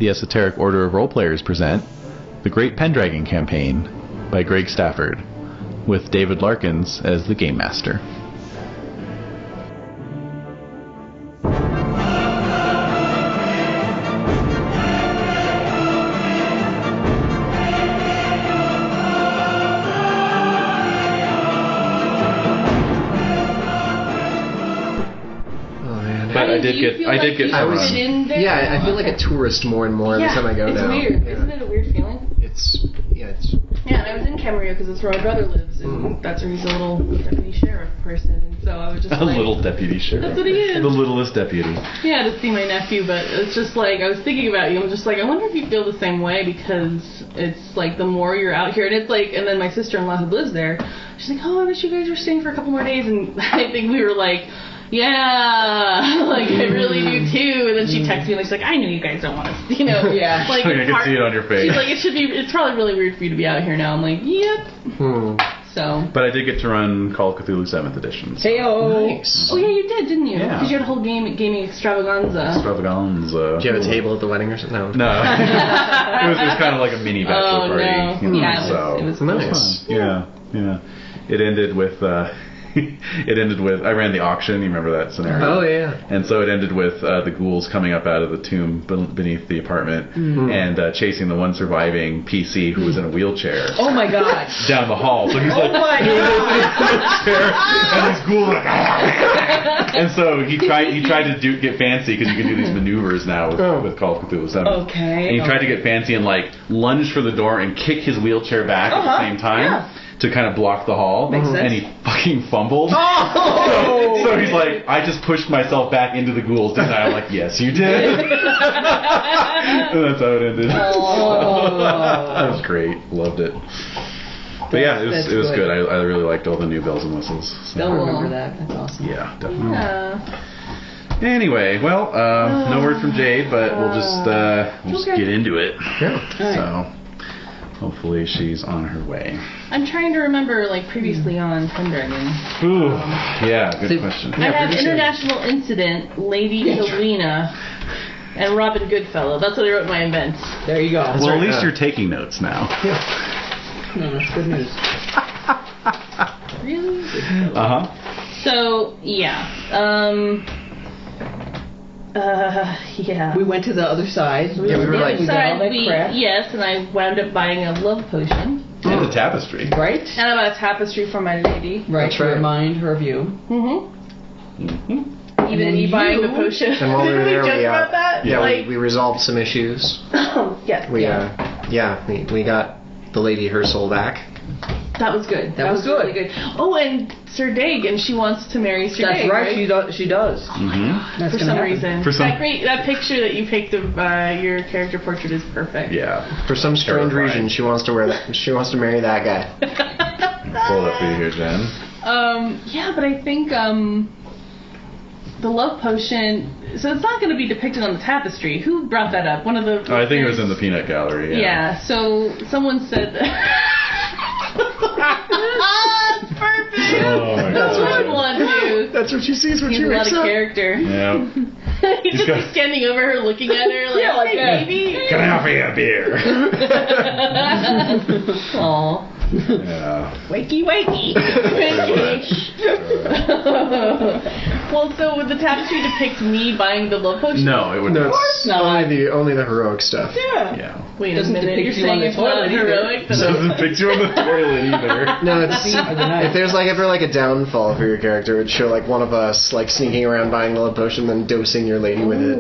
the Esoteric Order of Roleplayers present The Great Pendragon Campaign by Greg Stafford, with David Larkins as the Game Master. I did get I was in there. Yeah, I feel like a tourist more and more every time I go now. It's weird. Isn't it a weird feeling? Yeah, and I was in Camarillo because that's where my brother lives, and that's where he's a little deputy sheriff person, and so I was just a little deputy sheriff. That's what he is. The littlest deputy. Yeah, to see my nephew, but it's just like, I was thinking about you, I'm just like, I wonder if you feel the same way, because it's like, the more you're out here, and it's like, and then my sister-in-law who lives there, she's like, oh, I wish you guys were staying for a couple more days, and I think we were like, yeah, like I really do too. And then she texted me and she's like, I knew you guys don't want us, like I can see it on your face. She's like, it's probably really weird for you to be out here now. I'm like, yep. So. But I did get to run Call of Cthulhu 7th edition. So. Hey-o. Nice. Oh yeah, you did, didn't you? Yeah. Because you had a whole gaming extravaganza. Did you have a table at the wedding or something? No. it was kind of like a mini bachelor party. No. Yeah, it was nice. Yeah. It ended with. I ran the auction. You remember that scenario? Oh, yeah. And so it ended with the ghouls coming up out of the tomb beneath the apartment and chasing the one surviving PC who was in a wheelchair. Oh, my God. Down the hall. So he's like, oh, my God. and these ghouls are like, and so he tried to get fancy because you can do these maneuvers now with Call of Cthulhu 7. Okay. And he tried to get fancy and like lunge for the door and kick his wheelchair back at the same time. Yeah. To kind of block the hall, Makes sense. And he fucking fumbled. Oh! So he's like, I just pushed myself back into the ghouls, didn't I? I'm like, yes, you did. And that's how it ended. Oh. That was great. Loved it. But yeah, it was good. I really liked all the new bells and whistles. So. They'll remember that. That's awesome. Yeah, definitely. Yeah. Anyway, well, no word from Jade, but we'll just get into it. Yeah. So. Hopefully she's on her way. I'm trying to remember, like, previously on Pendragon. Ooh, yeah, good question. I have International Incident, Lady Helena, and Robin Goodfellow. That's what I wrote in my events. There you go. Well, at least you're taking notes now. Yeah. No, that's good news. Really? Uh-huh. So, yeah. Yeah. We went to the other side. Yeah, we were like, we got all that crap. Yes, and I wound up buying a love potion. And a tapestry. Right? And I bought a tapestry for my lady. Right, That's her mind, her view. Even me buying the potion. And while we were there, joke about that? Yeah, like, we resolved some issues. Yes. We got the lady her soul back. That was good. That was good. Really good. Oh, and Sir Dagon, she wants to marry Sir Dagon. That's right. She does. For some reason. That picture that you picked of your character portrait is perfect. Yeah. For some strange reason, she wants to wear that. She wants to marry that guy. Pull it up for you here, Jen. Yeah, but I think the love potion. So it's not going to be depicted on the tapestry. Who brought that up? One of the. I think it was in the peanut gallery. Yeah. So someone said. That's perfect. Oh my That's God. what I want to do. That's what she sees when He's she a lot wakes of up. character. Yeah. He's just like standing over her, looking at her, like, Yeah, like hey, that. baby. Can I offer you a beer? Aw. Yeah. Wakey. Well, so would the tapestry depict me buying the love potion? No, it would No, not. it's only the heroic stuff. Yeah. Wait a Doesn't minute, depict you're you on saying the it's not toilet either. heroic? It doesn't picture on the toilet either. No, it's if there's ever a downfall for your character, it'd show like one of us like sneaking around buying the love potion, then dosing your lady with it,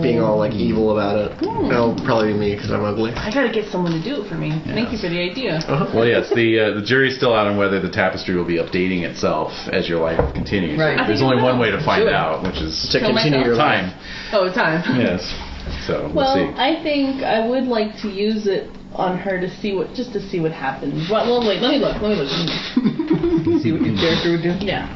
being all like evil about it. It'll probably be me because I'm ugly. I gotta get someone to do it for me. Thank you for the idea. Well, yes, the jury's still out on whether the tapestry will be updating itself as your life continues. Right. There's only one way to find out, which is To continue your time. life. Oh, time. Yes. So Well, we'll see. I think I would like to use it on her to see what happens. Well, wait, let me look. See what your character would do? Yeah.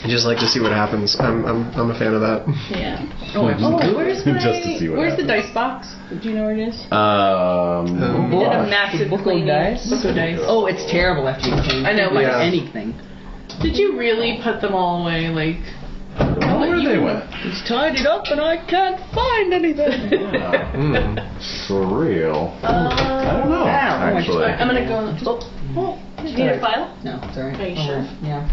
I just like to see what happens. I'm a fan of that. Yeah. Just to see what where's the happens. dice box? Do you know where it is? Oh We did a massive Book of cleaning. dice? Book of dice. Oh, it's terrible after you clean. I know, but Yeah. anything. Did you really put them all away? Like, Where they went? He's tied it up and I can't find anything. For real. I don't know, actually. I'm gonna go. Oh, you need a file? No, it's alright. Are you sure? Yeah.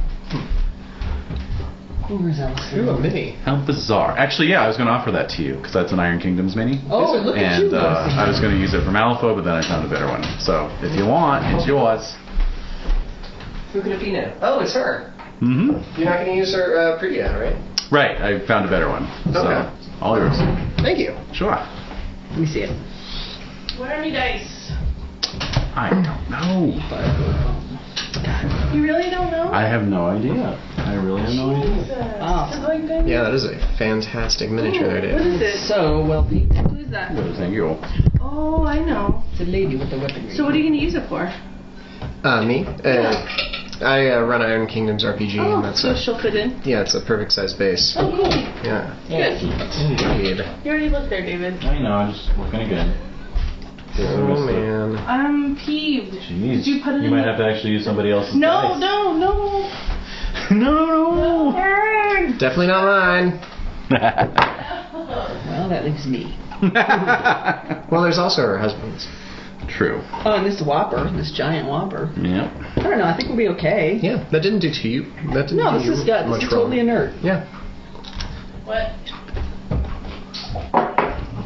Where's Alice? Ooh, a mini. How bizarre. Actually, yeah, I was going to offer that to you, because that's an Iron Kingdoms mini. Oh, look at you. And I was going to use it for Malifaux, but then I found a better one. So, if you want, it's yours. Who could it be now? Oh, it's her. Mm-hmm. You're not going to use her Priya, right? Right, I found a better one. So, Okay. all yours. Thank you. Sure. Let me see it. Where are my dice? I don't know. You really don't know? I have no idea. I really have no idea. Oh. Yeah, that is a fantastic miniature there, What Dave. is it? So well painted. Who's that? Good, thank you. Oh, I know. It's a lady with the weaponry. So what are you going to use it for? Me? I run Iron Kingdoms RPG, and that's so she'll fit in? yeah, it's a perfect size base. Oh, cool. Yeah. Good. Indeed. You already looked there, David. I know, I'm just looking again. Oh, man. I'm peeved. Jeez. Did you put it in? You might have to actually use somebody else's No, dice. no. No. Definitely not mine. Well, that leaves me. Well, there's also her husband's. True. Oh, and this whopper, this giant whopper. Yep. I don't know. I think we'll be okay. Yeah, that didn't do to you. That didn't No, do this you is much totally wrong. inert. Yeah. What?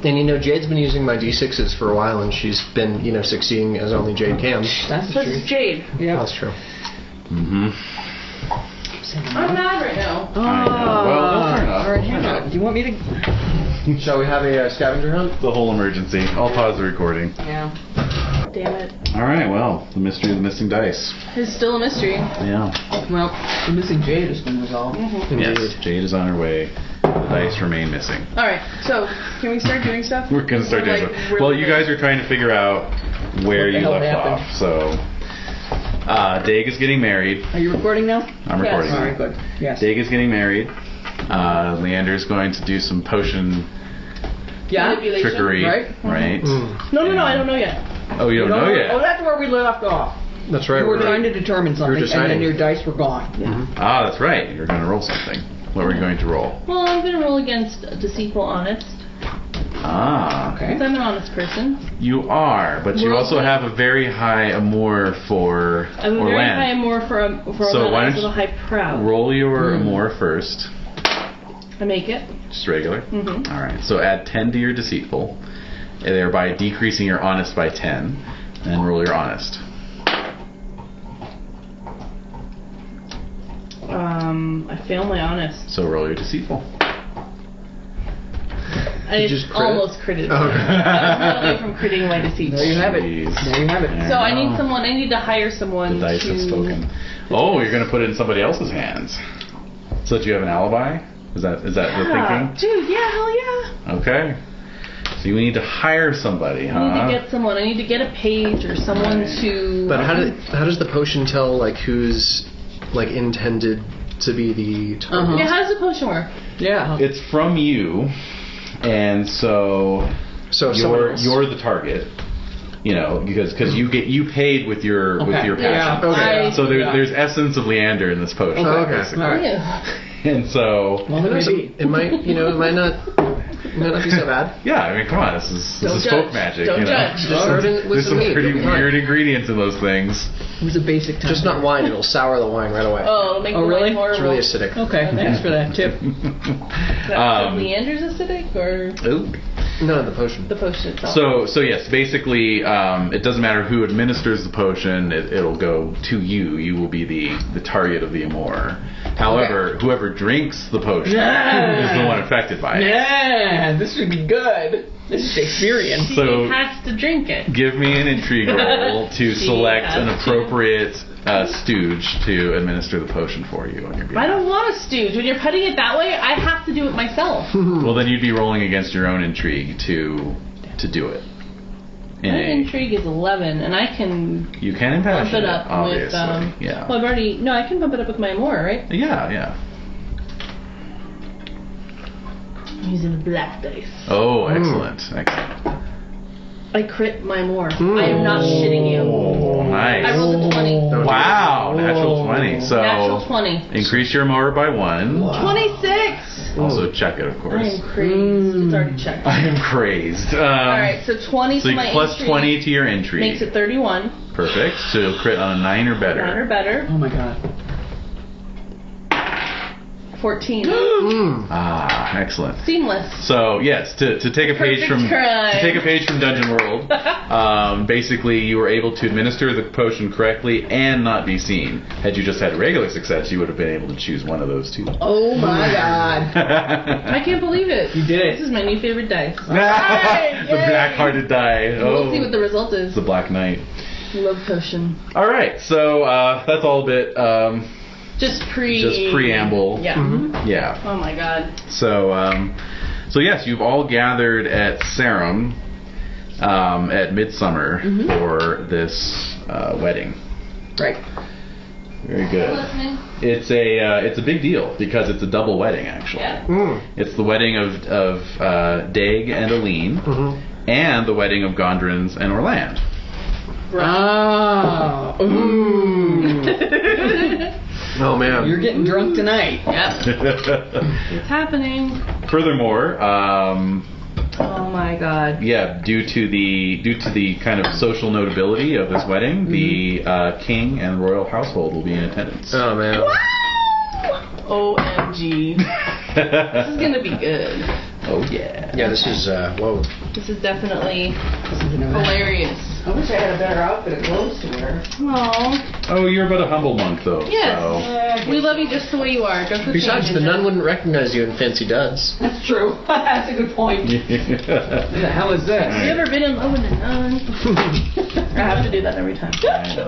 And you know, Jade's been using my D6s for a while, and she's been, succeeding as only Jade can. That's So true. it's Jade. Yeah. That's true. Mm-hmm. I'm mad right now. Oh, I know. Well, fair enough. all right, hang on. Do you want me to? Shall we have a scavenger hunt? The whole emergency. I'll pause the recording. Yeah. Damn it. All right, well, the mystery of the missing dice. It's still a mystery. Yeah. Well, the missing Jade has been resolved. Yes, Jade is on her way. The dice remain missing. Alright, so can we start doing stuff? We're going to start doing stuff. Well, you guys are trying to figure out where What the you hell left happened? off. So, Daig is getting married. Are you recording now? I'm recording. All right, good. Yes. Daig is getting married. Leander's going to do some potion Yeah. Manipulation, trickery. right? Right? No, I don't know yet. Oh, you don't know Oh, yet? that's where we left off. That's right. You were trying to determine something, and deciding. then your dice were gone. Ah, that's right. You're going to roll something. What were you going to roll? Well, I'm going to roll against deceitful honest. Ah. Okay. Because I'm an honest person. You are, but you also have a very high amour for I have a very high Orlan. amour for So Orlan. why I don't have a high proud. Roll your amour first. I make it. Just regular? Mhm. Alright, so add 10 to your deceitful, thereby decreasing your honest by 10, and roll your honest. I fail my honest. So roll your deceitful. I just crit? almost critted. Oh, okay. I was away from critting my deceit. There you have it. Jeez. There you have it. There So I you need go. someone. I need to hire someone The dice to. have spoken. Oh, you're going to put it in somebody else's hands. So that you have an alibi? Is that the thinking? Dude, yeah, hell yeah. Okay. So you need to hire somebody, I huh? need to get someone. I need to get a page or someone Right. to. But how does the potion tell who's intended to be the target? Yeah, how does the potion work? Yeah. It's from you, and so So if someone else- you're the target. Because you paid with your passion. Yeah. Okay. So there's essence of Leander in this potion. Oh, okay. basically. All right. Yeah. And so Well, there may be. it might not be so bad. yeah, I mean, come on, this is Don't folk judge. magic. Don't you know? judge. Just throw it in with There's some some meat. pretty It'll be fine. weird ingredients in those things. It was a basic time. Just not wine. It'll sour the wine right away. Oh, it'll make Oh, the really? wine horrible. It's really acidic. Okay, thanks for that tip. Leander's acidic or Ooh. No, the potion. the potion itself? So yes, basically, it doesn't matter who administers the potion; it'll go to you. You will be the target of the amour. However, whoever drinks the potion is the one affected by it. Yeah, this would be good. This is Shakespearean. So he has to drink it. give me an intrigue roll to She select has an to. appropriate stooge to administer the potion for you on your I behalf. don't want a stooge. When you're putting it that way, I have to do it myself. Well, then you'd be rolling against your own intrigue to do it. My intrigue is 11, and I can You can bump impassion it it, up obviously. with. yeah. Well, I've already. No, I can bump it up with my amour, right? Yeah. I'm using the black dice. Oh, excellent. I crit my amour. I am not shitting you. Nice. I rolled a 20. Wow, natural 20. So Natural 20. increase your amour by 1. 26. Also check it, of I course. am crazed. It's already checked. I am crazed. Alright, so 20 So to my plus entry 20 to your entry. makes it 31. Perfect. So crit on a 9 or better. 9 or better. Oh my god. 14. Ah, excellent. Seamless. So yes, to take a page Perfect crime. from Dungeon World, basically you were able to administer the potion correctly and not be seen. Had you just had regular success, you would have been able to choose one of those two. Oh my god. I can't believe it. You did it. This is my new favorite dice. The black-hearted die. We'll see what the result is. The Black Knight. Love potion. All right, so that's all a bit. Just preamble. Yeah. Yeah. Oh my god. So yes, you've all gathered at Sarum at Midsummer for this wedding. Right. Very good. Listening. It's a big deal because it's a double wedding actually. Yeah. It's the wedding of Dag and Aline, and the wedding of Gondrins and Orland. Ah. Ooh. Oh man. You're getting drunk tonight. Yep. It's happening. Furthermore, Oh my god. yeah, due to the kind of social notability of this wedding, the king and royal household will be in attendance. Oh man. OMG. This is gonna be good. Oh yeah. Yeah, this is whoa. This is definitely hilarious. I wish I had a better outfit of clothes to wear. Aww. Oh, you're but a humble monk though. Yes. So. We love you just the way you are. Don't put Besides, change the in nun it. wouldn't recognize you in fancy duds. That's true. That's a good point. What the hell is this? Have you ever been in love with a nun? I have to do that every time. I know.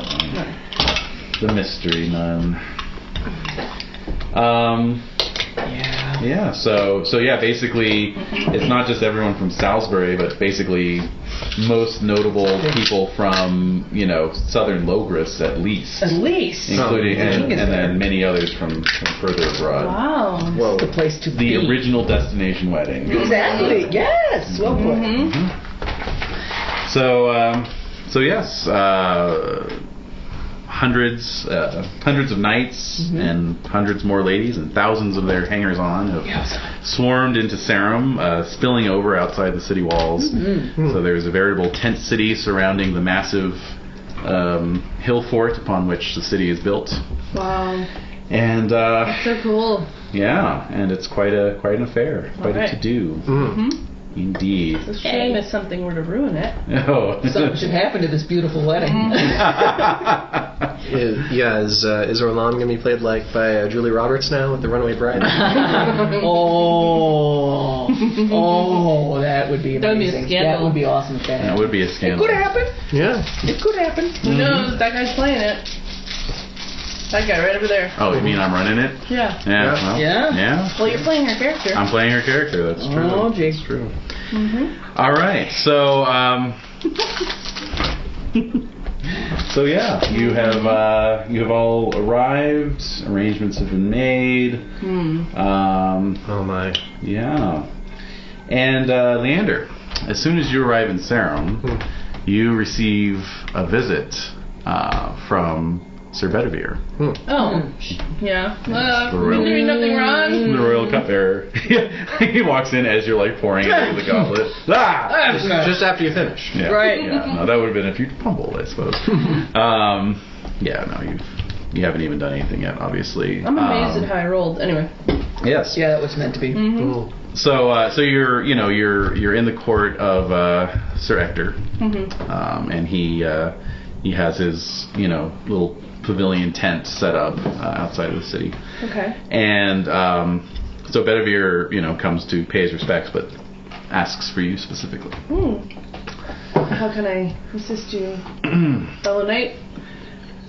The mystery nun. Yeah. So yeah, basically, it's not just everyone from Salisbury, but basically most notable people from southern Logris at least. At least. Including and then many others from further abroad. Wow. Whoa. The place to be. The original destination wedding. Exactly. Yes. Well put. So yes, hundreds of knights and hundreds more ladies and thousands of their hangers-on have swarmed into Sarum, spilling over outside the city walls. So there's a veritable tent city surrounding the massive hill fort upon which the city is built. Wow. And That's so cool. yeah, and it's quite an affair, quite a to-do. Indeed. It's a shame if something were to ruin it. Oh. Something should happen to this beautiful wedding. Is Orlan going to be played like by Julie Roberts now with the Runaway Bride? Oh, that would be amazing. That would be a scandal. That would be awesome. If That would be a It scandal. could happen. Yeah. It could happen. Who knows? That guy's playing it. That guy right over there. Oh, you mean I'm running it? Yeah. Yeah. Well, Yeah. Yeah. Well, you're playing her character. I'm playing her character. That's true. Oh, Jake. That's true. All right. So, so yeah, you have all arrived. Arrangements have been made. Oh my. Yeah. And Leander, as soon as you arrive in Sarum, you receive a visit from Sir Bedivere. Oh. Yeah. The royal- Been doing nothing wrong. The royal cupbearer. He walks in as you're like pouring into the goblet. Ah! Just after you finish. Yeah, Right. Yeah. No, that would have been if you fumbled, I suppose. Yeah. No, you haven't even done anything yet, obviously. I'm amazed at how I rolled. Anyway. Yes. Yeah, that was meant to be. Cool. So you're in the court of Sir Ector, and he has his little pavilion tent set up outside of the city. Okay. And so Bedivere, comes to pay his respects, but asks for you specifically. How can I assist you, fellow knight?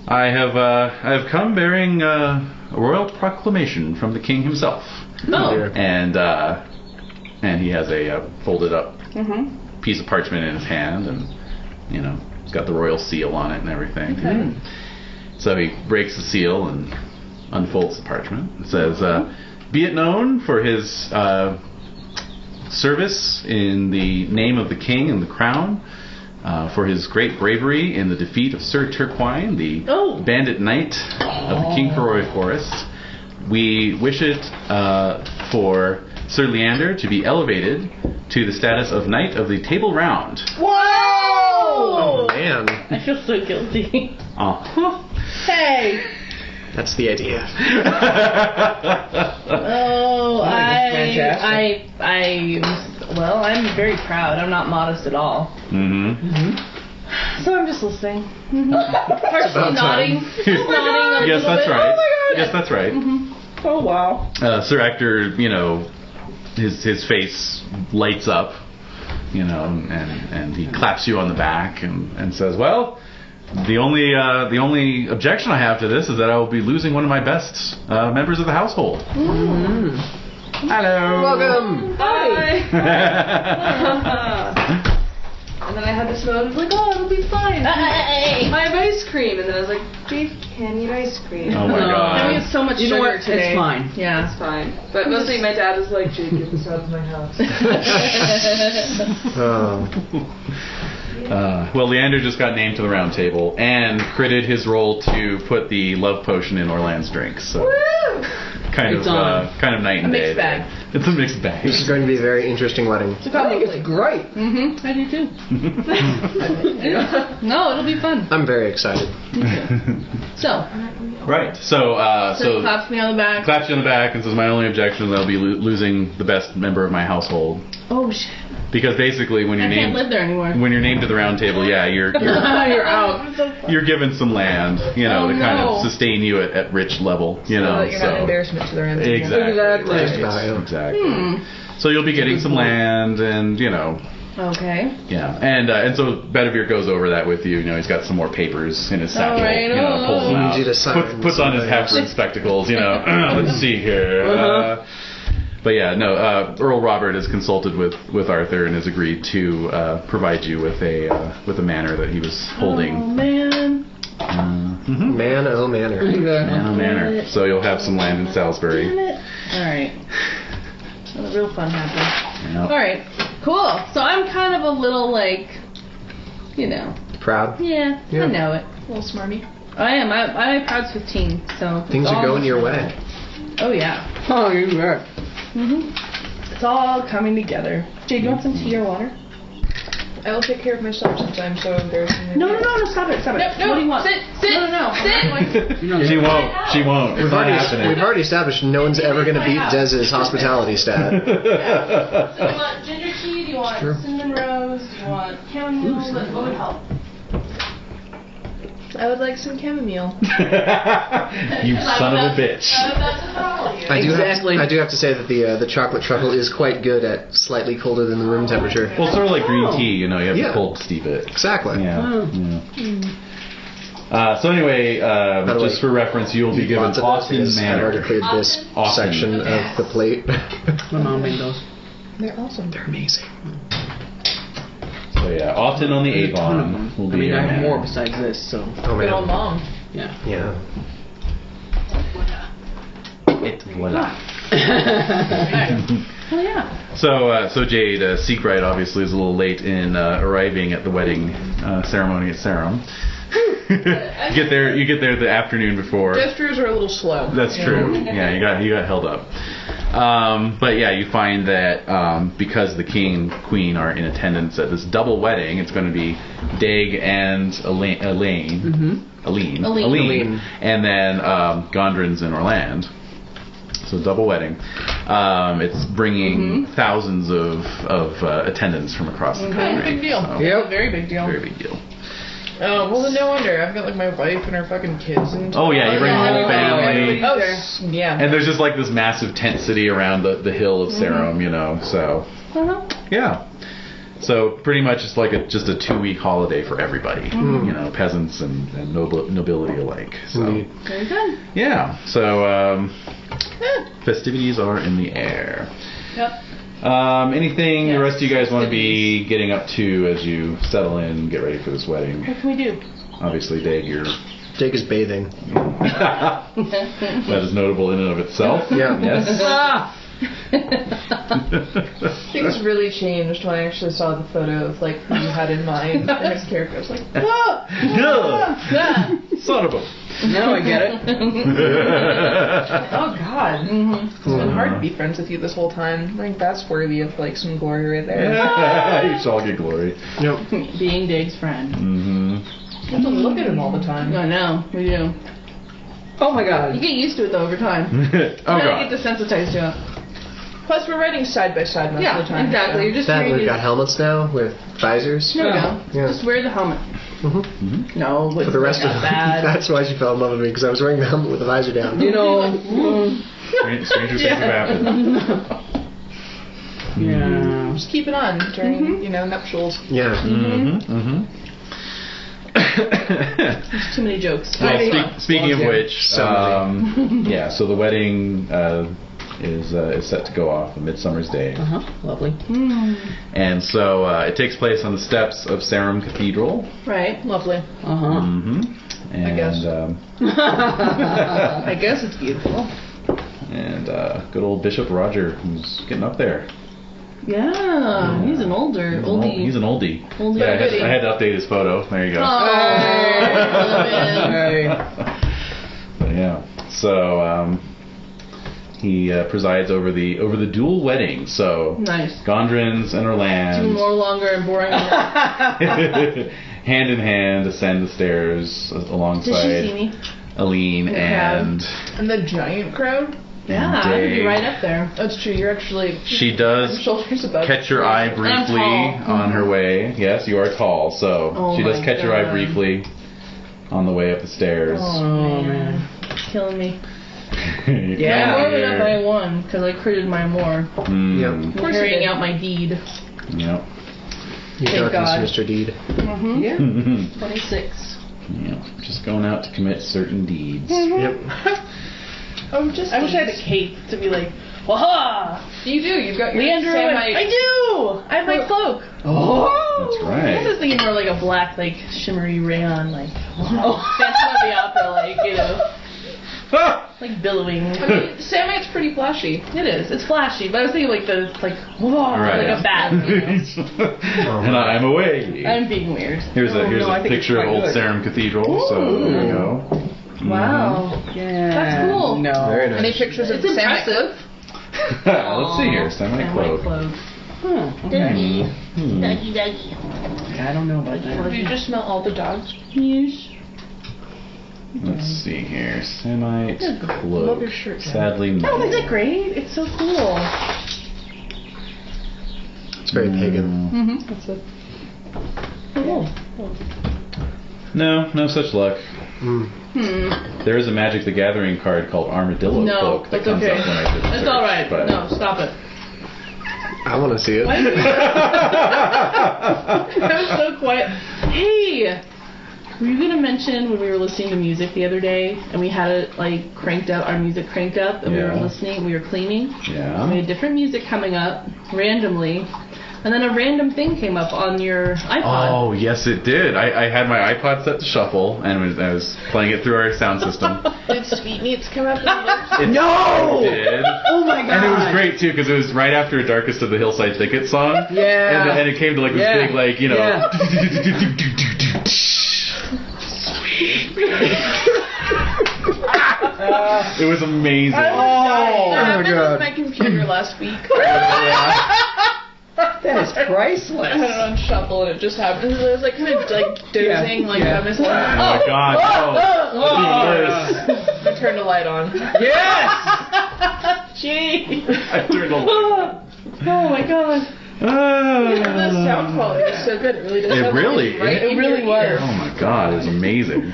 I have come bearing a royal proclamation from the king himself. Oh. And he has a folded up piece of parchment in his hand, and it's got the royal seal on it and everything. Okay. So he breaks the seal and unfolds the parchment. It says, "Be it known for his service in the name of the king and the crown, for his great bravery in the defeat of Sir Turquine, the bandit knight of the King Coroi Forest. We wish it for Sir Leander to be elevated to the status of Knight of the Table Round. Whoa! Oh, man. I feel so guilty. Hey! That's the idea. Well, I'm very proud. I'm not modest at all. So I'm just listening. Partially nodding. Just nodding a Yes, little that's bit. right. Oh my God. Yes, that's right. Oh, wow. Sir Ector, his face lights up, and he claps you on the back and says, "Well, the only objection I have to this is that I will be losing one of my best members of the household." Hello. Welcome. Hi. And then I had this moment of like, oh, it'll be fine. Hey. I have ice cream. And then I was like, Jade can't eat ice cream. Oh my And we god. have so much You know sugar what? today. It's fine. Yeah. It's fine. But mostly my dad was like, Jade, get this out of my house. Well, Leander just got named to the round table and critted his role to put the love potion in Orland's drink. So kind of night and day. Mixed bag. It's a mixed bag. This is going to be a very interesting wedding. I think it's great. I do too. No, it'll be fun. I'm very excited. So Right. So he claps me on the back. claps you on the back and says, "My only objection is that I'll be losing the best member of my household." Oh shit! Because basically, when you're I can't named live there anymore. when you're named to the round table, yeah, you're You're out. you're given some land, to kind of sustain you at rich level, So that you're not an embarrassment to the random. Exactly. Exactly. Right, exactly. So you'll be getting some land, and Okay. yeah, and so Bedivere goes over that with you. He's got some more papers in his satchel. right. Pulls them out. Need you to sign Puts on his something. half-rimmed spectacles. Let's see here. But yeah, no. Earl Robert has consulted with Arthur and has agreed to provide you with a manor that he was holding. Oh man. Man, oh manor. Manor. So you'll have some land in Salisbury. Damn it. All right. Well, the real fun happens. Yep. All right. Cool. So I'm kind of a little Proud. Yeah. Yeah. I know it. A little smarmy. I am. I'm proud's 15. So Things are going your way. Oh yeah. Oh, you bet. It's all coming together. Jade, you want some tea or water? I will take care of myself since I'm so embarrassing. No, stop it. No, What do you want? Sit. No. She won't. She won't. It's We've not happening. already established no one's ever going to beat Dez's hospitality stat. So do you want ginger tea? Do you want cinnamon rose? Do you want chamomile? What would help? I would like some chamomile. You son of a bitch. I do Exactly. have to say that the chocolate truffle is quite good at slightly colder than the room temperature. Well, sort of like green tea, you have Yeah. to cold steep it. Exactly. Yeah. So anyway, just for reference, you'll be given Lots of those Austin because I've already Manor. cleared this Austin. section of the plate. My mom made those. They're awesome. They're amazing. So yeah, Austin on the Avon will be your I have manor. more besides this, so Oh Good old man. mom. yeah. Yeah. Et voila. Oh yeah. So Jade, Seabright obviously is a little late in arriving at the wedding ceremony at Sarum. You get there the afternoon before. Gestures are a little slow. That's true. Yeah, you got held up. But yeah, you find that because the king and queen are in attendance at this double wedding, it's going to be Dag and Aline, and then Gondrins and Orland. So double wedding. It's bringing thousands of attendants from across the country. Big deal. So, Yep. Very big deal. very big deal. Oh, well then no wonder. I've got like my wife and her fucking kids and Oh yeah, you bring the whole family. Oh, yeah. And there's just like this massive tent city around the hill of Sarum, so yeah. So pretty much it's like just a 2-week holiday for everybody, peasants and nobility alike. So Indeed. Very good. yeah, so festivities are in the air. Yep. Anything the rest of you guys want to be getting up to as you settle in and get ready for this wedding? What can we do? Obviously, Dag, you're Jake is bathing. that is notable in and of itself. Yeah. Yes. Things really changed when I actually saw the photo of like who you had in mind for his character. I was like, ah! Son of a... Now I get it. Oh God, it's been hard to be friends with you this whole time. I think that's worthy of like some glory right there. You shall get glory. Yep. Being Dave's friend. Mm-hmm. You have to look at him all the time. I know, we do. Oh my god. You get used to it though over time. Oh You god. get desensitized to it. Plus, we're writing side by side most of the time. Exactly. so- You're just That wearing we've it. got helmets now with visors. There we go. Yeah. Just wear the helmet. Mm-hmm. No, but For the rest of not bad. that's why she fell in love with me, because I was wearing the helmet with the visor down. You know. Stranger things have happened. Yeah. Just keep it on during, nuptials. Yeah. There's too many jokes. Well, speaking of which, So yeah, so the wedding is set to go off on Midsummer's Day. Lovely. And so it takes place on the steps of Sarum Cathedral. Right. Lovely. And, I guess. I guess it's beautiful. And good old Bishop Roger, who's getting up there. Yeah, he's an oldie. He's an oldie. Oldie Yeah, goodie. I had to update his photo. There you go. Oh, Hey. But yeah, so he presides over the dual wedding. So nice. Gondrins and Two Orland, more longer and boring. hand in hand, ascend the stairs Did she see alongside me? Aline In the crowd. And the giant crowd? Yeah, I would be Dave. right up there. That's true. You're actually... She does shoulders above. catch your eye briefly tall. on her way. Yes, you are tall, so Oh she does my catch your eye God. briefly on the way up the stairs. Oh man. It's killing me. Yeah. I'm more than up I won because I critted my more. Yep. I'm course you carrying did. out my deed. Yep. You Thank darkness, God. Mr. Deed. Yeah. 26. Yep. Just going out to commit certain deeds. Yep. I wish I had a cape to be like, waha! You do. You've got your Leander, Samite. I do! I have my cloak. Oh. That's I right. was thinking more like a black, like, shimmery rayon, like, Phantom of the Opera, like, like billowing. I mean, Samite's pretty flashy. It is. It's flashy, but I was thinking like the whoa, Right. like a bat. And I'm away. I'm being weird. Here's a no, I think picture it's of quite old good. Sarum Cathedral. So there you go. Wow. Yeah. That's cool. No. Very nice. Any pictures of It's the Samite? impressive. Let's see here. Semi cloak. Dirty. Hmm. Doggy. I don't know about that. Did you just smell all the dogs? Yes. Let's see here. Semite Love cloak. your shirt, Jen. Sadly, no. Oh, isn't it great? It's so cool. It's very pagan. Mm-hmm. That's it. Cool. No such luck. Mm. There is a Magic the Gathering card called Armadillo No, Cloak that that's comes okay. up when I did the It's search, all right. but- No, stop it. I want to see it. Why? That was so quiet. Hey, were you gonna mention when we were listening to music the other day and we had it like cranked up, our music cranked up, and we were Yeah. listening, we were cleaning. Yeah. We had different music coming up randomly, and then a random thing came up on your iPod. Oh, yes, it did. I had my iPod set to shuffle, and I was playing it through our sound system. Did Sweet Meats come up? No! It did. Oh my god. And it was great, too, because it was right after Darkest of the Hillside Thicket song. Yeah. And it came to, like, this Yeah. big, like, you know... Yeah. It was amazing. That my happened God. with my computer last week. That is priceless. I had it on shuffle and it just happened. It was like kind of like dozing, like Yeah. I was Oh, my God. I turned the light on. Yes! Gee. I turned the light. Oh my god. The sound quality was so good. It really did. It sound like really- it's right it in really your was. ear. Oh, my God. It was amazing.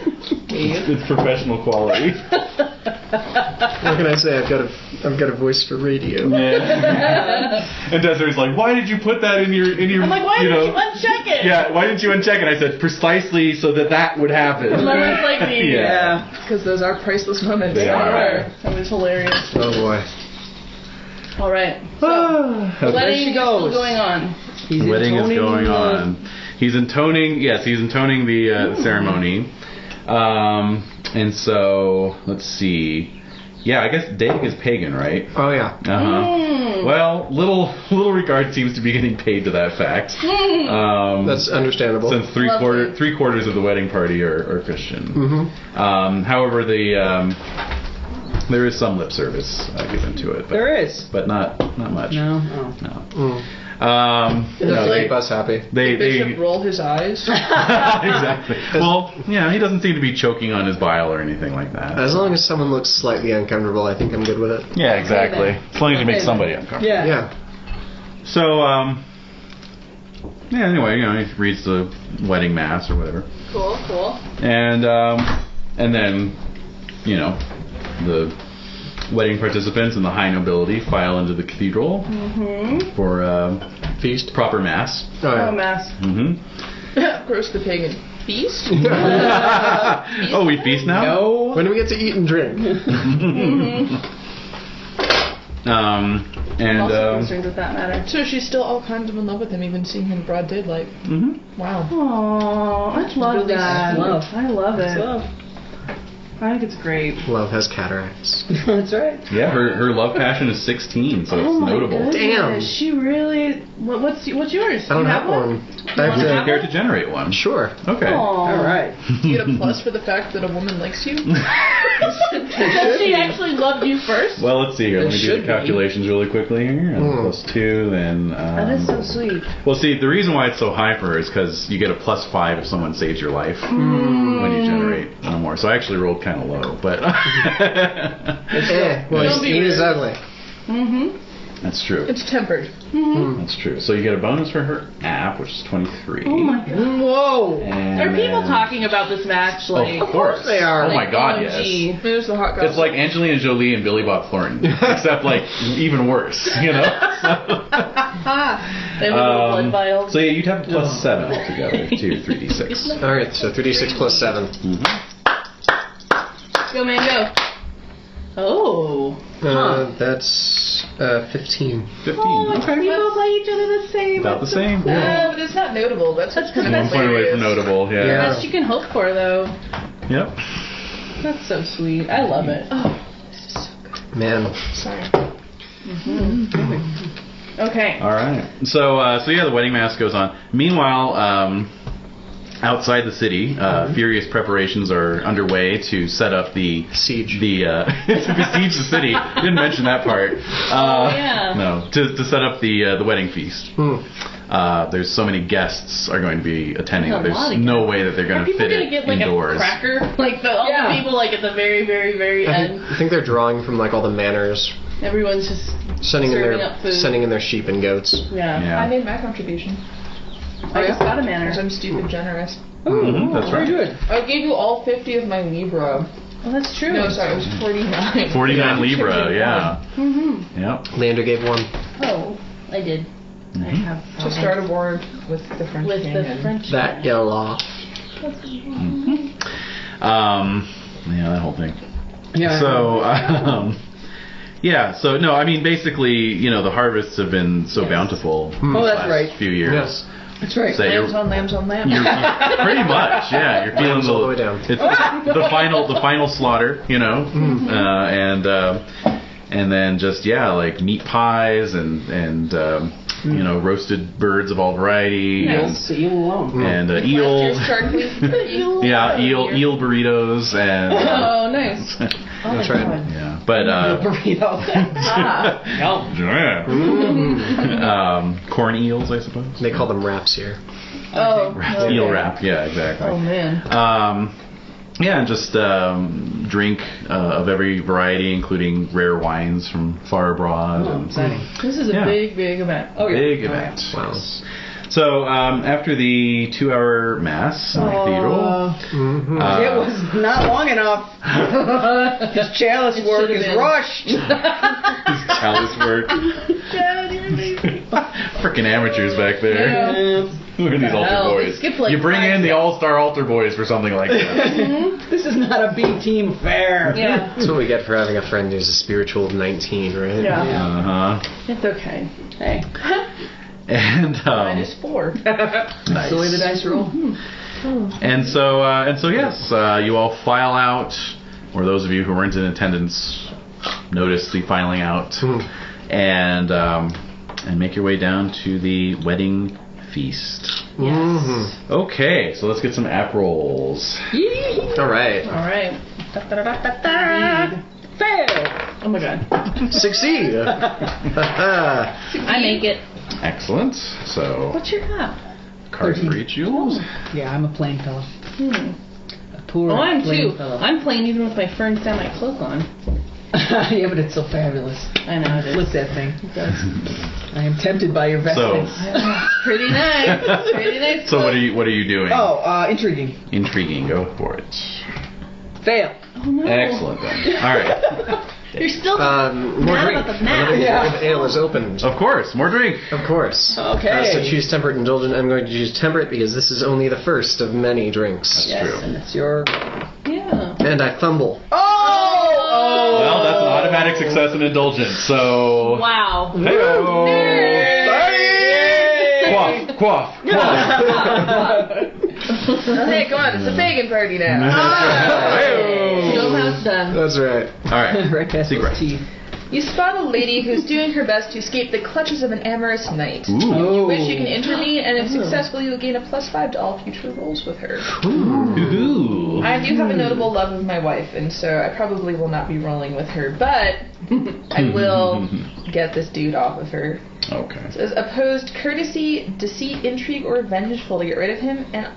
It's professional quality. What can I say? I've got a voice for radio. And Desiree's like, why did you put that in your I'm like, why you didn't know, you uncheck it? Yeah, why didn't you uncheck it? I said, precisely so that would happen. Moments like these. Yeah. Because those are priceless moments. They are. That was hilarious. Oh boy. All right. So, the Okay. wedding she is still goes. going on. He's The wedding is intoning going the- on. He's intoning the ceremony. And so, let's see. yeah, I guess Dag is pagan, right? Oh yeah. Well, little regard seems to be getting paid to that fact. That's understandable. Since three quarters of the wedding party are Christian. However, there is some lip service given to it. But, There is. but not much. No. They keep us happy. They Bishop roll his eyes. Exactly. Well, yeah, he doesn't seem to be choking on his bile or anything like that. As long as someone looks slightly uncomfortable, I think I'm good with it. Yeah, exactly. As long as you make somebody uncomfortable. Yeah. Yeah. So, yeah. Anyway, he reads the wedding mass or whatever, Cool. and then, the wedding participants and the high nobility file into the cathedral for Feast. proper mass. Oh, yeah. Oh, mass. Of course, the pagan feast. Oh, we feast now? No. When do we get to eat and drink? And Also concerned with that matter. So she's still all kinds of in love with him, even seeing him in broad daylight. Wow. Aww, I love really that. love. I love it. Love. I think it's great. Love has cataracts. That's right. yeah, her love passion is 16, so it's notable. Goodness. Damn. She really. What's yours? I don't You have one. I have Would you to. care to generate one? Sure. Okay. Aww. All right. You get a plus for the fact that a woman likes you. Does she actually love you first? Well, let's see here. Let me do should the be. calculations really quickly here. +2, then... That is so sweet. Well, see, the reason why it's so high for her is because you get a +5 if someone saves your life when you generate one more. So I actually rolled kind of low, but... Well, Don't be he is rude. ugly. That's true. It's tempered. That's true. So you get a bonus for her app, which is 23. Oh my god. Whoa. And Are people then- talking about this match? Like, Of course they are. Oh my god, OMG. yes. There's the hot gossip. It's like Angelina Jolie and Billy Bob Thornton, except like even worse, They have little blood vials. So yeah, you'd have a +7 altogether to 3d6. Alright, so 3d6 plus 7. Go, man, go. Oh. That's 15. 15. Oh, Okay. we both like each other the same. About the same. But it's not notable. That's what's kind of One point away from notable. Yeah. Yeah. Best you can hope for, though. Yep. That's so sweet. I love it. Man. Sorry. Okay. All right. So yeah, the wedding mass goes on. Meanwhile, outside the city, furious preparations are underway to set up the Siege. to besiege the city. Didn't mention that part. yeah. No, to set up the wedding feast. There's so many guests are going to be attending. That's a lot There's of no guests. way that they're going Are to people fit gonna it get like indoors. a cracker? Like all the people like at the very, very, very end. I think they're drawing from like all the manors, Everyone's just sending serving up food. in their sheep and goats. Yeah. Yeah. I made my contribution. I just got a Because manner. I'm stupid generous. That's right. Very good. I gave you all 50 of my Libra. Well, that's true. No, sorry, it was 49. 49 Libra. Yeah. Yep. Lander gave 1. Oh, I did. I have To start a war with the French with king. the French. That yellow. Yeah, that whole thing. Yeah. So, yeah. So no, I mean, basically, the harvests have been so bountiful. Oh, the that's last right. Few years. Yes. That's right. So you're, Lambs on lambs on lambs. pretty much, yeah. You're feeling Lambs all the way down. It's the final slaughter, and then just like meat pies and roasted birds of all variety Yes, you alone. and eel. Yeah, eel burritos and Oh, nice. That's right. yeah, but Burrito. corn eels, I suppose. They call them wraps here. Oh, Eel wrap, yeah, exactly. Oh man. Yeah, and just drink of every variety, including rare wines from far abroad. and This is a Yeah. big, big event. Oh, yeah. big event. Wow. So after the 2-hour mass in the cathedral, It was not long enough. This chalice work should've is been. rushed. chalice work. Freaking amateurs back there. Yeah. Who are these altar hell? We boys? skipped, like, you bring 5 in the steps. all-star altar boys for something like that. This is not a B team affair. Yeah. That's what we get for having a friend who's a spiritual 19, right? Yeah. Uh-huh. It's okay. Hey. And -4. That's the way the dice roll. And so yes, you all file out, or those of you who weren't in attendance notice the filing out, and make your way down to the wedding feast. Yes. Okay, so let's get some app rolls. All right. All right. Fail. Oh my god. Succeed. I make it. Excellent. So, What's your app? card for each Jules. Yeah, I'm a plain fellow. A poor Oh, I'm plain too. fellow. I'm playing even with my fern semi cloak on. Yeah, but it's so fabulous. I know it is. Look at that thing. It does. I am tempted by your vestments. Pretty nice. Pretty nice. So what are you doing? Intriguing. Intriguing. Go for it. Fail. Oh no. Excellent then. All right. You're still More mad drink. about the map. Another ale is opened. Of course, more drink. Of course. Okay. So choose temperate indulgent. I'm going to choose temperate because this is only the first of many drinks. Yes, True. and it's your... Yeah. And I fumble. Oh! Well, that's an automatic success in indulgent. So. Wow. Hey-o. Quaff. Hey, come on, it's a pagan party now. Show how it's done. That's right. All right. Right past Secret. his teeth. You spot a lady who's doing her best to escape the clutches of an amorous knight. Ooh. You wish you can intervene, and if successful, you will gain a +5 to all future rolls with her. Ooh. I do have a notable love of my wife, and so I probably will not be rolling with her, but I will get this dude off of her. Okay. It says opposed courtesy, deceit, intrigue, or vengeful to get rid of him, and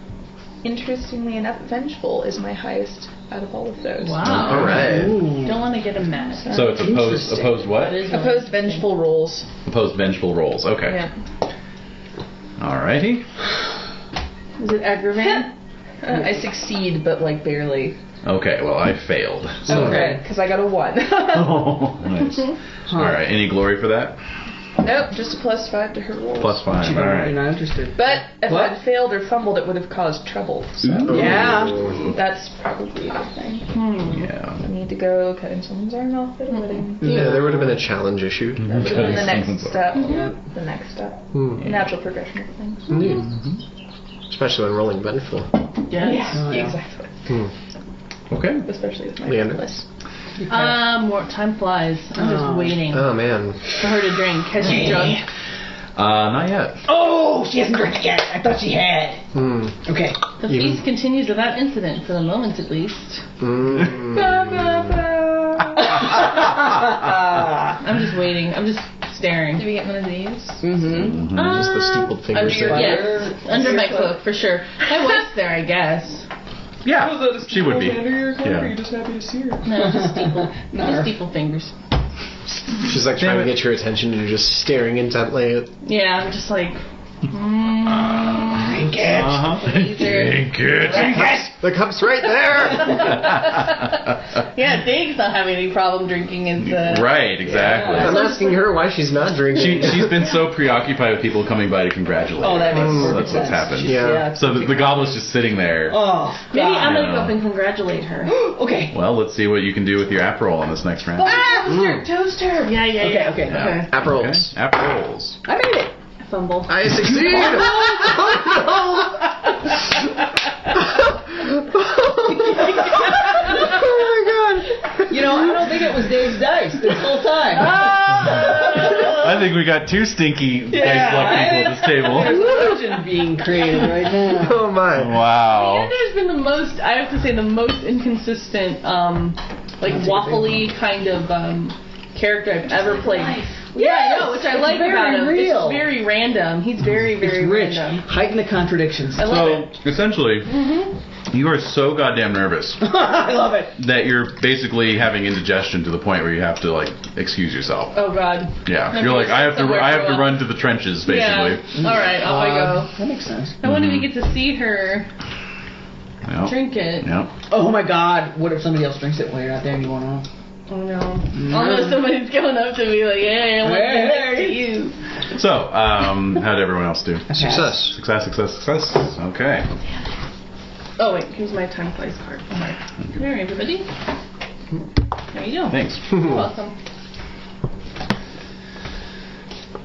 interestingly enough, vengeful is my highest out of all of those. Wow. All right. Don't want to get him mad. So it's opposed what? That is Opposed vengeful rolls. Opposed vengeful rolls. Okay. Yeah. Alrighty. Is it aggravating? I succeed, but like barely. Okay, well, I failed. So. Okay, because I got a 1. Oh, nice. Alright, any glory for that? Nope, just a +5 to her rolls. +5. You're Alright. not interested. But if What? I'd failed or fumbled, it would have caused trouble. So Yeah. that's probably a good thing. Yeah. I need to go cutting someone's arm off at a wedding. Yeah, there would have been a challenge issue. That would have been the next Someone's step. The next step. The natural progression of things. Indeed. Especially when rolling vengeful. Yes. Oh, yeah. Exactly. Okay. Especially with my Leander? list. More time flies. I'm just waiting Oh man. for her to drink. Has she drunk? Not yet. Oh, she hasn't drank yet. I thought she had. Okay. The feast continues without incident, for the moment at least. I'm just waiting. I'm just staring. Do we get one of these? Just the steepled finger Under your, stuff. yes, under my cloak, for sure. My wife's there, I guess. Yeah, she would be. Yeah. just happy to see her? No, just steeple. Just steeple fingers. She's like trying to get your attention and you're just staring intently at... Yeah, I'm just like... Drink it. Drink it. The cup's right there! Yeah, Dave's not having any problem drinking his... Right, exactly. I'm asking her why she's not drinking. She's been so preoccupied with people coming by to congratulate her. Oh, that makes That's perfect what's sense. happened. Yeah. So the goblet's just sitting there. Oh, Maybe I'm God. going to go up and congratulate her. Okay. Well, let's see what you can do with your app roll on this next round. Toast her! Yeah. Okay. Yeah. App rolls. Okay. App rolls. I made it. Fumble. I succeed! Oh my god! You know, I don't think it was Dave's dice this whole time. I think we got two stinky dice luck people at this table. There's a legend being created right now. Oh my. Wow. Leander's been the most, I have to say, the most inconsistent, like waffly kind of character I've ever played. Yeah, I know, which I like very about him. real. It's very random. He's very, very It's rich. random. Heighten the contradictions. I love it. So, essentially, you are so goddamn nervous I love it. that you're basically having indigestion to the point where you have to, like, excuse yourself. Oh God. Yeah. My You're like, I have to somewhere I have to throw up. run to the trenches, basically. Yeah. All right, off I go. That makes sense. I wonder if we get to see her Yep. drink it. Yep. Oh my God! What if somebody else drinks it while you're out there and you won't know? Oh no. Almost somebody's going up to me like, hey, I want to be next to you. So, how did everyone else do? Success. Success. Okay. Oh wait, here's my time flies card. Alright. Here, everybody. There you go. Thanks. You're welcome.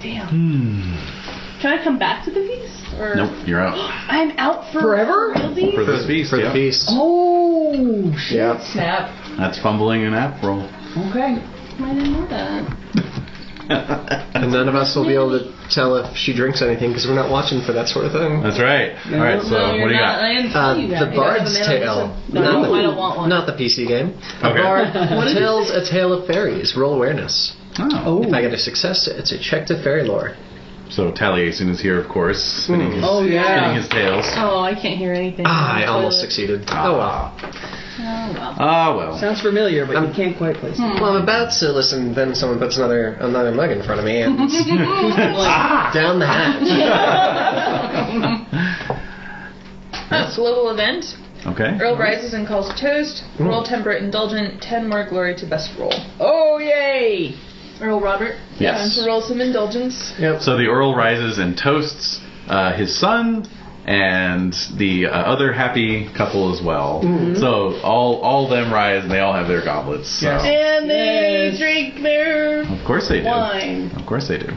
Damn. Can I come back to the feast? Or Nope, you're out. I'm out for Forever? realsies? For this feast, For the yeah. feast. Oh shit! Yeah. Snap. That's fumbling an app roll. Okay. I didn't know that. And none of us will be able to tell if she drinks anything because we're not watching for that sort of thing. That's right. All right, so No, what do you got? I didn't tell you The that. Bard's You guys have a Tale. man on this one? No, I don't want one. Not the PC game. A Okay. Bard tells a tale of fairies. Roll awareness. Oh. If I get a success, it's a check to fairy lore. So Taliesin is here, of course, spinning his, Oh, yeah. spinning his tails. Oh, I can't hear anything. I almost succeeded. Oh well. Oh, well. Ah, well. Sounds familiar, but you can't quite place it. Well, I'm about to listen, then someone puts another mug in front of me and down the hatch. Global event. Okay. Earl rises and calls a toast. Roll temperate indulgent. 10 more glory to best roll. Oh, yay! Earl Robert. Time Yes. to roll some indulgence. Yep. So the Earl rises and toasts his son and the other happy couple as well. So all of them rise and they all have their goblets. So. Yes. And they drink their Of course they do. wine. Of course they do.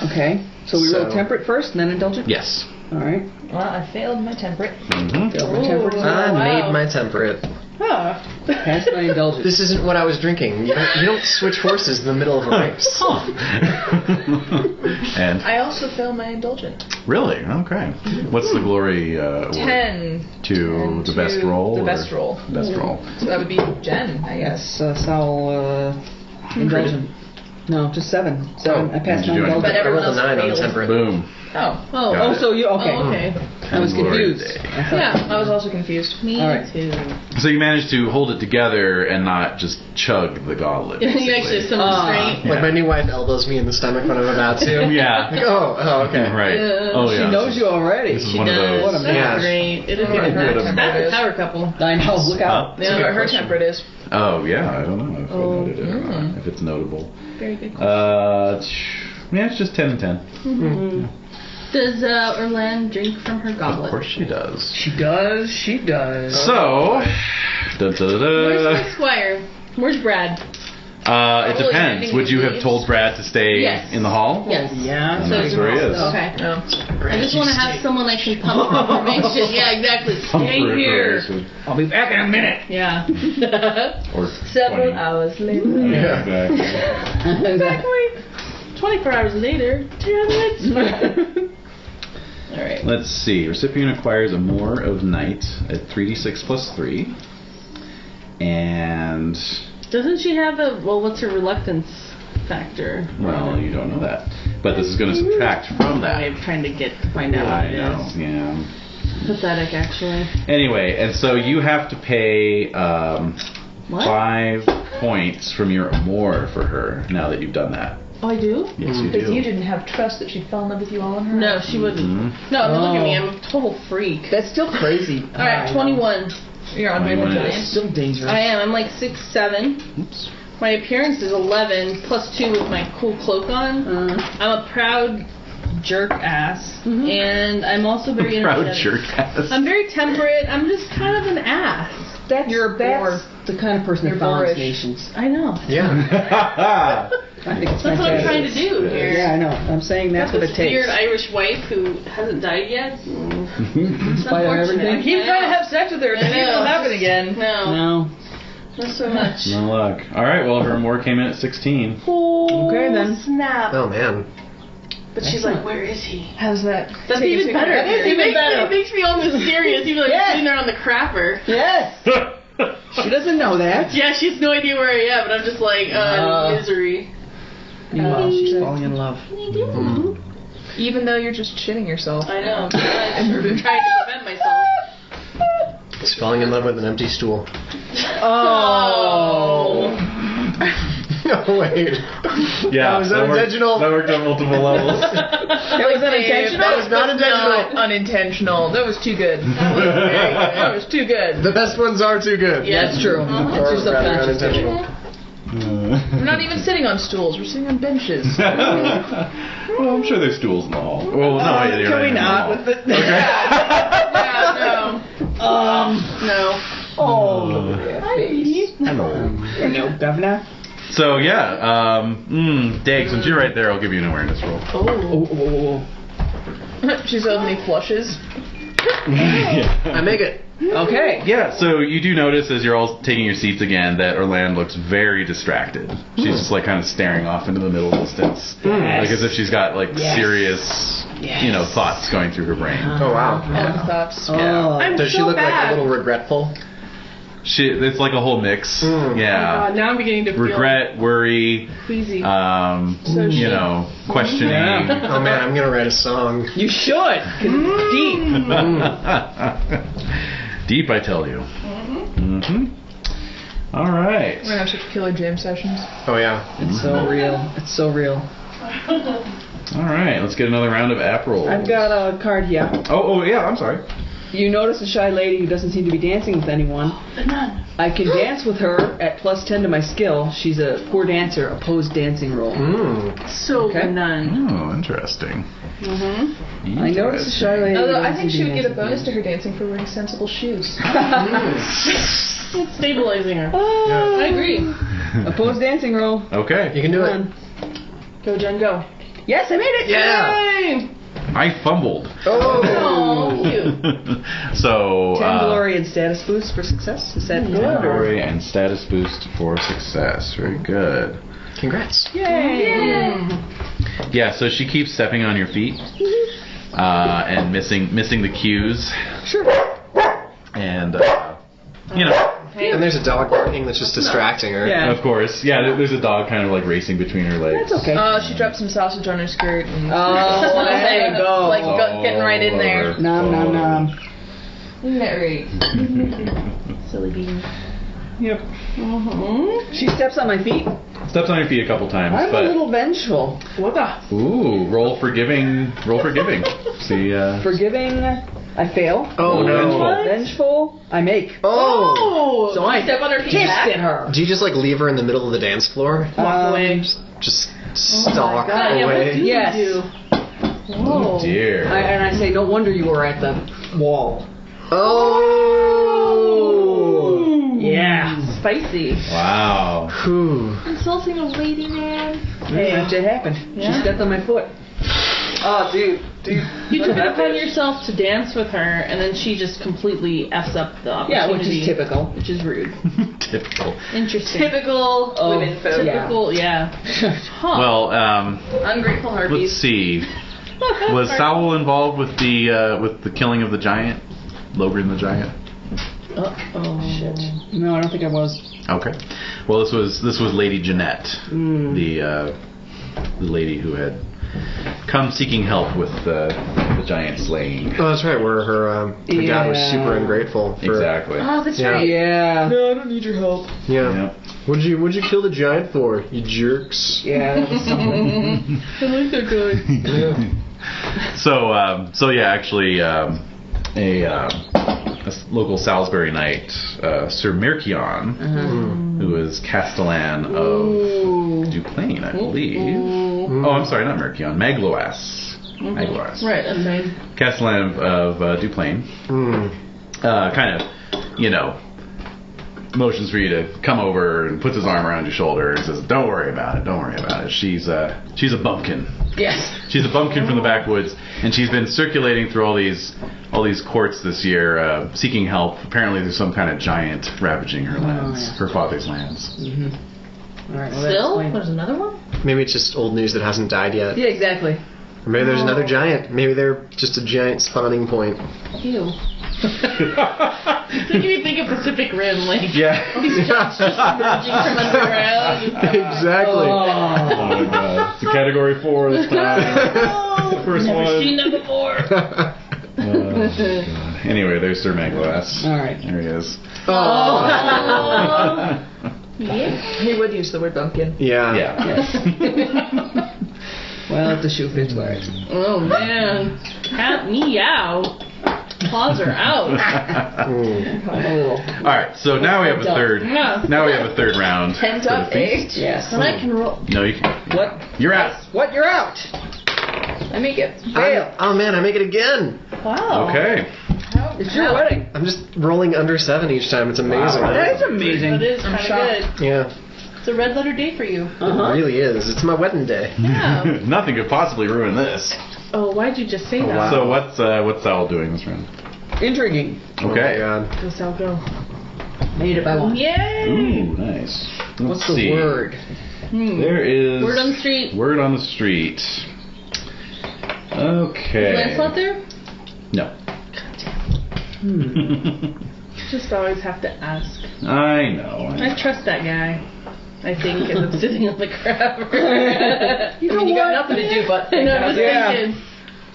Okay, so we roll So- temperate first and then indulgent? Yes. All right. Well, I failed my temperate. Mm-hmm. Failed my temperate. Ooh. I Wow. made my temperate. Huh. Passed my indulgent. This isn't what I was drinking. You don't switch horses in the middle of a race. And I also failed my indulgent. really, okay. What's the glory award? 10. To the best roll? The or- best roll. Best roll. So that would be Jen, I guess. Sal, indulgent. No, just 7. 7. I passed Did my you do indulgent. But I rolled everyone a else 9 on the failed. temperate. Boom. Oh. Oh. Got Oh, it. so you, okay. Oh, okay. I was Glory confused. day. I thought- Yeah, I was also confused. Me All right. too. So you managed to hold it together and not just chug the goblet. You basically. actually have some restraint. Like my new wife elbows me in the stomach when I'm about to. Yeah. Like, oh, okay. Right. Yeah. Oh yeah. She knows you already. This is She one of does. those. What a That's man. great. It is What good. a man. That's a power couple. I know, look out. I don't know what her temperate is. Oh yeah. I don't know if I Oh. noted it or not, if it's notable. Very good. Yeah, it's just 10 and 10. Does Orlan drink from her goblet? Of course she does. She does, she does. So, Where's my squire? Where's Brad? it depends. Would you have told Brad to stay Yes. in the hall? Yes. Yeah. And that's where he is. Okay. No. I just want to have someone I can pump for information. Yeah, exactly. Stay here. I'll be back in a minute. Yeah. Or Several 20. hours later. Yeah, exactly. Exactly. 24 hours later. Damn it. All right. Let's see. Recipient acquires a Moor of Night at 3d6 plus 3. And, Doesn't she have a... Well, what's her reluctance factor? well, you don't know that. But this is going to subtract from My way that. of trying to find out what I it know, is. yeah. Pathetic, actually. Anyway, and so you have to pay What? 5 points from your Moor for her now that you've done that. Oh, I do? Yes, you Because do. you didn't have trust that she'd fall in love with you all on her No, own. she wouldn't. Mhm. No, I mean, look at me. Oh. I'm a total freak. That's still crazy. All right, 21. You're on my 21 giant. is- Still dangerous. I am. I'm like 6'7". Oops. My appearance is 11 plus 2 with my cool cloak on. I'm a proud jerk ass, and I'm also very Proud energetic. jerk ass. I'm very temperate. I'm just kind of an ass. You're a bore. The kind of person You're that follows boorish. nations. I know. Yeah. I think it's That's what I'm trying fantastic. to do here. Yeah, I know. I'm saying that's what it This takes. weird Irish wife who hasn't died yet. It's spite of unfortunate. everything? Keep trying to have sex with her. I It's know. gonna happen again. No, No. not so much. No luck. All right, well, her Moor came in at 16. Okay, then. Snap. Oh man. But she's like, where is he? How's that? That's Take it even to better. her. It makes me all mysterious. Even like Yes. sitting there on the crapper. Yes. She doesn't know that. Yeah, she has no idea where I am, but I'm just like, misery. Meanwhile, she's falling in love. What are you doing? Even though you're just shitting yourself. I know. I'm trying to prevent myself. He's falling in love with an empty stool. Oh. No, wait. Yeah, That was unintentional. That worked on multiple levels. That was unintentional. That was not intentional. Not unintentional. That was too good. That was too good. The best ones are too good. Yeah. That's true. Or It's your rather subconscious. unintentional. We're not even sitting on stools. We're sitting on benches. Well, I'm sure there's stools in the hall. Well, no, you're Can we in the not hall. with the... Yeah, no. Oh. Hello. There you go, Governor. So, yeah, Dag, since you're right there, I'll give you an awareness roll. Oh. She suddenly flushes. I make it. Okay. Yeah, so you do notice as you're all taking your seats again that Orlando looks very distracted. She's just like kind of staring off into the middle distance. Like as if she's got like serious, thoughts going through her brain. Oh, wow. Thoughts. I'm Does she so look bad. like a little regretful? It's like a whole mix. Yeah. Now I'm beginning to Regret, worry, queasy. questioning. Oh, man, I'm going to write a song. You should, because it's deep. Deep, I tell you. All right. We're gonna have such killer jam sessions. Oh, yeah. It's so real. It's so real. All right, let's get another round of app rolls. I've got a card here. Oh, yeah, I'm sorry. You notice a shy lady who doesn't seem to be dancing with anyone. I can dance with her at +10 to my skill. She's a poor dancer, opposed dancing roll. So Okay. none. Oh, interesting. I notice a shy lady. Although who I doesn't think she seem would to get a be bonus to dancing. her dancing for wearing sensible shoes. It's stabilizing her. Oh. I agree. Opposed dancing roll. Okay. You can do it. Go, Jen, go. Yes, I made it. Yeah. Yay! I fumbled. Oh. Oh, cute. So, 10 glory and status boost for success. Is that good? Or? glory and status boost for success. Very good. Congrats. Yay! Yeah, so she keeps stepping on your feet and missing the cues. Sure. And, And there's a dog barking that's just distracting her. Yeah. of course, there's a dog kind of like racing between her legs. That's okay. She dropped some sausage on her skirt. And There you go. Like getting right in there. Nom nom nom. Isn't that right? Silly beans. Yep. She steps on my feet. Steps on your feet a couple times, I'm but a little vengeful. What the? ooh, roll forgiving. See, Forgiving, I fail. Oh, no. Vengeful, I make. Oh. So I Step on her feet pissed back? at her. Do you just, like, leave her in the middle of the dance floor? Walk away. Just stalk God, yeah, what away? do you Yes. do? oh dear. And I say, no wonder you were at the wall. Oh. Yeah. Spicy. Wow. Whew. Insulting a lady, man. Hey, that just happened. Yeah. She stepped on my foot. Oh, dude. You took it upon yourself to dance with her, and then she just completely f's up the Yeah, opportunity. which is typical. Which is rude. Typical. Interesting. Typical women folk. Typical, yeah. Huh. Well, Ungrateful let's harpies. see. Was Sowell involved with the killing of the giant, Logrin the giant? Uh-oh. Shit. No, I don't think I was. Okay. Well, this was Lady Jeanette, the lady who had come seeking help with the giant slaying. Oh, that's right, where her dad was super ungrateful. For, Exactly. Oh, that's Yeah. right. Yeah. No, I don't need your help. Yeah. Yep. What'd you kill the giant for, you jerks? Yeah, that was something. I like that good. So yeah, actually, a local Salisbury knight, Sir Mercion, who is Castellan of Duplain, I believe. Oh, I'm sorry, not Mercion, Magloas. Magloas. Right, that's right. Castellan of Duplain. Kind of, motions for you to come over and puts his arm around your shoulder and says, "Don't worry about it. Don't worry about it. She's a bumpkin. Yes. She's a bumpkin from the backwoods, and she's been circulating through all these courts this year, seeking help. Apparently, there's some kind of giant ravaging her lands, her father's lands. All right, well, Still? that's There's another one? Maybe it's just old news that hasn't died yet. yeah, exactly. Or maybe there's another giant. Maybe they're just a giant spawning point. Ew. It's making me think of Pacific Rim, like Yeah. emerging from underground. Exactly. Oh my god. It's a category 4 this time. First Never one. seen that before. God. Anyway, there's Sir Magloas. All right. There he is. Yeah. He would use the word bumpkin. Yeah. Yeah. Well, if the shoe fits, right. Oh man. Cat meow. Paws are out. All right, so now we have a third. Yeah. Now we have a third round. Pent for the up feast. age. Yes. And I can roll. No, you can. What? You're out. What? You're out. I make it. Fail. Oh man, I make it again. Wow. Okay. It's your wedding. I'm just rolling under 7 each time. It's amazing. Wow. That is amazing. That is kind of good. Yeah, It's a red letter day for you. it really is. It's my wedding day. Yeah. Nothing could possibly ruin this. Oh, why'd you just say that? wow. So what's Sal doing this round? Intriguing. Okay. Oh my god. Go, Sal, go. Made it by 1. Yay! Ooh, nice. What's Let's see. the word? There is Word on the street. Word on the street. Okay. Is Lancelot there? No. Just always have to ask. I know. I trust that guy. I think, as I'm sitting on the crab. You got nothing to do but I know, I'm just Yeah. thinking.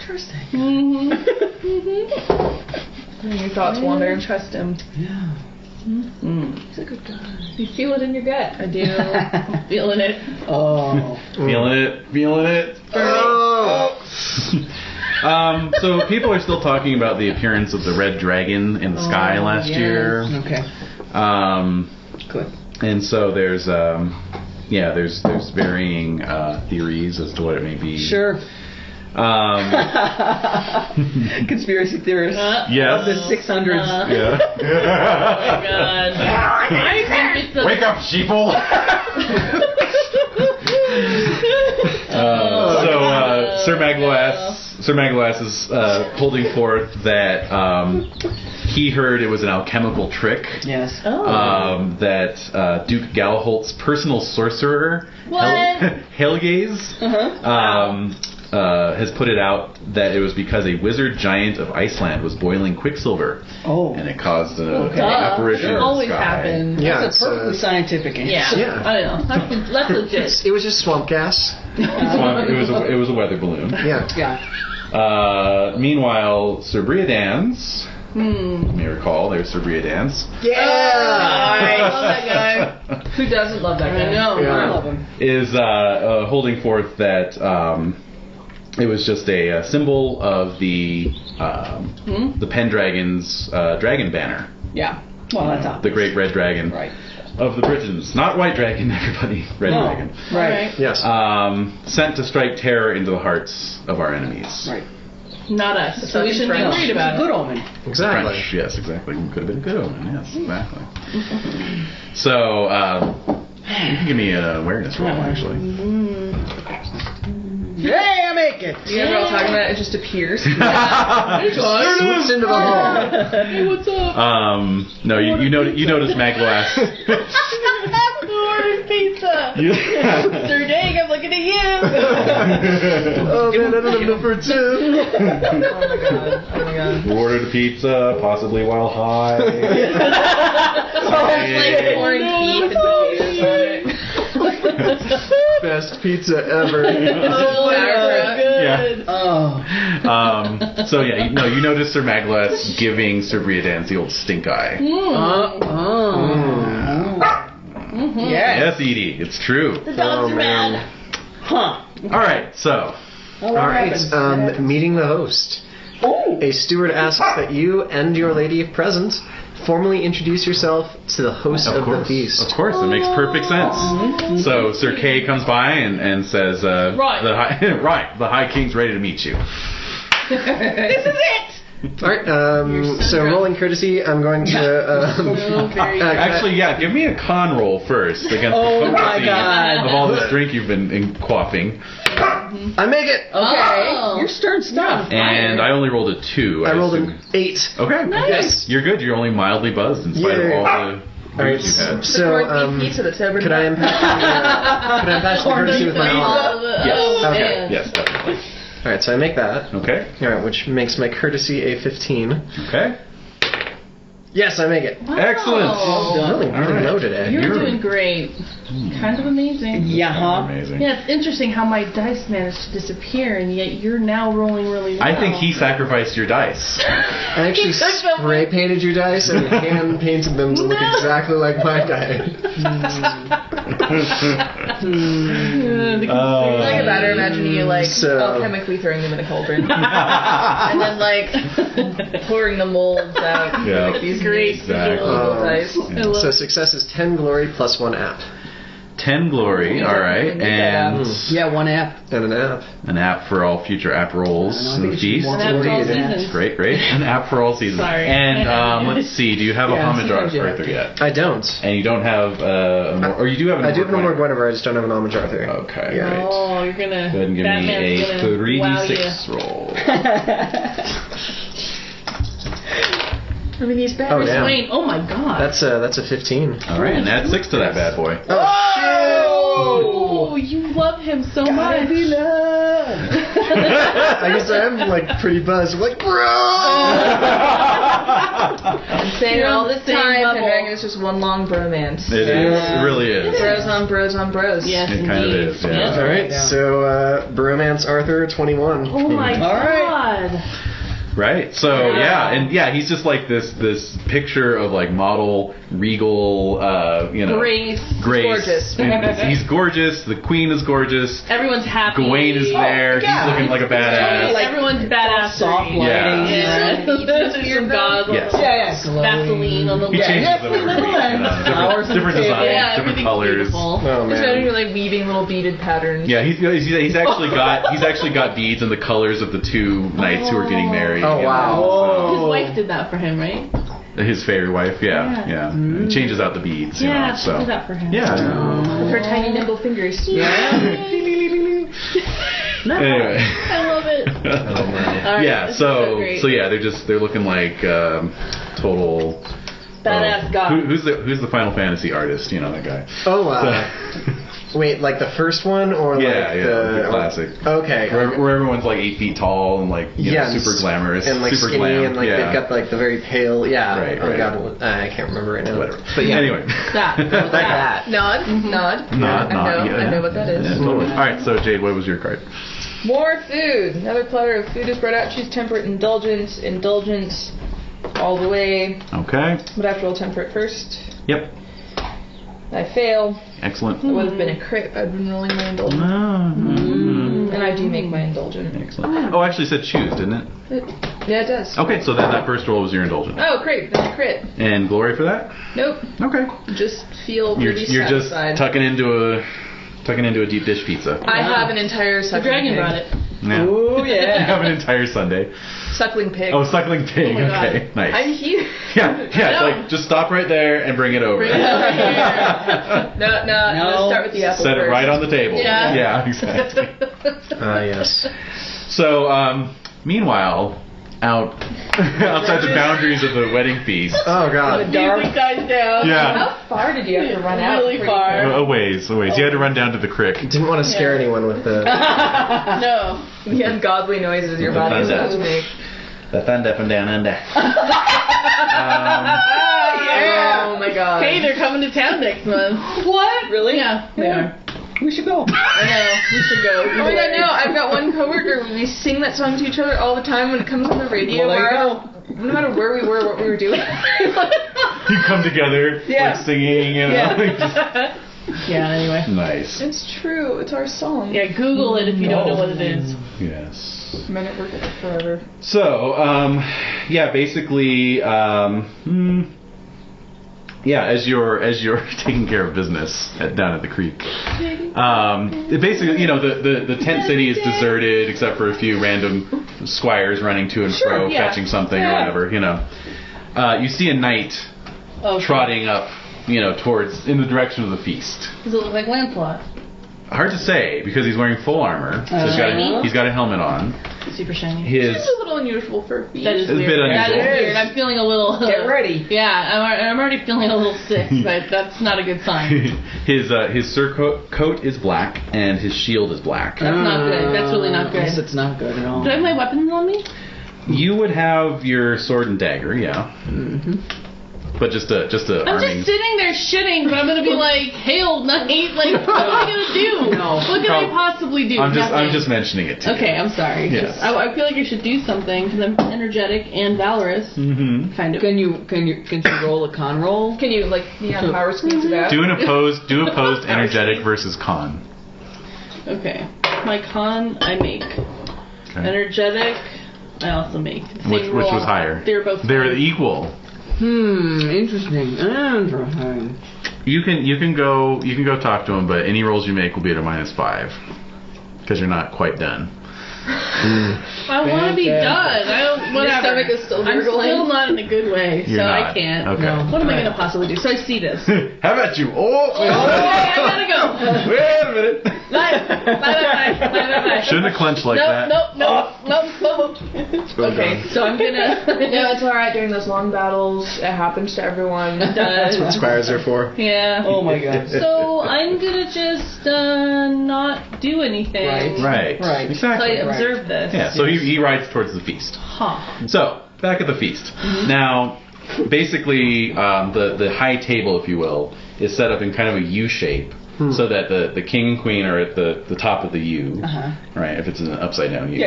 Interesting. Mm-hmm. Your thoughts wander. And trust him. Yeah. He's a good guy. You feel it in your gut. I do. I'm feeling it. Oh. Feeling it. Oh. So people are still talking about the appearance of the red dragon in the sky last year. Okay. Good. And so there's there's varying theories as to what it may be. Sure. Conspiracy theorists. Yes. Of the 600s. Yeah. Oh my god. I think it's the... Wake up, sheeple! Sir Magloas is holding forth that he heard it was an alchemical trick. Yes. That Duke Galholt's personal sorcerer, Helgaze, has put it out that it was because a wizard giant of Iceland was boiling quicksilver. Oh. And it caused an Duh. apparition It in the always sky. happens. Yeah, That's a perfectly scientific answer. Yeah. Yeah. I know. That's legit. It was just swamp gas. It was a weather balloon. Yeah. Yeah. Meanwhile, Sir Briadans, you may recall, there's Sir Briadans, I love that guy. Who doesn't love that guy? I know. Yeah. I love him. is holding forth that it was just a symbol of the Pendragon's dragon banner, Yeah. Well, that's obvious. the great red dragon Right. of the Britons. Not white dragon, everybody. Red dragon. Right. Yes. Sent to strike terror into the hearts of our enemies. Right. Not us. So we shouldn't be worried about Good it. omen. Exactly. French, yes, exactly. Could have been a good omen, yes, exactly. So, you can give me an awareness roll, actually. Hey, I make it! You guys are all talking about it, it just appears. Swoops into the hall. Hey, what's up? No, you notice Magloas. Ordered pizza. Sir Dang, I'm looking at you. Oh man, I don't have enough for two. Oh my god. You ordered a pizza, possibly while high. Like corned beef and potatoes on it. Best pizza ever. Oh, good. Yeah. Oh. So yeah, you notice Sir Magloas giving Sir Briadans the old stink eye. Yeah. Yes, Edie, it's true. The dogs are mad. Huh. All right, so Well, All right. Meeting the host. Oh. A steward asks that you and your lady if present formally introduce yourself to the host of the feast. Of course, it makes perfect sense. So Sir Kay comes by and says, Right. the High King's ready to meet you. This is it. All right. So rolling courtesy, I'm going to. Actually, yeah, give me a con roll first against the Oh my potency God. of all this drink you've been quaffing. I make it. Okay. Oh. You're stern stuff. And I only rolled a 2. I rolled assume. an 8. Okay. Yes. You're good. You're only mildly buzzed in spite of all the All right. drinks you've had. So, corned beef pizza that's over. could I impact the courtesy with my arm? Yes. Okay. Yes, definitely. All right. So I make that. Okay. All right, which makes my courtesy a 15. Okay. Yes, I make it. Excellent. Really, All really right. low today. You're doing great. Kind of amazing. Yeah, huh? Amazing. Yeah, it's interesting how my dice managed to disappear, and yet you're now rolling really well. I think he sacrificed your dice. I actually spray painted your dice and hand painted them to look exactly like my dice. I can better imagine you So- alchemically throwing them in a cauldron, and then pouring the molds out. Yeah. Like these Great. Exactly. dice. So success is 10 glory plus 1 app. 10 glory, Yeah. alright, and Yeah, one app. And an app. an app for all future app rolls I in the think she feast. wants An app for all Indeed. seasons. Great. An app for all seasons. Sorry. And let's see, do you have a Yeah, homage sometimes you have Arthur to. yet? I don't. And you don't have or you do have an I do have an Amor Amor Guinevere, I just don't have an homage Arthur. Okay, Yeah. right. Oh, you're gonna. Go ahead and give Batman's me a gonna wow 3d6 roll. I mean, these Oh, batteries. damn. Wayne, oh my god. That's a 15. All right, and add 6 to that bad boy. Oh, you love him so much. I guess I am like pretty buzzed. I'm like, bro. I'm saying You're all on the this same time, level. Pendragon is just one long bromance. It is. It really is. Bros on bros on bros. Yes, It kind of indeed. is, yeah. All right, so Bromance Arthur 21. Oh my god. Right. So he's just like this picture of like model regal, Grace. Gorgeous. And he's gorgeous. The queen is gorgeous. Everyone's happy. Gawain is there. yeah. He's looking like a badass. Like, everyone's badass. Soft lighting. Yeah. There's some goggles. Yes. Vaseline on the He lip. changes them every week. Different designs, Yeah, different everything's colors. beautiful. Oh It's better man. you're like weaving little beaded patterns. Yeah, he's actually got beads in the colors of the 2 knights who are getting married. Oh, wow. His wife did that for him, right? So, his favorite wife, yeah. He changes out the beads, you know. She So did that for him. yeah. With her tiny nimble fingers. Anyway. I love it. All right, Yeah, this is so great. they're looking like total Badass god. Who's the Final Fantasy artist? You know that guy. Oh, wait, like the first one or like the classic. Okay. Where everyone's like 8 feet tall and like super glamorous and like super skinny glam. and like they've got like the very pale. Yeah. Right, Oh right. god, I can't remember right now. Whatever. But yeah. Anyway. That. Nod. Nod. I know what that is. Yeah, totally. All right, so Jade, what was your card? More food. Another platter of food is brought out. Choose temperate indulgence. Indulgence all the way. Okay. But I have to roll temperate first. Yep. I fail. Excellent. It would have been a crit if I'd been rolling my indulgence. And I do make my indulgent. Excellent. Oh, actually, it said choose, didn't it? Yeah, it does. Okay, so then that first roll was your indulgent. Oh, great. Then a crit. And glory for that? Nope. Okay. Just feel really You're just satisfied. tucking into a deep dish pizza. I have an entire The suckling dragon pig. brought it. Yeah. Oh, You yeah. have an entire Sunday. Suckling pig. Oh, suckling pig. Oh my God. Okay, nice. I'm here. Yeah. It's like just stop right there and bring it over. Bring it over here. No. Let's start with the apple Set it first. right on the table. Yeah. Yeah, exactly. Yes. So, meanwhile, outside the boundaries of the wedding feast, Oh god. Music dies down. yeah, How far did you have to run out? Really before you far. a ways. You had to run down to the crick. Didn't want to scare anyone with the. No. The ungodly noises your body is about to make. The thunder from down under. Yeah. Oh my god. Hey, they're coming to town next month. What? Really? Yeah, they are. We should go. I know. We should go. Oh my god, no. I've got one coworker. We sing that song to each other all the time when it comes on the radio. Well, there you go. No matter where we were, what we were doing. You come together, Yeah. like singing, you know. Yeah, anyway. Nice. It's true. It's our song. Yeah, Google it if you don't know what it is. Yes. Men at work at it forever. So, basically, as you're taking care of business down at the creek, basically, the tent city is deserted except for a few random squires running to and fro, yeah. fetching something or whatever. You see a knight trotting up, towards in the direction of the feast. Does it look like Lancelot? Hard to say because he's wearing full armor. So he's got a helmet on. Super shiny. It's a little unusual for a feast. That is It's a weird. bit That is unusual. weird. I'm feeling a little. Get ready. Yeah, I'm already feeling a little sick, but that's not a good sign. His coat is black and his shield is black. That's not good. That's really not good. Yes, it's not good at all. Do I have my weapons on me? You would have your sword and dagger, yeah. Mm-hmm. But just a I'm just sitting there shitting, but I'm gonna be like, "Hail, knight!" Like, what am I gonna do? No. What can I possibly do? I'm Nothing. just mentioning it to you. Okay, I'm sorry. Yes. I feel like I should do something because I'm energetic and valorous. Mm-hmm. Kind of. Can you roll a con roll? Can you, power squeeze it out? Do opposed energetic versus con. Okay. My con, I make. Okay. Energetic, I also make. Same Which roll. was higher? They're both. They're equal. Interesting. You can go talk to him, but any rolls you make will be at a -5 because you're not quite done. I want to be done. I don't. Whatever. stomach is still I'm gurgling. still not in a good way, You're so not. I can't. Okay. No. What am I gonna possibly do? So I see this. How about you? I gotta go. Wait a minute. Bye. Bye. Bye. Bye. Bye. Bye. Shouldn't have clenched like that. Nope. Okay, so I'm gonna. No, it's alright during those long battles. It happens to everyone. That's what squires are for. Yeah. Oh my god. So I'm gonna just not do anything. Right. Right. So I Exactly. observe this. Yeah, so he rides towards the feast. Huh. So, back at the feast. Now, basically, the high table, if you will, is set up in kind of a U shape. So that the king and queen are at the top of the U, right? If it's an upside down U,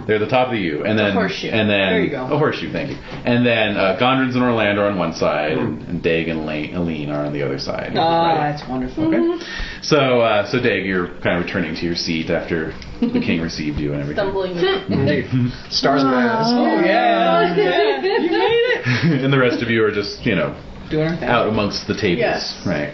they're at the top of the U, and then horseshoe. and then There you go. a horseshoe. Thank you. And then Gondrins and Orlando are on one side, and Dag and Aline are on the other side. Right? That's wonderful. Okay. So Dag, you're kind of returning to your seat after the king received you and everything. Stumbling. Indeed. Stars in my eyes. Oh yeah. You made it. And the rest of you are just Doing our thing. out amongst the tables, Yes. right?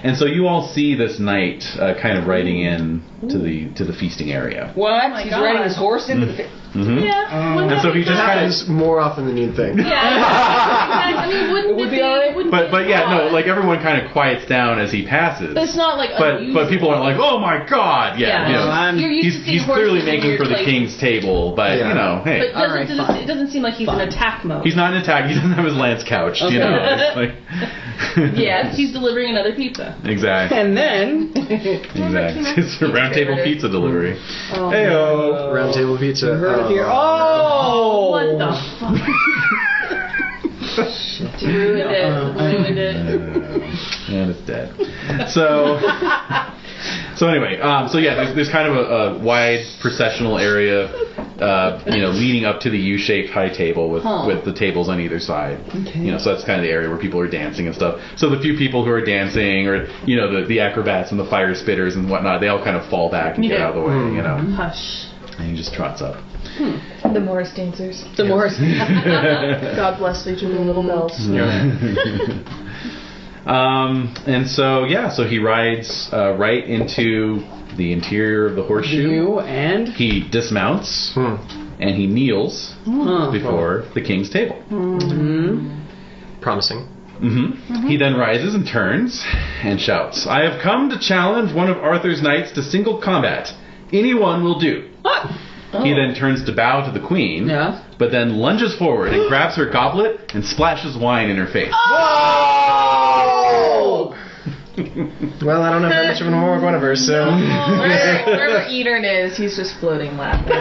And so you all see this knight kind of riding in to the feasting area. What? my He's God. riding his horse into the. Mm-hmm. Yeah. wouldn't And that so be he just fun? kind of Happens more often than you'd think. Yeah. I mean, wouldn't Would it be be? alright? Wouldn't But it yeah, be no, odd? like everyone kind of quiets down as he passes. But it's not like. But people aren't like, oh my god, yeah. You know, You're used to seeing he's clearly horses in making weird for the places. king's table, but Yeah. you know, hey, But Alright, fine. it doesn't seem like he's in attack mode. he's not in attack. He doesn't have his lance couched. You know, it's like Yes, he's delivering another pizza. exactly. And then. Exactly. It's a round table pizza delivery. Oh, Heyo. Round table pizza. You heard it here. Oh! What the fuck? Ruined it. And it's dead. So anyway, so yeah, there's kind of a wide processional area, leading up to the U-shaped high table with the tables on either side. Okay. So that's kind of the area where people are dancing and stuff. So the few people who are dancing, or the acrobats and the fire spitters and whatnot, they all kind of fall back and get out of the way. Hush. And he just trots up. The Morris dancers. The Morris. God bless each of the little bells. And so he rides right into the interior of the horseshoe. You and. He dismounts and he kneels before the king's table. Promising. He then rises and turns and shouts, "I have come to challenge one of Arthur's knights to single combat. Anyone will do." He then turns to bow to the queen, but then lunges forward and grabs her goblet and splashes wine in her face. Well, I don't have that much of an Aurora Guinevere, so. Wherever Edern is, he's just floating laughing.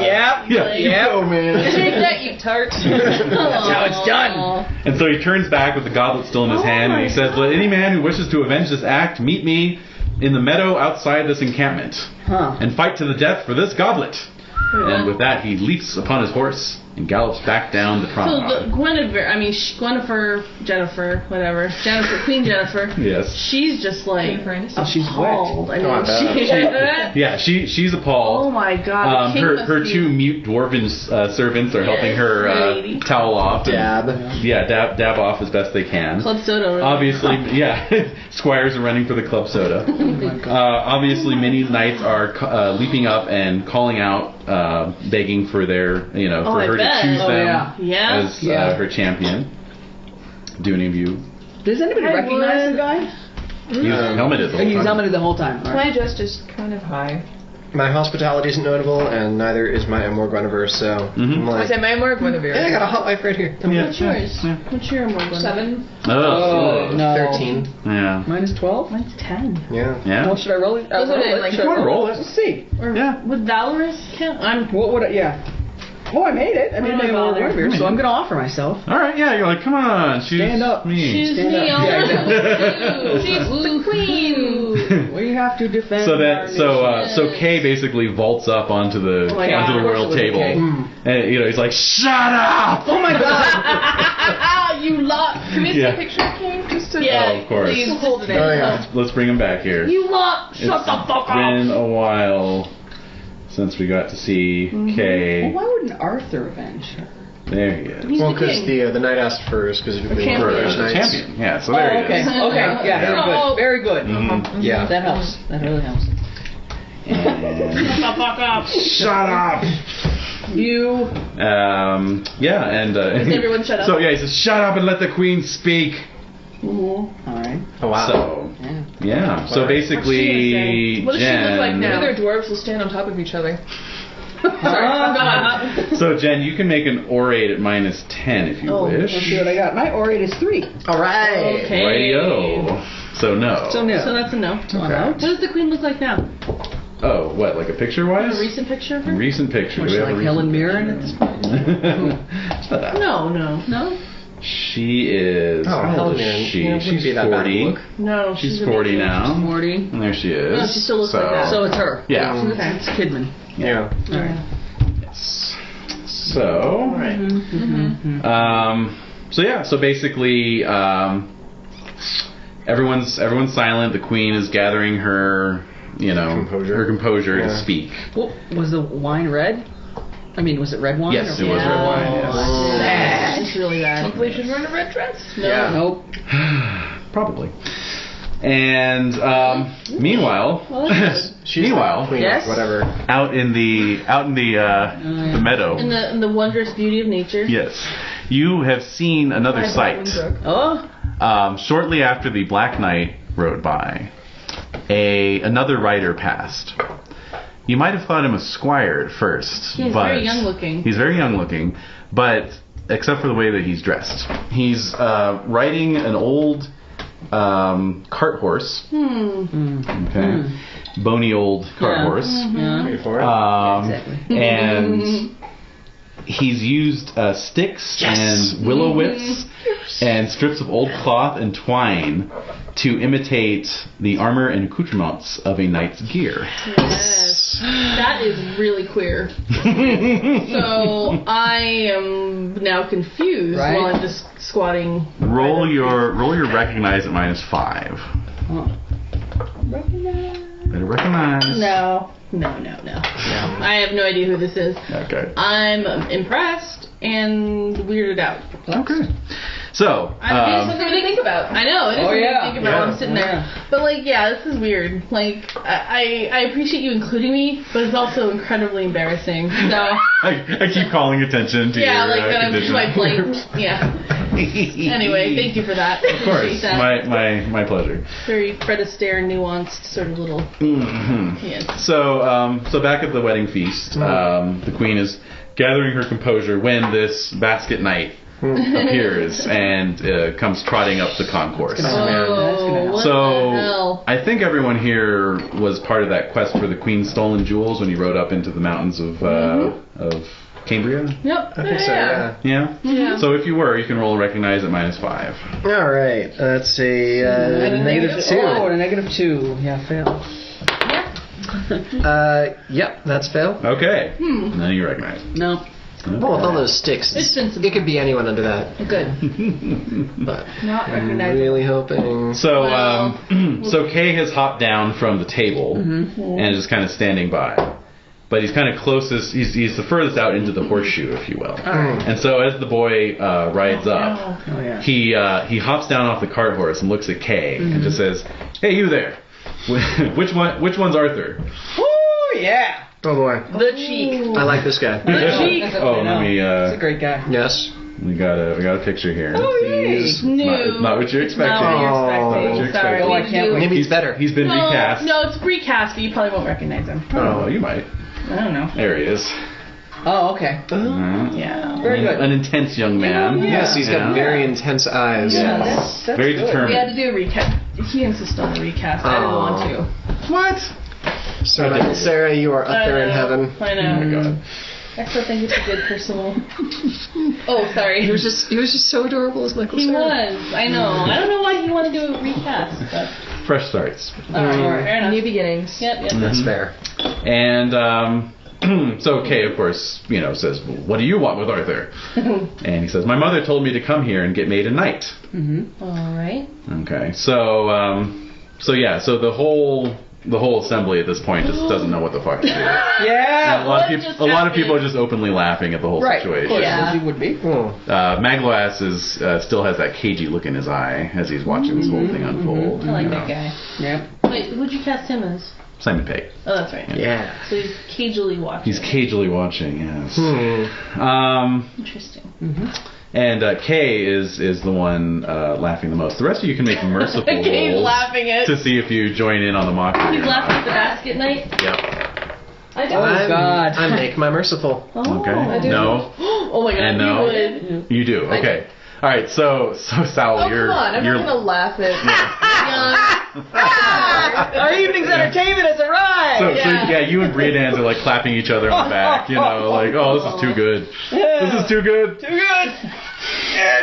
Yeah. Oh, man. Take that, you tart. That's how it's done. And so he turns back with the goblet still in his hand, and he says, "Let any man who wishes to avenge this act meet me in the meadow outside this encampment, and fight to the death for this goblet." And with that, he leaps upon his horse and gallops back down the So promenade. Queen Jennifer. Yes. She's just like Oh, she's appalled. I mean, I bet. Yeah, she's appalled. oh my god. the king must Her be- two mute dwarven servants are helping her lady. towel off. Dab. Dab off as best they can. Club soda. Really. Obviously, squires are running for the club soda. Obviously, many knights are leaping up and calling out, begging for their, for I her bet. to choose Oh, them yeah. as her champion. Do any of you? Does anybody I recognize would. the guy? He was helmeted the whole He's time. helmeted the whole time. All My right. adjust is kind of high. My hospitality isn't notable, and neither is my Aurora Guinevere, so. I'm I like, said my more Guinevere. I got a hot wife right here. What's yours? What's your more 7. Oh, No. 13. yeah. Mine is 12. Mine's 10. Yeah. Yeah. Well, should I roll it? Those are roll like- Should I You wanna roll it? Let's see. Or Yeah. would Valorous count? What would I? Yeah. Oh, I made it. I made Oh, my my own God. Guinevere, so I'm going to offer myself. All right, yeah, you're like, come on, choose Stand up. me. Choose Stand me. up. I'll Yeah, woo. She's the queen. We have to defend. So our nation. Kay basically vaults up onto the Oh my God, onto the of course royal it was table, Kay. and he's like, "Shut up!" Oh my God! You lot. Can we see Yeah. a picture of King? Just to Yeah, Oh, of course. please. hold it in. Oh, yeah. Let's bring him back here. You lot. Shut the fuck up. Been a while since we got to see Kay. Well, why wouldn't Arthur avenge her? There he is. He's Well, the because king. the knight asked first, because if they champion. were For knights. champion. Yeah, so there he okay. is. Okay. Yeah. Very good. Very good. Yeah. That helps. That really helps. And- Shut the fuck up. Shut up. You. Everyone shut up. So yeah, he says, "Shut up and let the queen speak." Mhm. All right. Oh, wow. So Yeah. Yeah. So basically, What does she look like Jen. now? Other dwarves will stand on top of each other. So Jen, you can make an orate at -10 if you wish. Let's see what I got. My orate is 3. All right. Okay. Radio. So no. So no. So that's a no. Okay. What does the queen look like now? Oh, what? Like a picture A wise? recent picture of her? Recent picture. Was Do she we have like a Helen recent Mirren at this point? picture? No. She is. Oh, how old Helen is Mirren. she? Yeah, wouldn't She's be that bad 40. look. No, She's an 40 idiot. now. 40. And there she is. No, she still looks like that. So it's her. Yeah. Okay. It's Kidman. Yeah. All right. Yes. So. Right. So basically, everyone's silent. The queen is gathering her, her composure to speak. Well, was the wine red? I mean, was it red wine? Yes, or- it was red wine. Yes. It's really bad. Hopefully she's wearing a red dress. No. Yeah. Nope. Probably. And meanwhile, She's meanwhile, queen, Yes? whatever. out in the the meadow. In the wondrous beauty of nature. Yes, you have seen another sight. Oh. Shortly after the Black Knight rode by, another rider passed. You might have thought him a squire at first. He's but very young looking. He's very young looking, but except for the way that he's dressed. He's riding an old cart horse. Okay. Bony old cart horse. Yeah. Wait for it. Exactly. And he's used sticks and willow whips and strips of old cloth and twine to imitate the armor and accoutrements of a knight's gear. Yes. That is really queer. So I am now confused Right. while I'm just squatting. Roll your recognize at -5. Oh. Better recognize. No. I have no idea who this is. Okay. I'm impressed and weirded out. Okay. So, It's something to think about. I know, it is something yeah. to think about while I'm sitting there. But, this is weird. I appreciate you including me, but it's also incredibly embarrassing. So, I keep calling attention to your that I'm condition. my blatant. Yeah. Anyway, thank you for that. Of course, my pleasure. Very Fred Astaire, nuanced sort of little. Yes. So back at the wedding feast, the queen is gathering her composure when this basket knight appears and comes trotting up the concourse. Oh, what the So hell? I think everyone here was part of that quest for the queen's stolen jewels when he rode up into the mountains of Cambria. Yep. I think so, yeah. Yeah. So if you were, you can roll recognize at -5. All right. That's a -2. Oh, and a -2. Yeah, fail. Yep, that's fail. Okay. And then you recognize. No. Well, with all those sticks, It's been some it could be anyone under that. Good. But Not I'm recognizable. really hoping. So, Well. so Kay has hopped down from the table and is just kind of standing by. But he's kind of closest, he's the furthest out into the horseshoe, if you will. And so as the boy rides up, Oh, yeah. he hops down off the cart horse and looks at Kay and just says, "Hey, you there. Which one's Arthur?" Oh, yeah. Oh boy, The cheek. I like this guy. The cheek. Oh, let me, He's a great guy. Yes. we got a picture here. Oh, yay. He's New. Not what you're expecting. Not what you're Oh. expecting. Not what you're Sorry. expecting. Oh, I can't wait. Maybe he's better. He's been recast. No, it's recast, but you probably won't recognize him. Oh, you might. I don't know. There he is. Oh, okay. Yeah. Very good. An intense young man. Yes, he's got very intense eyes. Yeah, that's Very good. determined. We had to do a recast. He insisted on a recast. I didn't Oh. want to. What? Sarah, you are up there in heaven. I know. Oh my god. I still think it's a good personal. Oh, sorry. He was just so adorable as Michael He Cera. was. I know. I don't know why he wanted to do a recast, but Fresh starts. alright, fair enough. New beginnings. Yep. That's fair. And so Kay, of course, says, well, "What do you want with Arthur?" And he says, "My mother told me to come here and get made a knight." All right. Okay. So the whole assembly at this point just doesn't know what the fuck to do. Yeah. And a lot of people are just openly laughing at the whole Right. situation. Of course, Yeah. as you would be. Magloas still has that cagey look in his eye as he's watching this whole thing unfold. I like that guy. Yep. Wait, who'd you cast him as? Simon Pegg. Oh, that's right. Yeah. So he's cagily watching. He's cagely watching, yes. Interesting. And Kay is the one laughing the most. The rest of you can make merciful Kay's rolls laughing it. to see if you join in on the mockery. He's laughing at the basket night. Yep. I do. Oh, God. I make my merciful. Oh, Okay. I do. No. Oh my God, And you no. would. You do. Okay. All right. So Sal, Oh, you're come on. I'm you're not going to laugh at Our evening's entertainment has arrived! so you and Briadans are like clapping each other on the back, you know, like, oh, this is too good. This is too good. Too good!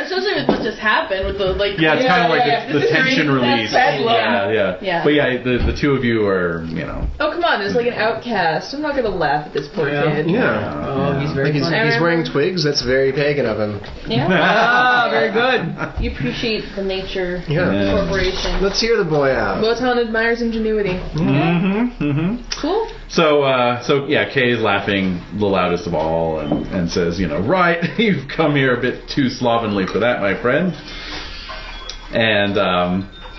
Especially with what just happened with the like. Yeah, it's kind of like the This is tension very- release. that's bad. Yeah. But yeah, the two of you are, you know. Oh, come on. It's like an outcast. I'm not going to laugh at this poor kid. Yeah. Oh, he's very Like funny. he's wearing twigs. That's very pagan of him. Yeah. Ah, very good. You appreciate the nature Yeah. corporation. Let's hear the boy out. Wotan admires ingenuity. Cool. So Kay is laughing the loudest of all and says, you know, right, you've come here a bit too slovenly for that, my friend. And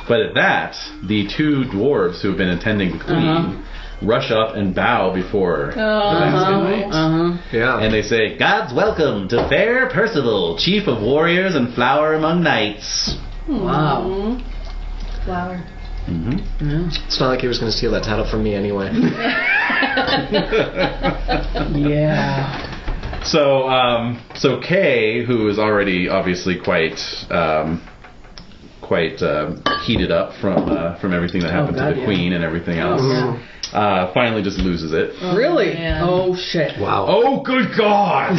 but at that, the two dwarves who have been attending the queen rush up and bow before the basket knight. Yeah. And they say, God's welcome to fair Percival, chief of warriors and flower among knights. Wow. Flower. It's not like he was going to steal that title from me anyway. Yeah. So Kay, who is already obviously quite heated up from everything that happened to the queen and everything else, finally just loses it. Really? man. Oh, shit. Wow. Oh, good God!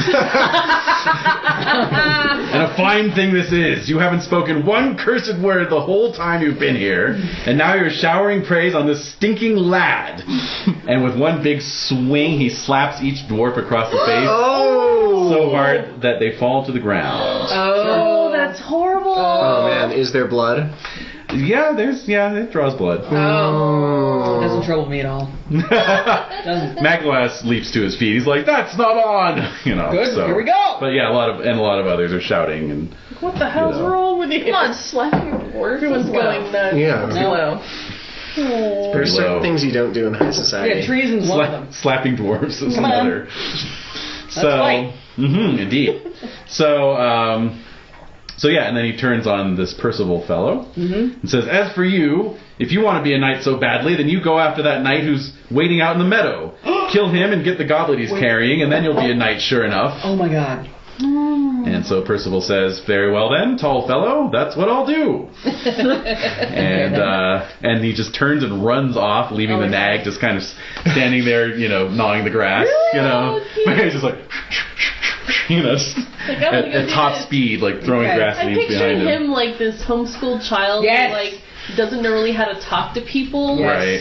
And a fine thing this is. You haven't spoken one cursed word the whole time you've been here, and now you're showering praise on this stinking lad. And with one big swing, he slaps each dwarf across the face so hard that they fall to the ground. Oh, that's horrible. Oh man, is there blood? Yeah, it draws blood. Doesn't trouble me at all. Doesn't. Maglass leaps to his feet. He's like, "That's not on!" You know. Good, So. here we go. But yeah, a lot of others are shouting and. What the hell's wrong with you? Come on, slapping your dwarf. Everyone's going nuts. Yeah. Hello. There's certain things you don't do in high society. Yeah, treason's one of them. Slapping dwarves is Come on. another. So, right. Indeed. So yeah, and then he turns on this Percival fellow and says, "As for you, if you want to be a knight so badly, then you go after that knight who's waiting out in the meadow. Kill him and get the goblet he's carrying, and then you'll be a knight sure enough." Oh, my God. And so Percival says, "Very well then, tall fellow, that's what I'll do." and he just turns and runs off, leaving the nag just kind of standing there, you know, gnawing the grass, you know. But he's just like, you know, just at top speed, like throwing grass I'm leaves behind picturing him. him like this homeschooled child Yes. who like doesn't know really how to talk to people. Right.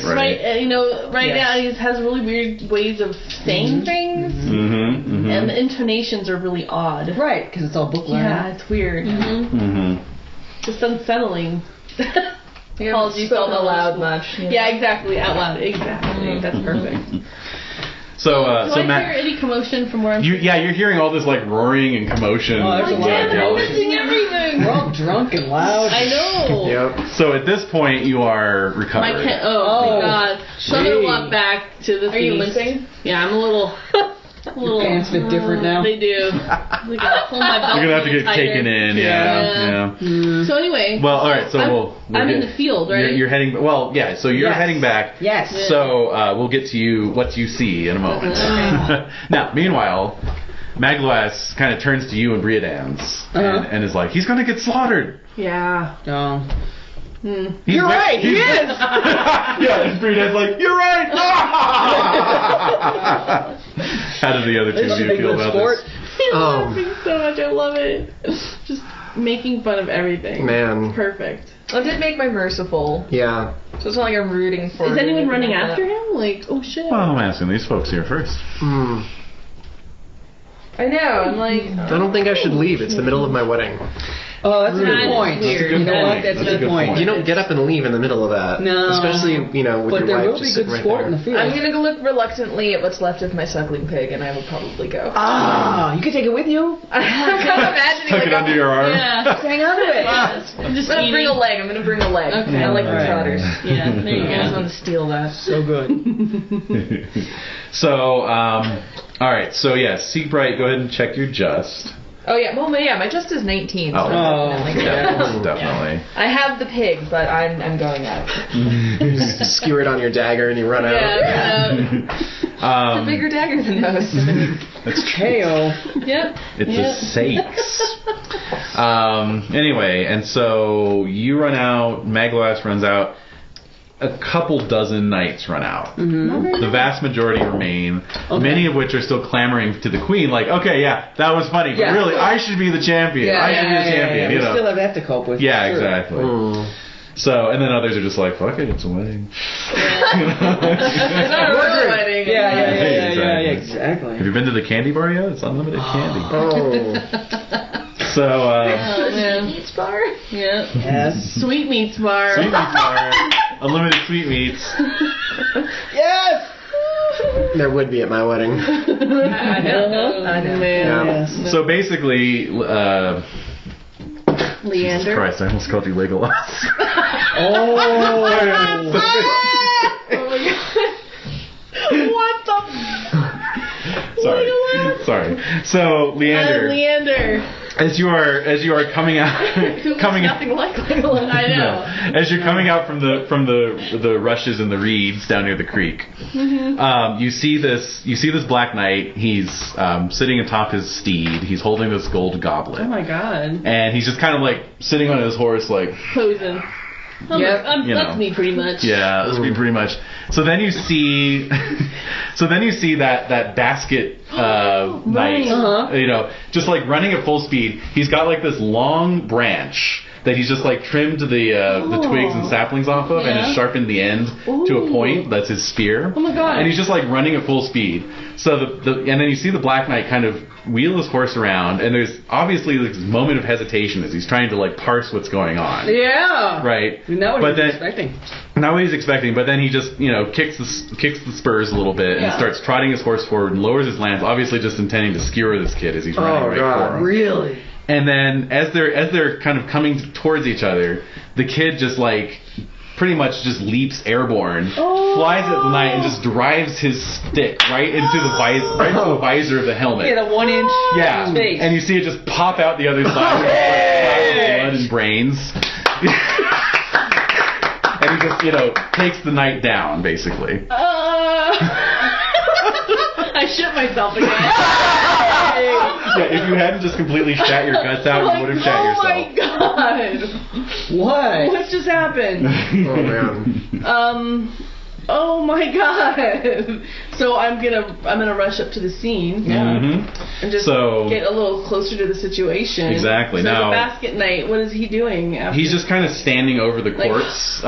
You know, now he has really weird ways of saying things, and the intonations are really odd. Right, because it's all book learning. Yeah, it's weird. Just unsettling. Apologies, Spoken aloud much. You know? Yeah, exactly. Out loud. Exactly. That's perfect. So Do I Matt, hear any commotion from where I'm? you're hearing all this like roaring and commotion. Oh, there's a lot of I'm yelling. missing everything. We're all drunk and loud. I know. Yep. So at this point, you are recovering. My cat. Oh my God! So I'm gonna walk back to the. Are you feast. limping? Yeah, I'm a little. Your pants fit different now. They do. Like, I pull my belt You're gonna have to get tighter. taken in. Yeah. So anyway. Well, all right. So I'm in the field, right? You're heading. Well, yeah. So you're Yes. heading back. Yes. So we'll get to what you see in a moment. Now, meanwhile, Maglass kind of turns to you and Briadans and is like, "He's gonna get slaughtered." Yeah. Oh. You're right, he is! Yeah, and Briadans like, "You're right." How do the other two This of should you be feel good about sport. this? He's laughing so much. I love it. Just making fun of everything. Man. Perfect. I did make my merciful, Yeah. so it's not like I'm rooting for Is it or anyone anything running like after that. him? Like, oh shit. Well, I'm asking these folks here first. I know, I'm like... I don't think I should leave. It's the middle of my wedding. Oh, that's a good That's point. weird. You know what? That's That's a a good good point. point. You don't get up and leave in the middle of that. No. Especially, you know, with But your there wife will be just good sitting right sport there. in the field. I'm gonna go look reluctantly at what's left of my suckling pig, and I will probably go. Ah, you can take it with you. I'm kind of imagining Tuck like it under your arm. Yeah. Hang on to it. I'm just I'm gonna bring a eating. leg. I'm gonna bring a leg. Okay. I like the Alright. trotters. Yeah, there you I just go. want to steal that. So good. So, all right. So, yeah, Seabright, go ahead and check your just. Oh yeah, well yeah, my just is 19. So Oh. definitely. Definitely. I have the pig, but I'm going at it. You just skewer it on your dagger and you run out. It's a bigger dagger than most. That's true. Heyo. Yep. It's a sakes. Anyway, and so you run out, Magloas runs out, a couple dozen knights run out. The vast majority remain, many of which are still clamoring to the queen, like, okay, yeah, that was funny, but really, I should be the champion. I should be the champion. We You know? still have that to cope with. Yeah, Sure. exactly. So, and then others are just like, fuck it, it's a wedding. It's not a real wedding. Yeah, exactly. Have you been to the candy bar yet? It's unlimited candy. Oh. So, Sweetmeats bar? Yeah. Yes. Sweetmeats bar. sweetmeats bar, unlimited sweetmeats. Yes! There would be at my wedding. I know. Man. Yeah. So basically, Leander. Christ, I almost called you Legolas. Oh. What the? Sorry. So Leander, Leander. as you are coming out, coming out. Nothing like Legolas. I know. As you're coming out from the rushes and the reeds down near the creek, you see this Black Knight. He's sitting atop his steed. He's holding this gold goblet, Oh my god. and he's just kind of like sitting on his horse, like, Posing. Yep. You That's know. me pretty much. yeah, that's pretty much. So then you see, that basket knight, you know, just like running at full speed. He's got like this long branch that he's just like trimmed the twigs and saplings off of, and has sharpened the end to a point. That's his spear. Oh my god. And he's just like running at full speed. So and then you see the Black Knight kind of wheel his horse around, and there's obviously this moment of hesitation as he's trying to like parse what's going on. Yeah. Right. Not what he was expecting. Not what he's expecting, but then he just, you know, kicks the spurs a little bit and starts trotting his horse forward and lowers his lance, obviously just intending to skewer this kid as he's running right for him. Really? And then as they're kind of coming towards each other, the kid just like pretty much just leaps airborne, flies at the knight, and just drives his stick right into the visor of the helmet. Yeah, the 1 inch space. And you see it just pop out the other side, blood and brains. And he just, you know, takes the knight down, basically. I shit myself again. Yeah, if you hadn't just completely shat your guts out, you would have shat yourself. Oh my god. What? What just happened? Oh man. Oh my god. So I'm gonna rush up to the scene. And just get a little closer to the situation. Exactly. So Now, the basket knight, what is he doing after? He's just kind of standing over the corpse,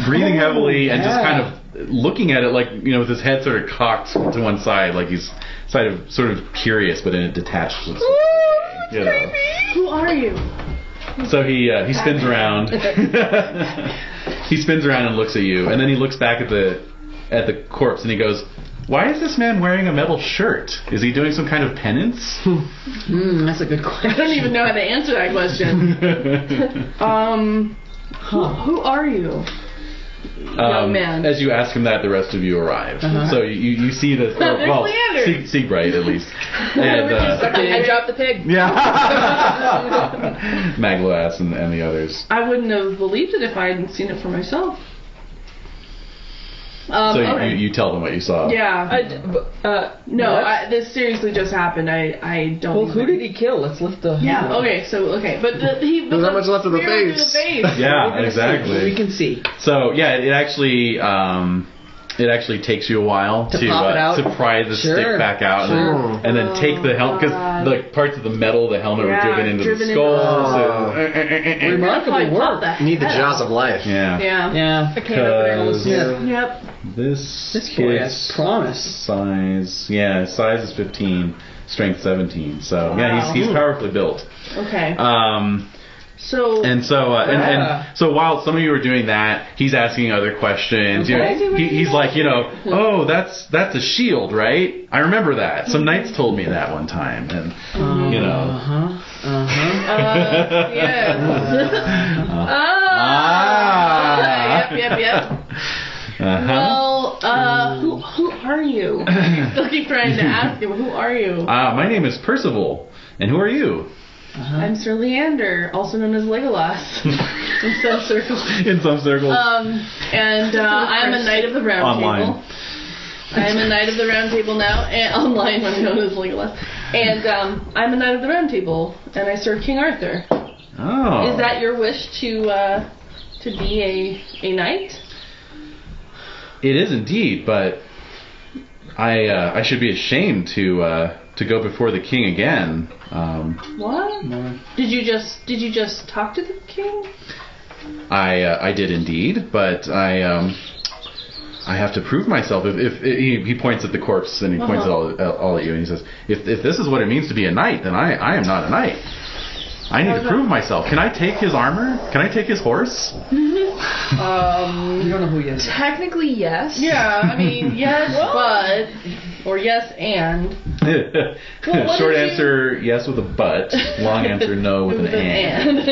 breathing heavily, and just kind of looking at it, like, you know, with his head sort of cocked to one side, like he's sort of curious, but in a detached sort of way, you know. Who are you? So he spins around. He spins around and looks at you, and then he looks back at the corpse, and he goes, "Why is this man wearing a metal shirt? Is he doing some kind of penance?" That's a good question. I don't even know how to answer that question. Who are you? Young man. As you ask him that, the rest of you arrive. So you see the Siegbright at least, and I dropped the pig. Magloas and the others. I wouldn't have believed it if I hadn't seen it for myself. So you tell them what you saw. Yeah. This seriously just happened. I don't. Well, who did he kill? Let's lift the. Yeah. Okay. But there's not much left of the face. Yeah, exactly. We can see. So yeah, it actually takes you a while to pop it out. to pry the stick back out and then take the helmet, because the parts of the metal of the helmet were driven into the skull. Remarkable work. You need the jaws of life. Yeah. Yeah. Yep. This boy kid's has promise. size is 15, strength 17. So yeah, he's powerfully built. Okay. So while some of you are doing that, he's asking other questions. You know, he's like, you know, oh, that's a shield, right? I remember that. Some knights told me that one time, and you know. Yes. Yep. Well, who Who are you? I still keep trying to ask him, who are you? My name is Percival, and who are you? I'm Sir Leander, also known as Legolas in some circles. In some circles. And I'm a Knight of the Round Table. I am a Knight of the Round Table now, and online I'm known as Legolas. And I'm a Knight of the Round Table, and I serve King Arthur. Oh. Is that your wish to be a knight? It is indeed, but I should be ashamed to go before the king again. What? No. Did you just talk to the king? I did indeed, but I have to prove myself. If he points at the corpse and he points all at you and he says, if this is what it means to be a knight, then I am not a knight. I need to prove myself. Can I take his armor? Can I take his horse? You don't know who he is. Technically, yes. Yeah, I mean, yes, but... Or yes, and... Short answer, yes with a but. Long answer, no with an and.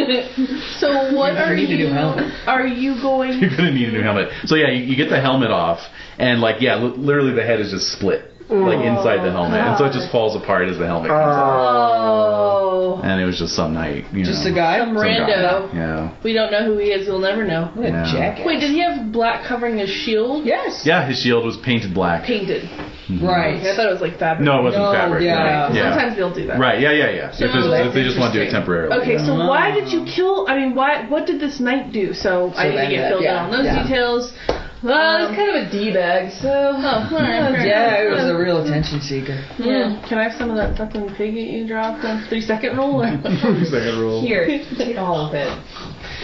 So what are you... Need a new helmet. Are you going... You're going to need a new helmet. So yeah, you get the helmet off, and literally the head is just split. Inside the helmet. And so it just falls apart as the helmet comes out. And it was just some knight. Just a guy? Some rando. Yeah. We don't know who he is. We'll never know. What a jackass. Wait, did he have black covering his shield? Yes. Yeah, his shield was painted black. Painted. Right. Okay, I thought it was like fabric. No, it wasn't fabric. Yeah. Right. Yeah. Sometimes they'll do that. Right, yeah. So if they just want to do it temporarily. Okay, so why did you kill... I mean, what did this knight do? So I need to get filled in on those details. Well, it's kind of a D-bag, so... Alright. Yeah, it was a real attention seeker. Yeah. Can I have some of that fucking piggy you dropped on 3-second rule? 3-second rule. Here, take all of it.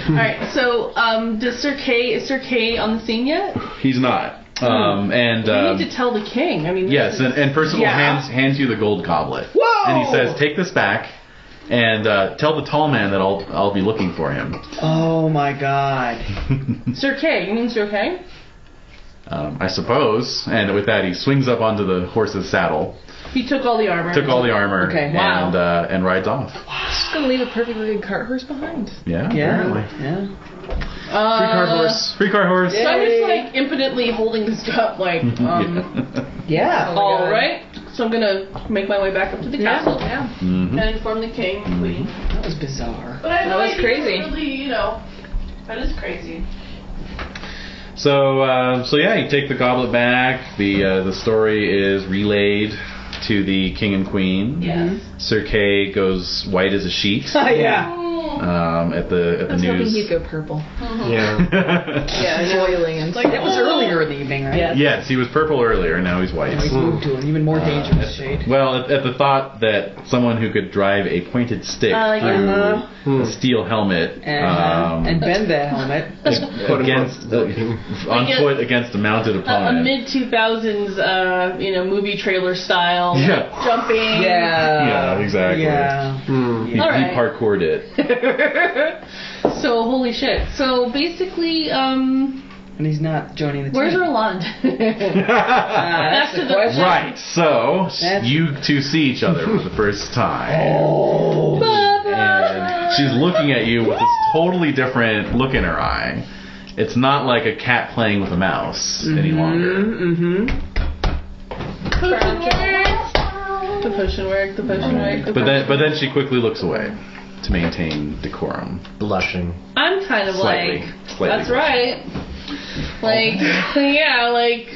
Alright, so is Sir Kay on the scene yet? He's not. And You need to tell the king. I mean, yes, and Percival hands you the gold goblet. Whoa! And he says, take this back and tell the tall man that I'll be looking for him. Oh my god. Sir Kay, you mean Sir Kay? I suppose. And with that, he swings up onto the horse's saddle. He took all the armor. Okay. And rides off. Just gonna leave a perfectly good cart horse behind. Yeah, apparently. Yeah. Free cart horse. Free cart horse. So I'm just like impotently holding this cup, like, Yeah. all right. So I'm gonna make my way back up to the castle. Yeah. Mm-hmm. And inform the king and queen. That was bizarre. But I That was crazy. Really, that is crazy. So yeah, you take the goblet back. The story is relayed to the king and queen. Yes. Sir Kay goes white as a sheet. Yeah. At the I was hoping news. he'd go purple. Yeah. Yeah, boiling and Like, it was earlier in the evening, right? Yes. Yes, he was purple earlier. Now he's white. And we moved to an even more dangerous shade. Well, at the thought that someone who could drive a pointed stick through a steel helmet And bend that helmet. on foot against a mounted A opponent. mid 2000s, movie trailer style, jumping. Yeah. Yeah, exactly. Yeah. He Alright. parkoured it. So holy shit. So basically, And he's not joining the team. where's Roland? That's the question. Right, so you two see each other for the first time. And she's looking at you with this totally different look in her eye. It's not like a cat playing with a mouse any longer. The potion work. But then she quickly looks away to maintain decorum. Blushing. I'm kind of Slightly. that's right. Like, yeah, like,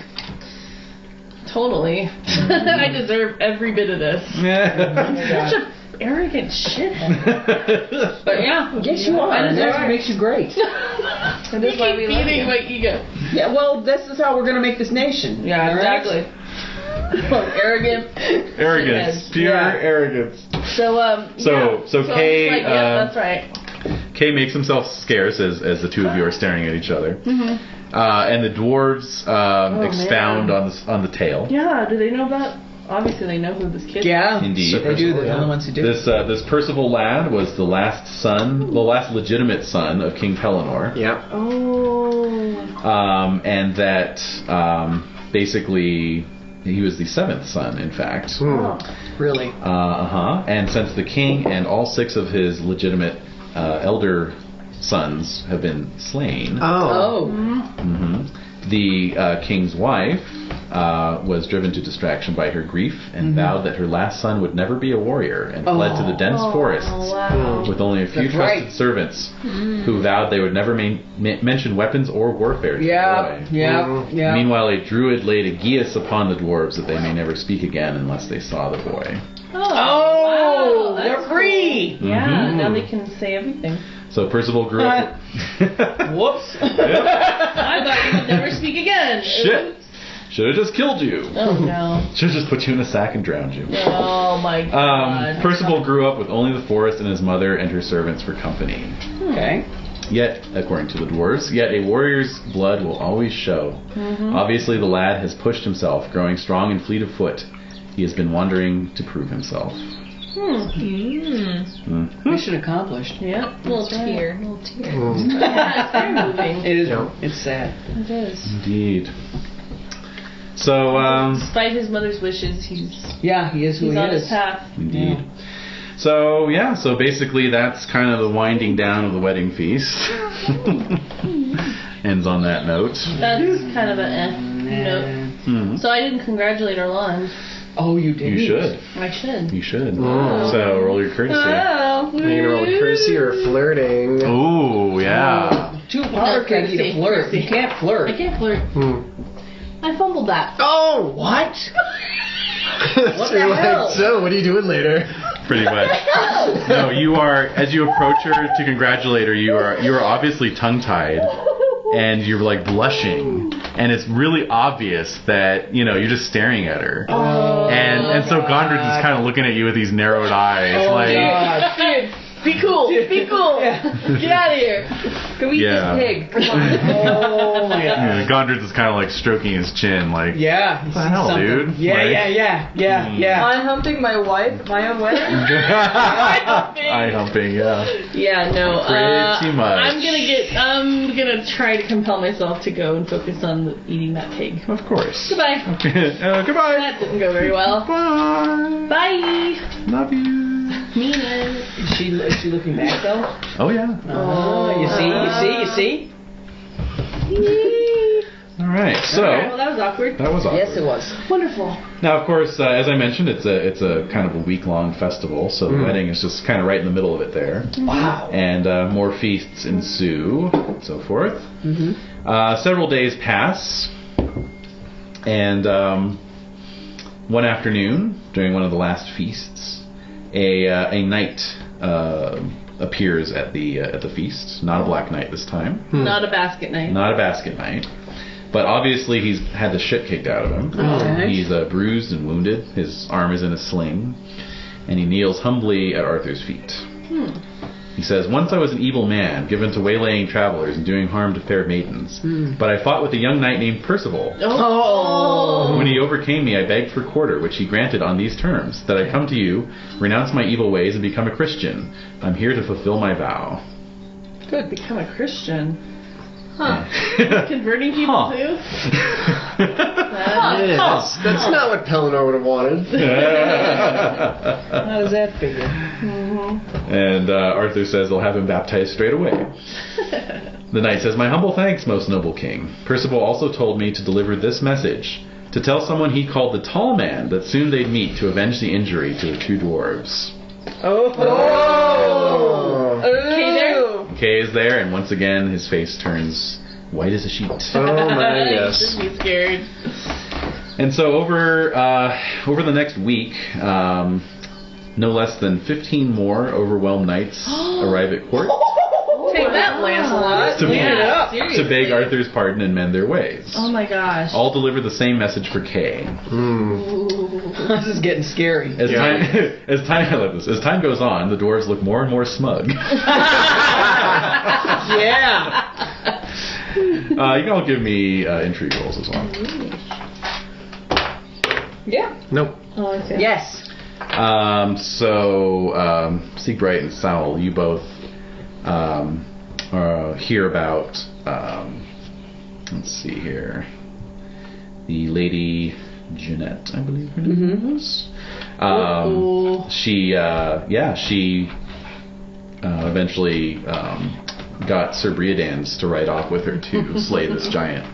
totally. I deserve every bit of this. Such an arrogant shithead. But yeah. Yes, you are. And that's what makes you great. And that's why we love Beating you. my ego. Yeah, well, this is how we're going to make this nation. Yeah, all right? exactly. Arrogant. Arrogance. Pure arrogance. So Kay, like, yeah, that's right. Kay makes himself scarce as the two of you are staring at each other. And the dwarves expound on the tale. Yeah, do they know about? Obviously, they know who this kid is. Yeah, Indeed. they do. They're the only ones who do. This Percival lad was the last legitimate son of King Pellinor. Yeah. Oh. And that basically he was the seventh son, in fact. Really? And since the king and all 6 of his legitimate elder sons have been slain, Oh. the king's wife was driven to distraction by her grief and vowed that her last son would never be a warrior and fled to the dense forests with only a few trusted servants who vowed they would never mention weapons or warfare to the boy. Yeah. Meanwhile, a druid laid a geas upon the dwarves that they may never speak again unless they saw the boy. Oh, wow, they're free. Yeah, now they can say everything. So Percival grew up... Whoops. I thought you would never speak again. Shit. Should have just killed you. Oh, no. Should have just put you in a sack and drowned you. Oh, my God. Percival grew up with only the forest and his mother and her servants for company. Okay. Yet, according to the dwarves, a warrior's blood will always show. Obviously, the lad has pushed himself, growing strong and fleet of foot. He has been wandering to prove himself. Mission accomplished. Yep. Little tear. Yeah, it's very moving. It is. Yeah. It's sad. It is. Indeed. So, Despite his mother's wishes, he is He is who on he his is. path. indeed. So basically that's kind of the winding down of the wedding feast. Ends on that note. That's kind of a note. So I didn't congratulate Orlando. Oh, you did. You should. I should. You should. So roll your courtesy. Oh. Are you gonna roll courtesy or flirting? Ooh, yeah. Too hard can you courtesy, flirt. courtesy. You can't flirt. I can't flirt. I fumbled that. Oh! What? So you're like, so what are you doing later? Pretty much. No, you are, as you approach her to congratulate her, you are obviously tongue-tied. And you're like blushing, and it's really obvious that you're just staring at her. And so Gondred is kind of looking at you with these narrowed eyes, Dude, be cool. Be cool. Get out of here. Go eat this pig. Come on. Oh my God. Gondred is kind of like stroking his chin, like, Yeah. what the hell, dude? Yeah. I'm humping my wife at my own wedding. Eye humping, yeah. Yeah, no. Pretty much. I'm gonna try to compel myself to go and focus on eating that pig. Of course. Goodbye. Goodbye. That didn't go very well. Bye. Bye. Love you. Mean it. Is she looking back though? Oh yeah. Oh, you see. All right. So Well, that was awkward. that was awkward. Yes, it was. Wonderful. Now, of course, as I mentioned, it's a kind of a week-long festival, so the wedding is just kind of right in the middle of it there. Wow. And more feasts ensue, and so forth. Several days pass, and one afternoon, during one of the last feasts, a knight appears at the feast. Not a black knight this time. Not a basket knife. Not a basket knight. But obviously he's had the shit kicked out of him. Okay. He's bruised and wounded. His arm is in a sling. And he kneels humbly at Arthur's feet. He says, "Once I was an evil man, given to waylaying travelers and doing harm to fair maidens. But I fought with a young knight named Percival. Oh. When he overcame me, I begged for quarter, which he granted on these terms, that I come to you, renounce my evil ways, and become a Christian. I'm here to fulfill my vow." Good. Become a Christian. Huh. Converting people too? That's not what Pelennor would have wanted. How does that figure? And Arthur says they'll have him baptized straight away. The knight says, "My humble thanks, most noble king. Percival also told me to deliver this message, to tell someone he called the Tall Man that soon they'd meet to avenge the injury to the two dwarves." Okay, there. Kay is there, and once again his face turns white as a sheet. Oh my, You yes. should be scared. And so over the next week, no less than 15 more overwhelmed knights arrive at court Take that, Lancelot. to Yeah, beg seriously. Arthur's pardon and mend their ways. Oh my gosh. All deliver the same message for Kay. This is getting scary. As time I love this. As time goes on, the dwarves look more and more smug. Yeah. You can all give me intrigue rolls as well. Yeah. Nope. Oh, I see. Yes. Siegbright and Saul, you both hear about, let's see here, the Lady Jeanette, I believe her name was. She eventually got Sir Briadans to ride off with her to slay this giant.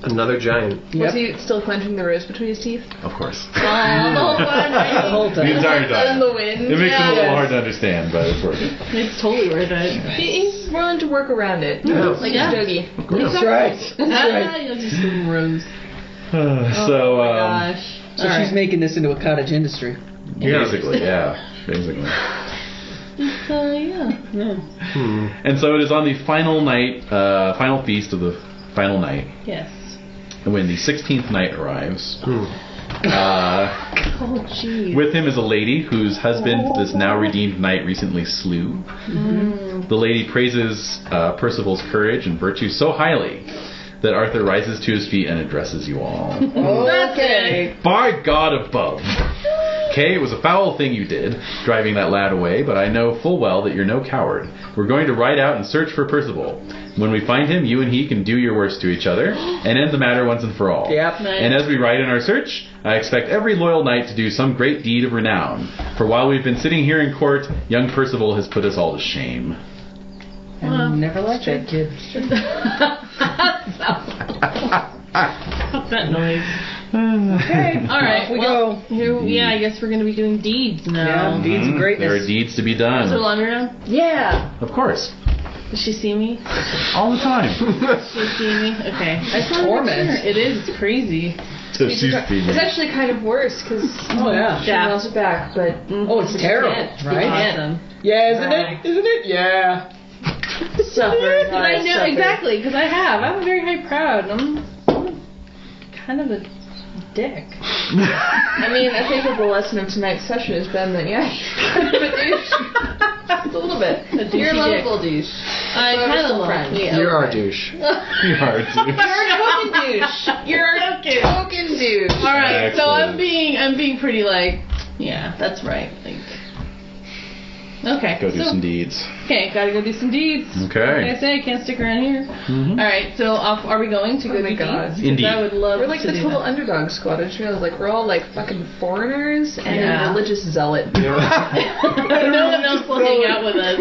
Another giant. Was he still clenching the rose between his teeth? Of course. The whole time, right? The whole The time. entire time. In the wind. It makes it a little hard to understand, but it's worth it. It's totally worth it. He's willing to work around it. Yeah. Like Yeah. a Stogie. That's right. That's right. You'll just give him rose. So, Gosh. So she's making this into a cottage industry. basically, yeah. Basically. Yeah. And so it is on the final night, final feast of the final night, Yes. when the 16th night arrives. Oh, jeez. With him is a lady whose husband this now redeemed knight recently slew. The lady praises Percival's courage and virtue so highly that Arthur rises to his feet and addresses you all. Okay. By God above! Kay, it was a foul thing you did, driving that lad away, but I know full well that you're no coward. We're going to ride out and search for Percival. When we find him, you and he can do your worst to each other and end the matter once and for all. Yep. Nice. And as we ride in our search, I expect every loyal knight to do some great deed of renown. For while we've been sitting here in court, young Percival has put us all to shame. I never liked that kid. That noise. Okay. All right. Off we well, go. Here, I guess we're going to be doing deeds now. Yeah, deeds of greatness. There are deeds to be Is there done. laundry now? Yeah. Of course. Does she see me? All the time. Does she see me? Okay. I just wanted to make Torment. sure. It is crazy. So she's It's actually kind of worse because Oh, yeah. she wants it back, but Oh, it's terrible, right? Awesome. Yeah, isn't it? Isn't it? Yeah. Suffer. Oh, I know suffer. exactly because I have. I'm very high proud. I'm kind of a dick. I mean, I think that the lesson of tonight's session has been that, yeah, you're kind of a douche. Just a little bit. You're a lovable douche. I So we're kind of still love friends. me. You're our douche. You are too. You're a token douche. You're a token douche. All right, so Excellent. I'm being pretty like, yeah, that's right. Like, okay, Go do so, some deeds. Okay, gotta go do some deeds. Okay. Like I say, I can't stick around here. All right, so are we going to go Oh my do God. deeds? 'Cause Indeed. I would love We're like to the do total that. underdog squad. I just realized, like, we're all like fucking foreigners and Yeah. a religious zealot. No one else will hang out with us.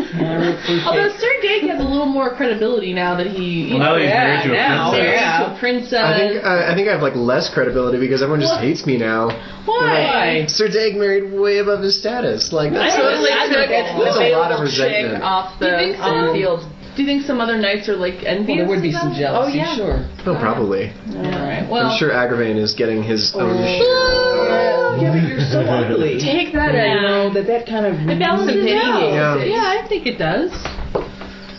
Although Sir Jade has a little more credibility now that he. Well, now that he's married to a now, princess. married yeah. to a princess. I think I have like less credibility because everyone just What? hates me now. Why? Sir Dag married way above his status. Like that's, I Totally don't took know. the That's a lot of available chick resentment. off You think the on so? the field. Do you think some other knights are like Well, envious? there would be some about it? jealousy, Oh, yeah. sure. oh, probably. All right. Well, I'm sure Agravain is getting his own share. Yeah, but you're so ugly. Take that Yeah. You know, that kind of it balances Some pity. out. Yeah. Yeah, I think it does.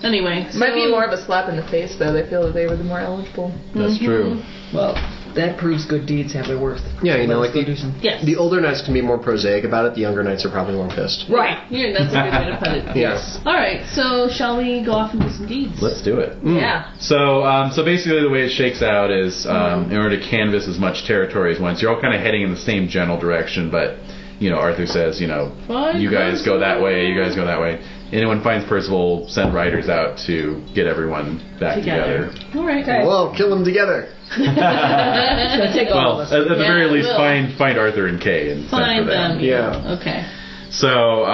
Anyway, Might be so- more of a slap in the face, though. They feel that they were the more eligible. That's true. Well, that proves good deeds have their worth. Yeah, you know, like Let's go do some. Yes. the older knights can be more prosaic about it. The younger knights are probably more pissed. Right. Yeah, that's a good way to put it. Yes. All right. So shall we go off and do some deeds? Let's do it. Yeah. So basically the way it shakes out is in order to canvas as much territory as once, you're all kind of heading in the same general direction, but, you know, Arthur says, you know, Fine, you guys go that way, you guys go that way. Anyone finds Percival, send riders out to get everyone back together. All right. Okay. Well, kill them together. It's gonna take all Well, of us. at the Yeah, very it least, will. find Arthur and Kay and Find send for them. them. Yeah. Okay. So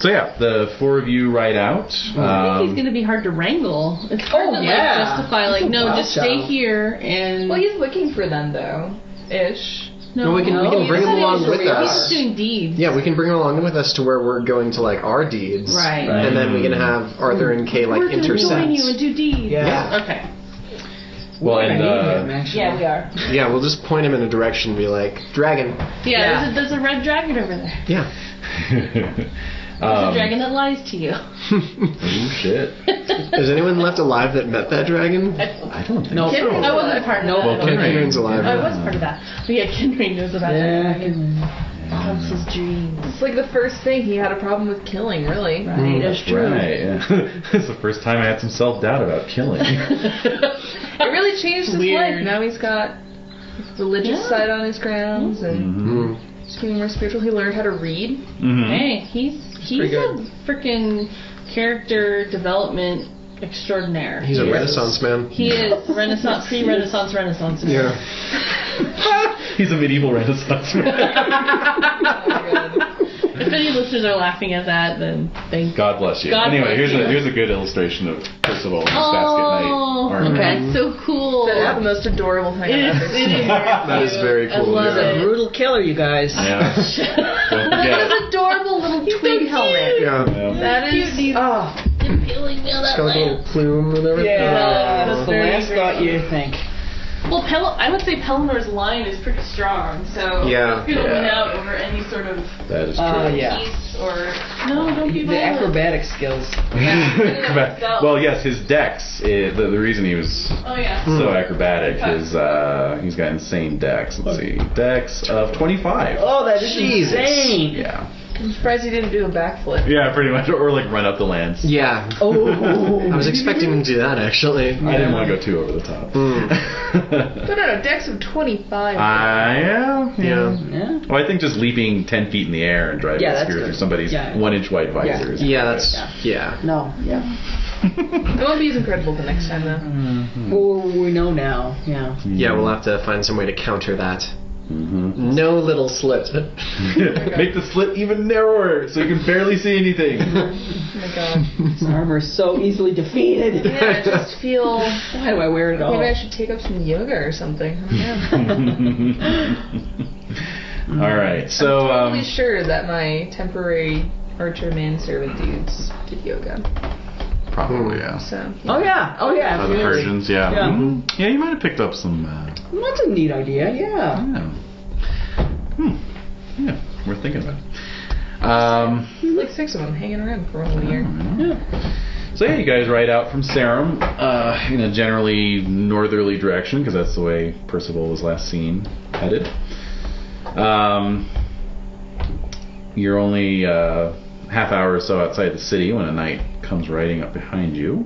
yeah, the four of you ride out. I think he's going to be hard to wrangle. It's hard to yeah. like, justify, like, no, Wild just stay child. here and. Well, he's looking for them, though. Ish. no, Well, we can bring him along with He's us. just doing deeds. Yeah, we can bring him along with us to where we're going to like our deeds. Right. And then we can have Arthur and Kay like We're going to join you and intersect. do deeds. Yeah. Okay. Well, We're and gonna need him, actually. Yeah, we are. Yeah, we'll just point him in a direction and be like, dragon. Yeah, There's a red dragon over there. Yeah. There's a dragon that lies to you. Oh shit! Is anyone left alive that met that dragon? I don't think. No. so. I wasn't a part of No. that. Well, Ken Kinraid. Kinraid's alive. I was part of that. But yeah, Kinraid knows about Yeah, that dragon. Haunts his dreams. It's like the first thing he had a problem with killing, really. Right, that's true. Right. Yeah. It's the first time I had some self-doubt about killing. It really changed his Weird. life. Now he's got religious Yeah. side on his grounds and Mm. he's becoming more spiritual. He learned how to read. Mhm. Hey, he's pretty a good. freaking character development extraordinaire. He's a He is. Renaissance man. He is Renaissance, pre-Renaissance, Renaissance. Yeah. He's a medieval Renaissance man. Oh my god. If any listeners are laughing at that, then thank God bless you. God Anyway, bless you. here's a good illustration of Percival in his basket night armor. That's so cool. That's the most adorable thing I've ever seen. That is very cool. I love He's a it. brutal killer, you guys. Yeah. Don't forget. That adorable little twig helmet. Yeah. Yeah. That is. Oh. Feeling me on It's that got a little lamp. plume and everything. Yeah, that's the very, last very thought you cool. think. Well, I would say Pelinor's line is pretty strong, so Yeah. it's gonna win Yeah. out over any sort of That is true. Yeah. piece or no, don't be The violent. acrobatic skills. Well, yes, his dex. The reason he was Oh yeah. so acrobatic is he's got insane dex. Let's see, dex of 25. Oh, that is Jesus. insane. Yeah. I'm surprised he didn't do a backflip. Yeah, pretty much, or like run up the lands. Yeah. Oh. I was expecting him to do that, actually. I didn't want to go too over the top. No, dex of 25. Yeah. Yeah. Yeah. Well, I think just leaping 10 feet in the air and driving Yeah, a that's spear good. through somebody's Yeah. 1-inch wide visor. is Yeah, pretty that's... good. Yeah. No, yeah. It won't be as incredible the next time, though. Well, we know now, yeah. Yeah, we'll have to find some way to counter that. Mhm. No little slit. Make the slit even narrower so you can barely see anything. Oh my god. His armor is so easily defeated. Yeah, I just feel. Why do I wear it all? Maybe I should take up some yoga or something. I don't know. All right, so I'm totally sure that my temporary archer manservant dudes did yoga. probably yeah. So. Oh yeah, oh yeah. The absolutely. Persians, yeah. Yeah. Mhm. Yeah, you might have picked up some. That's a neat idea, yeah. Yeah, worth thinking about. There's like 6 of them hanging around for one year. So yeah, you guys ride out from Sarum in a generally northerly direction because that's the way Percival was last seen headed. You're only half hour or so outside the city when a knight comes riding up behind you.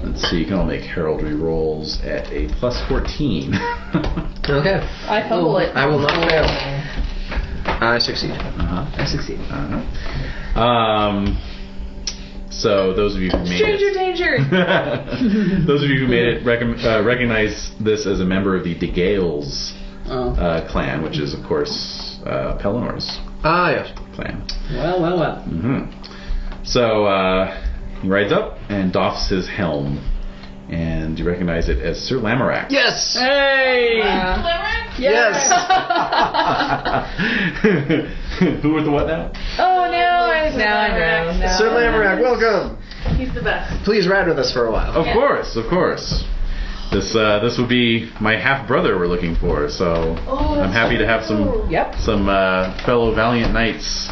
Let's see, you can all make heraldry rolls at a plus 14. Okay. I fumble it. I will not fail. I succeed. I succeeded. So those of you who made Stranger it, danger! those of you who made it recognize this as a member of the De Gales clan, which is of course Pelinor's Ah, yes. clan. Well. So he rides up and doffs his helm, and you recognize it as Sir Lamorak. Yes! Hey! Yes! Who with the what now? Oh no, I know. No. Sir Lamorak, welcome! He's the best. Please ride with us for a while. Of course. This would be my half brother we're looking for, so I'm happy to have some fellow valiant knights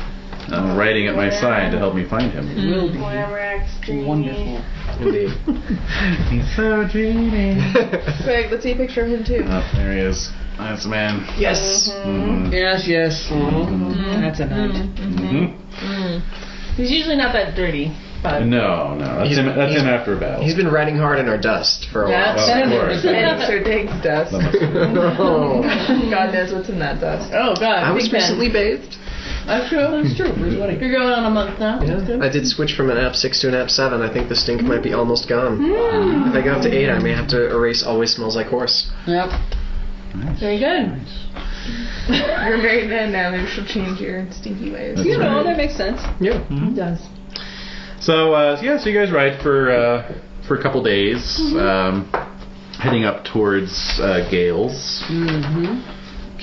riding at my side to help me find him. Will be wonderful. Indeed. He's so dreamy. Quick, let's see a picture of him too. Oh, there he is. That's the man. Yes! Yes. That's a knight. He's usually not that dirty, but No, that's him after a battle. He's been riding hard in our dust for a while. Of course. And Sir Dig's dust. No. God knows what's in that dust. oh god, I was Big Ben. recently bathed. That's true. You're going on a month now. That's good. I did switch from an app 6 to an app 7. I think the stink might be almost gone. If I go up to 8, I may have to erase Always Smells Like Horse. Yep. Very good. You're a married man now. Maybe she'll change your stinky ways. That's You know, right. that makes sense. Yeah. It does. So so you guys ride for a couple days, heading up towards Gales,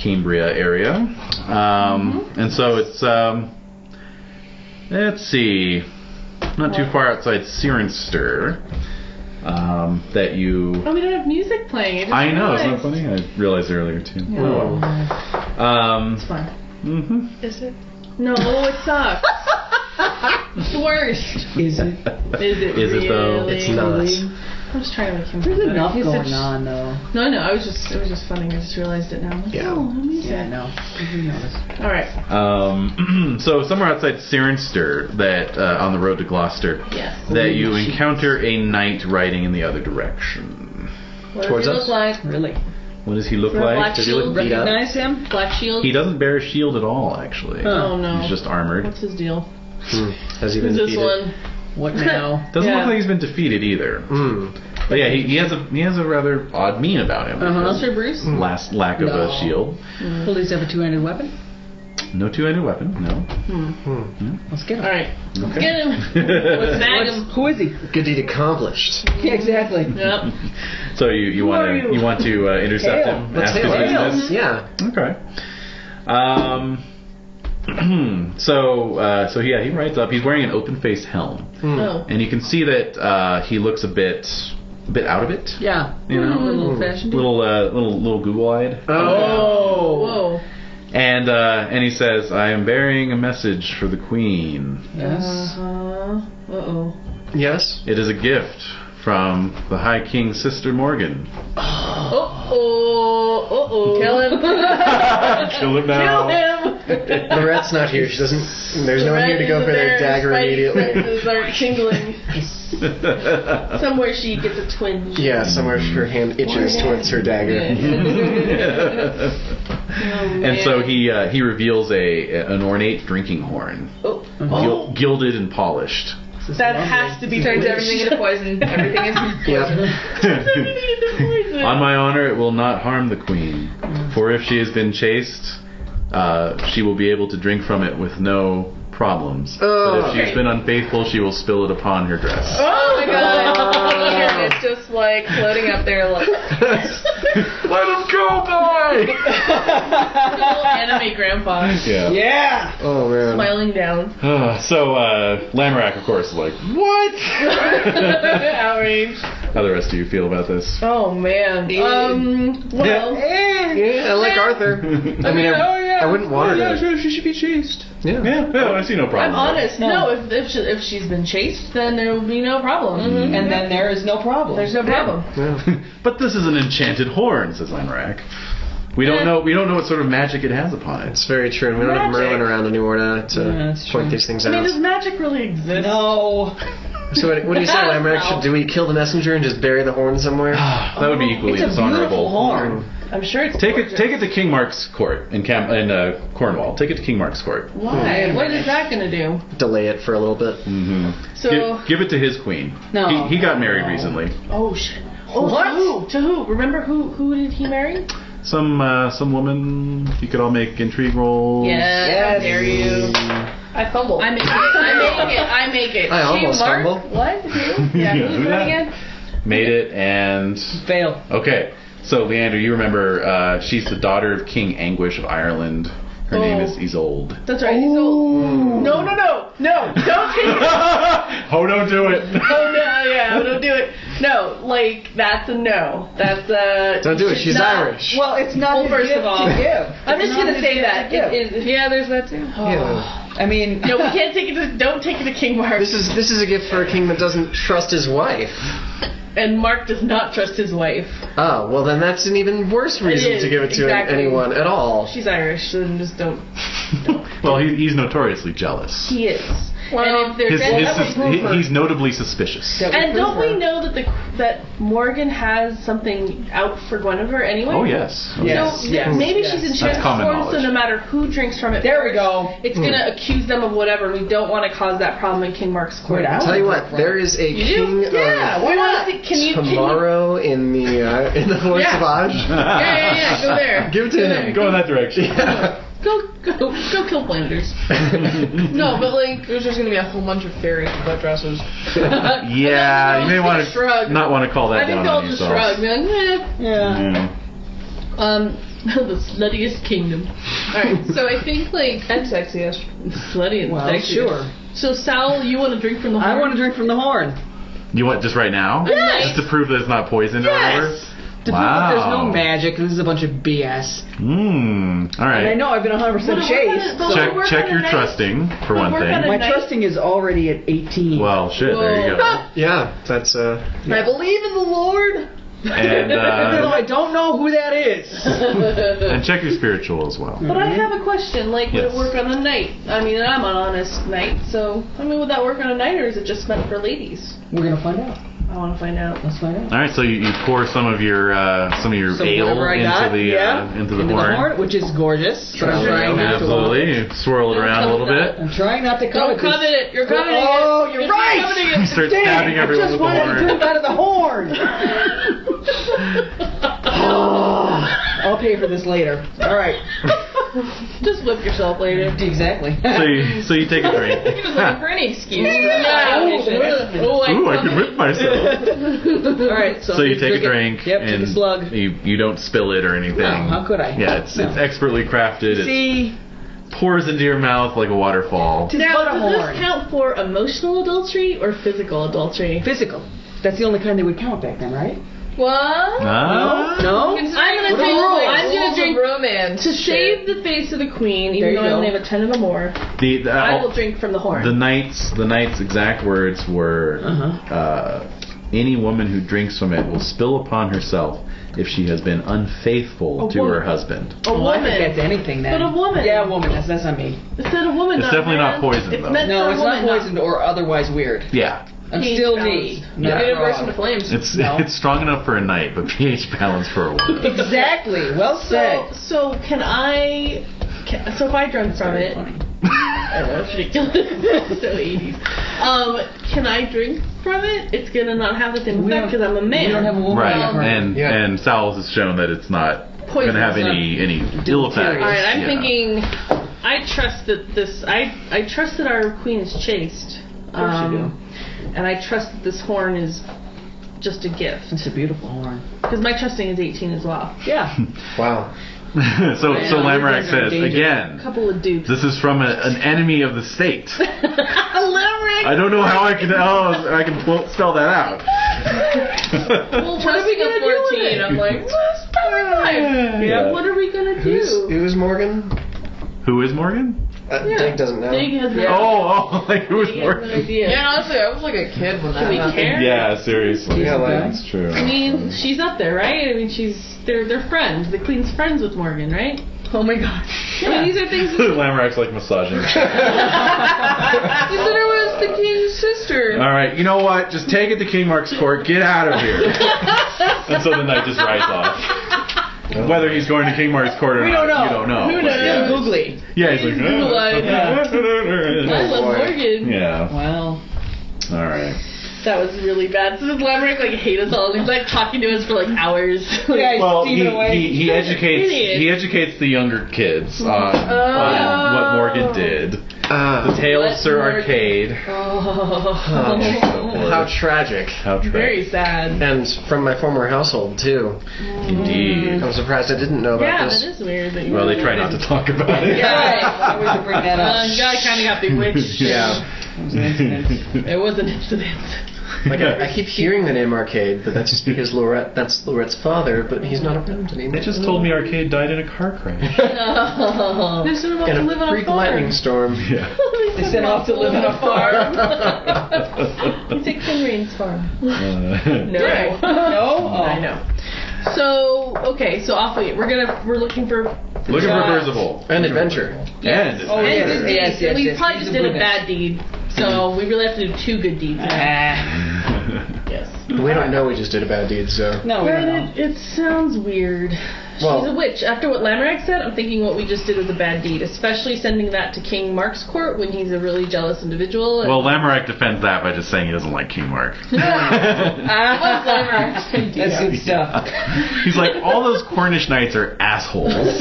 Cambria area, and so it's let's see, not too far outside Cirencester. That you. Oh, we don't have music playing. I know, isn't that funny? I realized earlier too. Yeah. Oh well. It's fun. Is it? No, it sucks. It's the worst. Is it? Is it though? Really? It's not. I'm just trying to make him. There's feel enough better. He's going such- on, though. No, it was just funny. I just realized it now. I'm like, Yeah. oh, no music. Yeah, no. You noticed. All right. So somewhere outside Cirencester, that on the road to Gloucester, Yes. that you encounter a knight riding in the other direction. What Towards does he us? look like? Really? What does he look Is there a like? black Does he look shield? beat up? Recognize him? Black shield. He doesn't bear a shield at all, actually. Oh no. He's just armored. What's his deal? Has he been Who's this defeated? one? What now? Doesn't Yeah. look like he's been defeated either. But yeah, he has a rather odd mien about him. Master Bruce. Lack of No. a shield. Will he have a two-handed weapon? No two-handed weapon. No. Let's get him. All right. Okay. Get him. Let's snag him. Who is he? Good deed accomplished. Yeah, exactly. Yep. So you want to intercept Tail. him? Let's Ask his tail. business? Yeah. Okay. So he rides up. He's wearing an open-faced helm, Oh. and you can see that he looks a bit out of it. Yeah. You know, A little fashioned. little Google-eyed. Oh. Whoa. And he says, "I am bearing a message for the Queen. Yes. Uh-oh. Yes. It is a gift from the High King's sister Morgan." Uh-oh. Kill him. Kill him now. Kill him. Lorette's not here. She doesn't. There's no one here to go for their dagger immediately. Senses are tingling. Somewhere she gets a twinge. Yeah, somewhere her hand itches towards her dagger. And so he reveals an ornate drinking horn, gilded and polished. That has to be Turns poison. everything into poison. Everything is poison. Yep. On my honor, it will not harm the Queen, for if she has been chaste, she will be able to drink from it with no problems. But if she's been unfaithful, she will spill it upon her dress. Oh my god. And it's just like floating up there like Let him go, boy! Little anime grandpa Yeah. Yeah. Oh man. smiling down. So Lamorak, of course, is like, what? Outrage. How the rest of you feel about this? Oh man. Well. Yeah, I like Arthur. I mean, I wouldn't want her to. She should be chaste. Yeah. Yeah, I see no problem. I'm honest. No, if she's been chaste, then there will be no problem. And then there is no problem. There's no problem. Yeah. But this is an enchanted horn, says Lamorak. We don't know what sort of magic it has upon it. It's very true. And we don't have Magic. Merlin around anymore that's to true. point these things I mean, does out. magic really exist? No. So what do you say, Lamorak? Do we kill the messenger and just bury the horn somewhere? That would be equally It's a dishonorable. beautiful horn. I'm sure it's Take gorgeous. it to King Mark's court in Cornwall. Take it to King Mark's court. Why? What is that going to do? Delay it for a little bit. Mm-hmm. So. Give it to his queen. No. He got married recently. Oh shit. Oh, What? To who? Remember who did he marry? Some woman. You could all make intrigue rolls. Yes. How dare you? I fumble. I make it. I make it. I almost Mark? fumble. What? Who? Yeah. Yeah, Who's who that that? again? Made it and Fail. okay. So Leander, you remember she's the daughter of King Anguish of Ireland. Her name is Isolde. That's right. He's old. No. Don't take it. Oh, don't do it. Oh no, yeah, don't do it. No, like that's a no. That's a. Don't do it. She's Irish. Well, it's not Well, his first gift of all, to give. I'm just It's not gonna his say gift that. to give. Yeah, there's that too. Yeah. I mean, No, we can't take it to. Don't take it to King Mark. This is a gift for a king that doesn't trust his wife. And Mark does not trust his wife. Oh, well then that's an even worse reason is, to give it to exactly. anyone at all. She's Irish, so just don't. Well, he's notoriously jealous. He is. Well, and if there's He's notably suspicious. and don't we know that Morgan has something out for Guinevere anyway? Oh yes. Yes. So yes, maybe yes. she's That's enchanted common form, so knowledge. no matter who drinks from it, There we first, go. It's gonna accuse them of whatever. We don't want to cause that problem in King Mark's court. Wait, I'll tell you what, there is a king Yeah, why not? Can you? tomorrow in the Horse Yeah. of Aj. Yeah. Go there. Give it to him. Go in that direction. Go kill Flanders. No, but like. there's just gonna be a whole bunch of fairies with white dresses. Yeah, you may want to Shrug. not want to call that I think down they'll on just yourself. shrug, man. Yeah. Yeah. The sluttiest kingdom. Alright, so I think like And sexiest. slutty and Well, sexy. sure. So Sal, you want to drink from the horn? I want to drink from the horn. You want just right now? Yes. Just to prove that it's not poisoned or whatever? To prove that there's no magic. This is a bunch of BS. All And I right. know I've been 100% chaste. But Check we're check kinda your nice. trusting for one we're thing. kinda My nice. trusting is already at 18. Well, shit. There you go. Yeah, that's I believe in the Lord. And Even though I don't know who that is. and check your spiritual as well. But I have a question. Like, would Yes. it work on a night? I mean, I'm an honest knight, so I mean, would that work on a night, or is it just meant for ladies? We're going to find out. I want to find out. Let's find out. All right, so you pour some of your ale whatever I got, into the horn. which is gorgeous. But I'm trying not to. Absolutely. You swirl it around a little bit. I'm trying not to Don't covet this. covet it. You're coveting it. Oh, you're right. coveting it. Start Dang, stabbing I everyone just with the wanted to horn. drink out of the horn. I'll pay for this later. All right. Just whip yourself later. Exactly. So you take a drink. He was looking for any excuse. I can whip myself. All right. So you take a drink, Yep, and take a slug. you don't spill it or anything. No, how could I? Yeah, it's expertly crafted. See? It pours into your mouth like a waterfall. Tis Now, but a does horn. this count for emotional adultery or physical adultery? Physical. That's the only kind they would count back then, right? What? Ah. No? I'm gonna What drink. are the rules? I'm gonna Rules of drink romance. to save the face of the queen. There Even you though I go. only have a 10 or more, The I will drink from the horn. The knight's exact words were, any woman who drinks from it will spill upon herself if she has been unfaithful to her husband. A Oh, I woman. think that's anything then. But a woman. Yeah, a woman. That's not me. It said a woman. It's definitely not man. poison, It's though. meant No, for a it's not woman, poisoned or otherwise weird. Yeah. I'm pH still balanced. me. Yeah. Not You're gonna burst wrong. into flames. It's strong enough for a knight, but pH balance for a woman. Exactly. Well said. So can I? So if I drunk from Very it, funny. that's ridiculous. So 80s. Can I drink from it? It's gonna not have the same We effect don't- because I'm a man. We don't have a woman Right, in our party. and Sal's has shown that it's not going to have Poison. any ill effects. All right, I'm Yeah. thinking. I trust that this. I trust that our queen is chaste. Of course you do. And I trust that this horn is just a gift. It's a beautiful horn. Because my trusting is 18 as well. Yeah. Wow. so Lamorak you guys are in says danger. A again, couple of dupes. this is from an enemy of the state. Limerick! I don't know how I can spell that out. Well, what are we gonna do with it? I'm like, what's going on? Yeah. What are we gonna do? Who's Morgan? Who is Morgan? Dig doesn't know. Dig has no Like who is Dig has no Morgan? idea. Yeah, honestly, I was like a kid when Do that we happened. care? Yeah, seriously. Yeah, like, That's true. I mean, she's up there, right? I mean, they're friends. The queen's friends with Morgan, right? Oh my god. I mean, these are things. Lamorak's like massaging. You said it was the king's sister. All right, you know what? Just take it to King Mark's court. Get out of here. And so the knight just rides off. Whether he's going to King Mark's court or We not, don't know. you don't know. Who But knows? yeah, Googly. yeah, he's like, Google-eyed. I love boy. Morgan. yeah. Well, All right. That was really bad. So does Lamerick like hate us all? He's like talking to us for like hours. yeah, he's Well, steaming away. he educates Idiot. the younger kids on what Morgan did. The Tale of Sir Arcade. How tragic. How tragic. Very sad. And from my former household, too. Indeed. I'm surprised I didn't know about Yeah, this. that is weird. That you Well, they try not to talk about it. Yeah, I would bring that up. God kind of got bewitched. Yeah. It was an incident. Like, I keep hearing the name Arcade, but that's just because that's Laurette's father, but he's not around anymore. They just told me Arcade died in a car crash. No. They sent him off In to live a on a freak farm. lightning storm. Yeah. They sent him off to live on a farm. He's at Kinrain's farm. Uh, No. No? Oh. I know. So we're looking for Looking for Percival. And adventure. And Oh, yes, good yes, deeds. yes, We yes. probably He's just a did a goodness. bad deed, so we really have to do 2 good deeds. Now. Yes. We don't know we just did a bad deed, so. No, we But don't know. it sounds weird. Well- She's a witch. After what Lamorak said, I'm thinking what we just did was a bad deed, especially sending that to King Mark's court when he's a really jealous individual. Well, Lamorak defends that by just saying he doesn't like King Mark. Lamorak. That's good stuff. He's like, all those Cornish knights are assholes. That's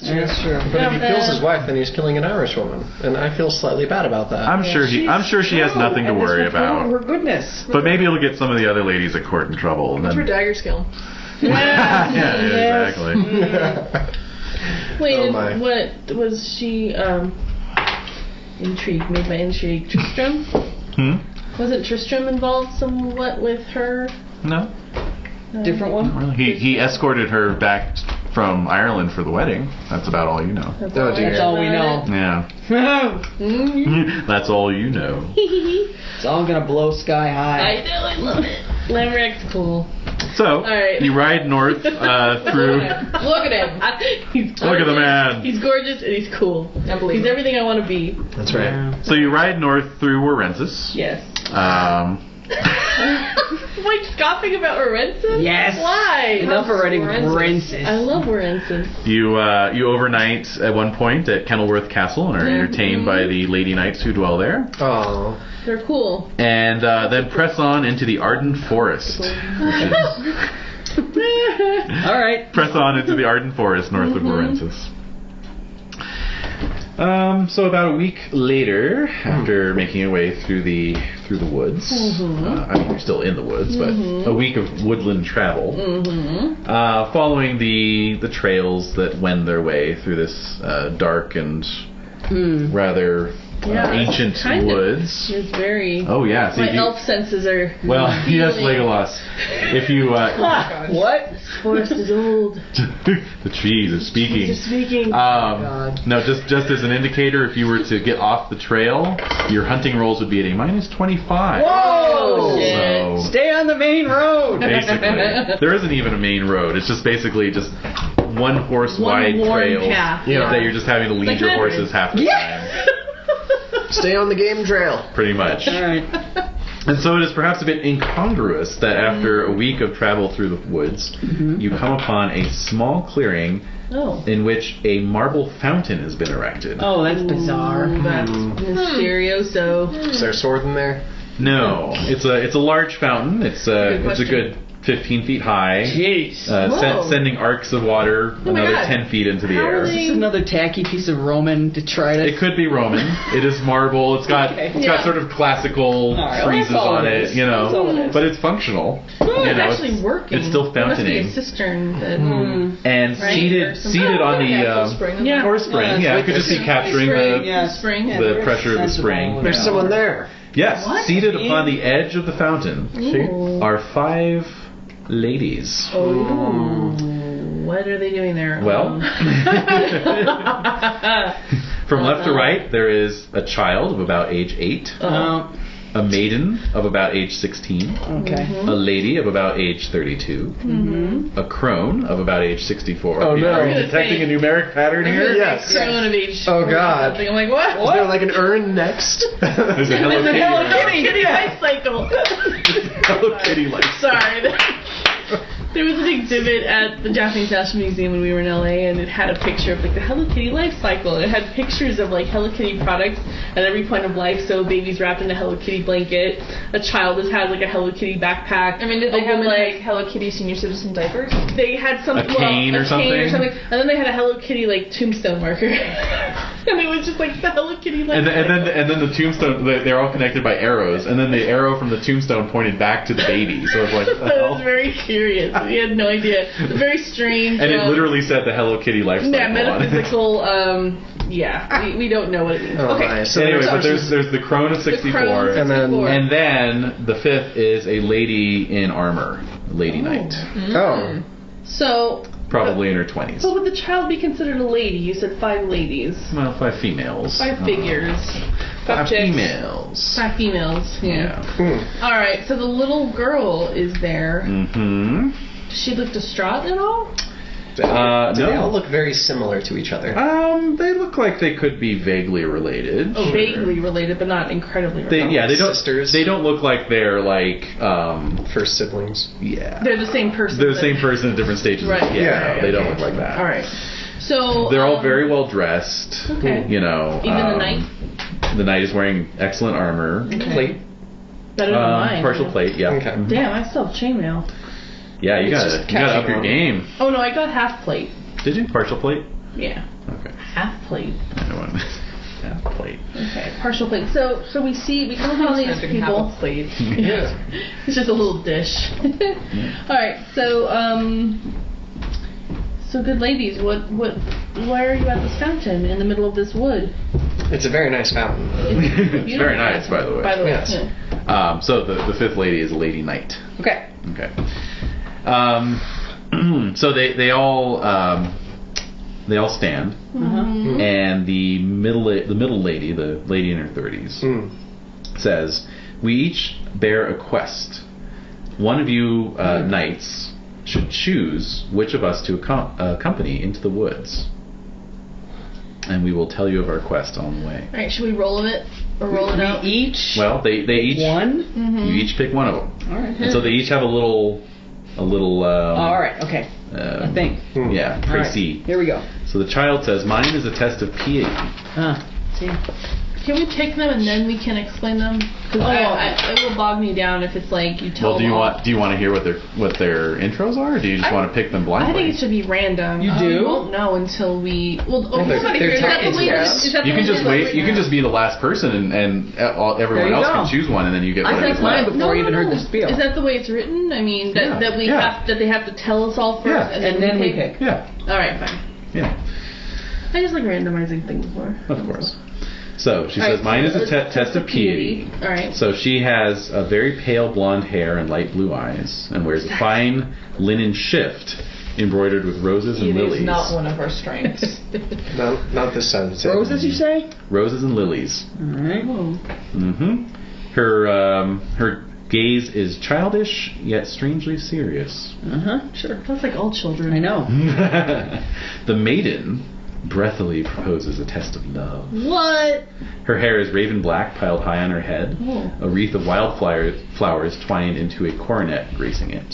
true. That's true. But if he kills his wife, then he's killing an Irish woman. And I feel slightly bad about that. I'm sure she has nothing to worry Her about. goodness. But maybe it'll get some of the other ladies at court in trouble. And For then, dagger skill. yeah, exactly. Wait, Oh my. what was she? Intrigue made by intrigue. Tristram? Wasn't Tristram involved somewhat with her? No, Different one? really. He escorted her back from Ireland for the wedding. That's about all you know. That's Oh, dear. That's all we know. Yeah, that's all you know. It's all gonna blow sky high. I know, I love it. Lamorak's cool. So right. you ride north through. Look at him. He's Look at the man. He's gorgeous and he's cool. I believe He's him. everything I want to be. That's right. So you ride north through Warrensis. Yes. Um, Wait, scoffing about Orensis? Yes. Why? Enough already with I Rensis. love Orensis. you overnight at one point at Kenilworth Castle and are entertained by the lady knights who dwell there. Oh. They're cool. And then press on into the Arden Forest. Which is, All right. press on into the Arden Forest north of Warrensis. So about a week later, after making your way through the woods, I mean you're still in the woods, but a week of woodland travel, following the trails that wend their way through this dark and rather ancient woods. It's very. Oh yeah, my elf senses are. Well, yes, Legolas. If you what? This forest is old. the trees are speaking. No, just as an indicator, if you were to get off the trail, your hunting rolls would be at a -25. Whoa! Shit. So, Stay on the main road. basically, there isn't even a main road. It's just basically just one horse wide trail path. that you're just having to lead your horses half the time. Stay on the game trail. Pretty much. All right. And so it is perhaps a bit incongruous that after a week of travel through the woods, you come upon a small clearing in which a marble fountain has been erected. Oh, that's bizarre. That's mysterioso. Is there a sword in there? No, it's a large fountain. It's a good 15 feet high. Jeez. Sending arcs of water another God. 10 feet into the air. Is this another tacky piece of Roman detritus? It could be Roman. It is marble. It's got sort of classical friezes on it, you know, but it's functional. It's actually working. It's still fountaining. It must be a cistern. That, And seated on the or spring, you could just be capturing the pressure of the spring. There's someone there. Yes, seated upon the edge of the fountain are 5 ladies. What are they doing there? Well, from left to right, there is a child of about age 8, a maiden of about age 16, a lady of about age 32, a crone of about age 64. Oh, no. Are you detecting a numeric pattern here? Yes. Crone of age. Oh, God. I'm like, what? Is there like an urn next? There's a Hello Kitty. Hello Kitty life cycle. Hello Kitty life. Sorry. There was an exhibit at the Japanese National Museum when we were in LA, and it had a picture of like the Hello Kitty life cycle. It had pictures of like Hello Kitty products at every point of life. So baby's wrapped in a Hello Kitty blanket. A child has had like a Hello Kitty backpack. I mean, did they have like Hello Kitty senior citizen diapers? They had some a cane or something, and then they had a Hello Kitty like tombstone marker. And it was just like the Hello Kitty life and then the tombstone, they're all connected by arrows, and then the arrow from the tombstone pointed back to the baby. So it was like, what the hell? I was very curious. We had no idea. It was very strange. And it literally said the Hello Kitty life cycle metaphysical. on it. We don't know what it means. Oh, okay. nice. So anyway, but there's the crone of 64, and then the 5th is a lady in armor, lady knight. Oh. So. Probably in her 20s. So would the child be considered a lady? You said 5 ladies. Well, 5 females. 5 figures. 5 chicks. females. 5 females. Yeah. All right. So the little girl is there. Mm-hmm. Does she look distraught at all? Do no. they all look very similar to each other? They look like they could be vaguely related. Oh, vaguely related, but not incredibly related. They don't. Sisters. They don't look like they're like. First siblings. Yeah. They're the same person. They're the same person at different stages. Right. Yeah. They don't look like that. All right. So they're all very well dressed. Okay. You know. Even the knight. The knight is wearing excellent armor. Okay. Plate. Better than mine. Partial plate. Yeah. Okay. Damn, I still have chainmail. Yeah, you It's gotta just up your catching on. game. Oh no, I got half plate. Did you? Partial plate? Yeah. Okay. Half plate. I don't want half plate. Okay, partial plate. So we come upon these people. Plate. It's just a little dish. All right, so good ladies, why are you at this fountain in the middle of this wood? It's a very nice fountain. It's very nice, by the way. By the way, Yes. yeah. So the 5th lady is a lady knight. Okay. Okay. So they all stand, and the middle lady, the lady in her 30s, says, "We each bear a quest. One of you knights should choose which of us to accompany into the woods, and we will tell you of our quest on the way." All right, should we roll it or roll it out? Each. Well, they each one. You each pick one of them. All right. And so they each have a little. All right. Okay. A thing. Yeah. All right. Précis. Here we go. So the child says, "Mine is a test of piety." See. Can we pick them and then we can explain them? Because it will bog me down if it's like you tell. Well, do you want to hear what their intros are, or do you just want to pick them blindly? I think it should be random. You do? We won't know until we. Well, they're is that the way? Is that You the can way just they wait. look You right can now? just be the last person, and everyone else can choose one, and then you get. I whatever's picked mine left. before I even heard the spiel. Is that the way it's written? I mean, that they have to tell us all first, Yeah. and then we pick. Yeah. All right, fine. Yeah. I just like randomizing things more. Of course. So she All says, right, mine is a let's test of piety. All right. So she has a very pale blonde hair and light blue eyes, and wears a fine linen shift embroidered with roses and It lilies. is not one of our strengths. Not this side of the table. Roses, you say? Roses and lilies. Alright. Mm-hmm. Her gaze is childish yet strangely serious. Sure. That's like all children. I know. The maiden breathily proposes a test of love. What? Her hair is raven black, piled high on her head. Oh. A wreath of flowers twined into a coronet gracing it.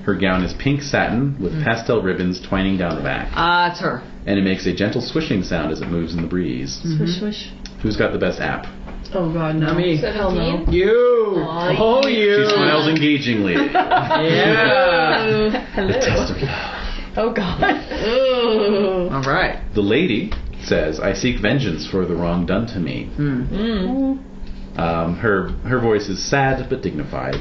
Her gown is pink satin with pastel ribbons twining down the back. Ah, it's her. And it makes a gentle swishing sound as it moves in the breeze. Swish, swish. Who's got the best app? Oh God, no. Not me. Hell no. You! Aw, Oh, you! She smiles engagingly. Yeah! The test of love. Oh God. Ooh. Alright. The lady says, I seek vengeance for the wrong done to me. Her voice is sad but dignified,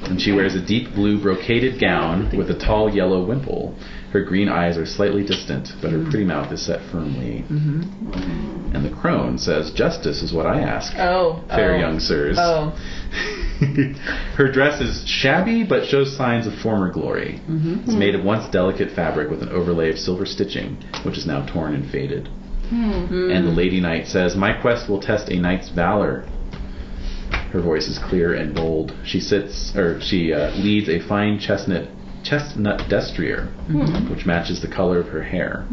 and she wears a deep blue brocaded gown with a tall yellow wimple. Her green eyes are slightly distant, but her pretty mouth is set firmly. And the crone says, justice is what I ask, fair young sirs. Her dress is shabby but shows signs of former glory. It's made of once delicate fabric with an overlay of silver stitching, which is now torn and faded. And the lady knight says, my quest will test a knight's valor. Her voice is clear and bold. She leads a fine chestnut destrier, which matches the color of her hair.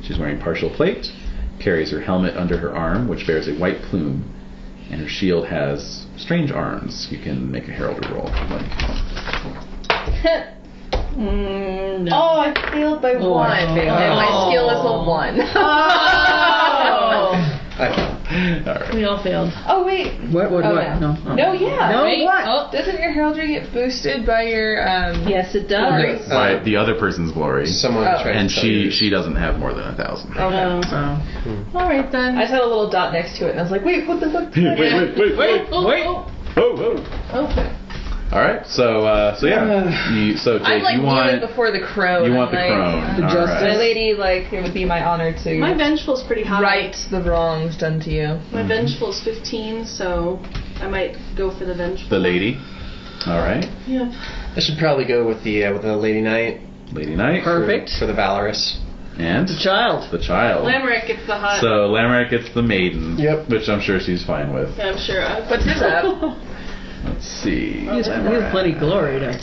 She's wearing partial plate, carries her helmet under her arm, which bears a white plume, and her shield has strange arms. You can make a heraldry roll if you'd like. No. Oh, I failed by one. And my skill is a 1. Alright. We all failed. Oh, wait. What? Oh, No. No, yeah. No, Wait. what? Oh, doesn't your heraldry get boosted by your, Yes, it glory? does. By the other person's glory. Someone tried And to tell you. she doesnn't have more than 1,000. Okay. All right then. I just had a little dot next to it, and I was like, wait, what the fuck? Wait. Whoa. All right, so yeah, so Jade, I'm like you want before the crone. you want the like, crone. The All justice. My right. lady, like, it would be my honor to My vengeful's pretty high. right the wrongs done to you. My vengeful is 15, so I might go for the vengeful. The lady. All right, Yep. I should probably go with the lady knight lady knight. Perfect. for the valorous. And The child. the child. Lamerick gets the hot. So Lamerick gets the maiden. Yep. Which I'm sure she's fine with. I'm sure. What's his app? Let's see. He has plenty of glory to...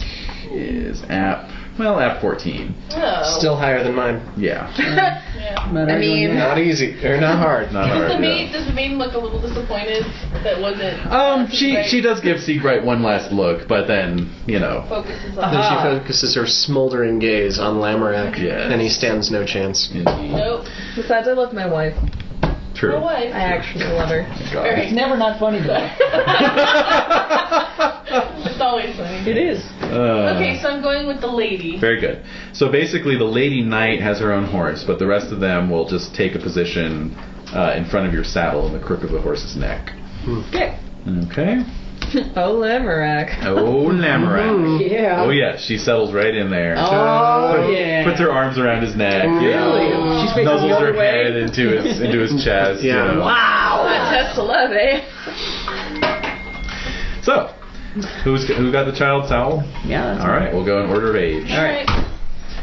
Is app 14. Oh. Still higher than mine. Yeah. Yeah. I mean- Not easy, or not hard. Not hard. Does the maiden look a little disappointed that wasn't? She does give Siegbright one last look, but then focuses on. Then she focuses her smoldering gaze on Lamorak, Yes. and he stands no chance. Indeed. Nope. Besides, I love my wife. True. My wife. I actually love her. God. It's never not funny, though. It's always funny. It is. Okay, so I'm going with the lady. Very good. So basically, the lady knight has her own horse, but the rest of them will just take a position in front of your saddle in the crook of the horse's neck. Okay. Okay. Oh, Lamerack. Oh, Lamorak. Yeah. Oh, yeah. She settles right in there. Oh, yeah. Puts her arms around his neck. Really? She's facing the Nuzzles other her way? head into his chest. Yeah. Wow. Test to love, eh? So, who got the child Saul? Yeah. All right, we'll go in order of age. All right.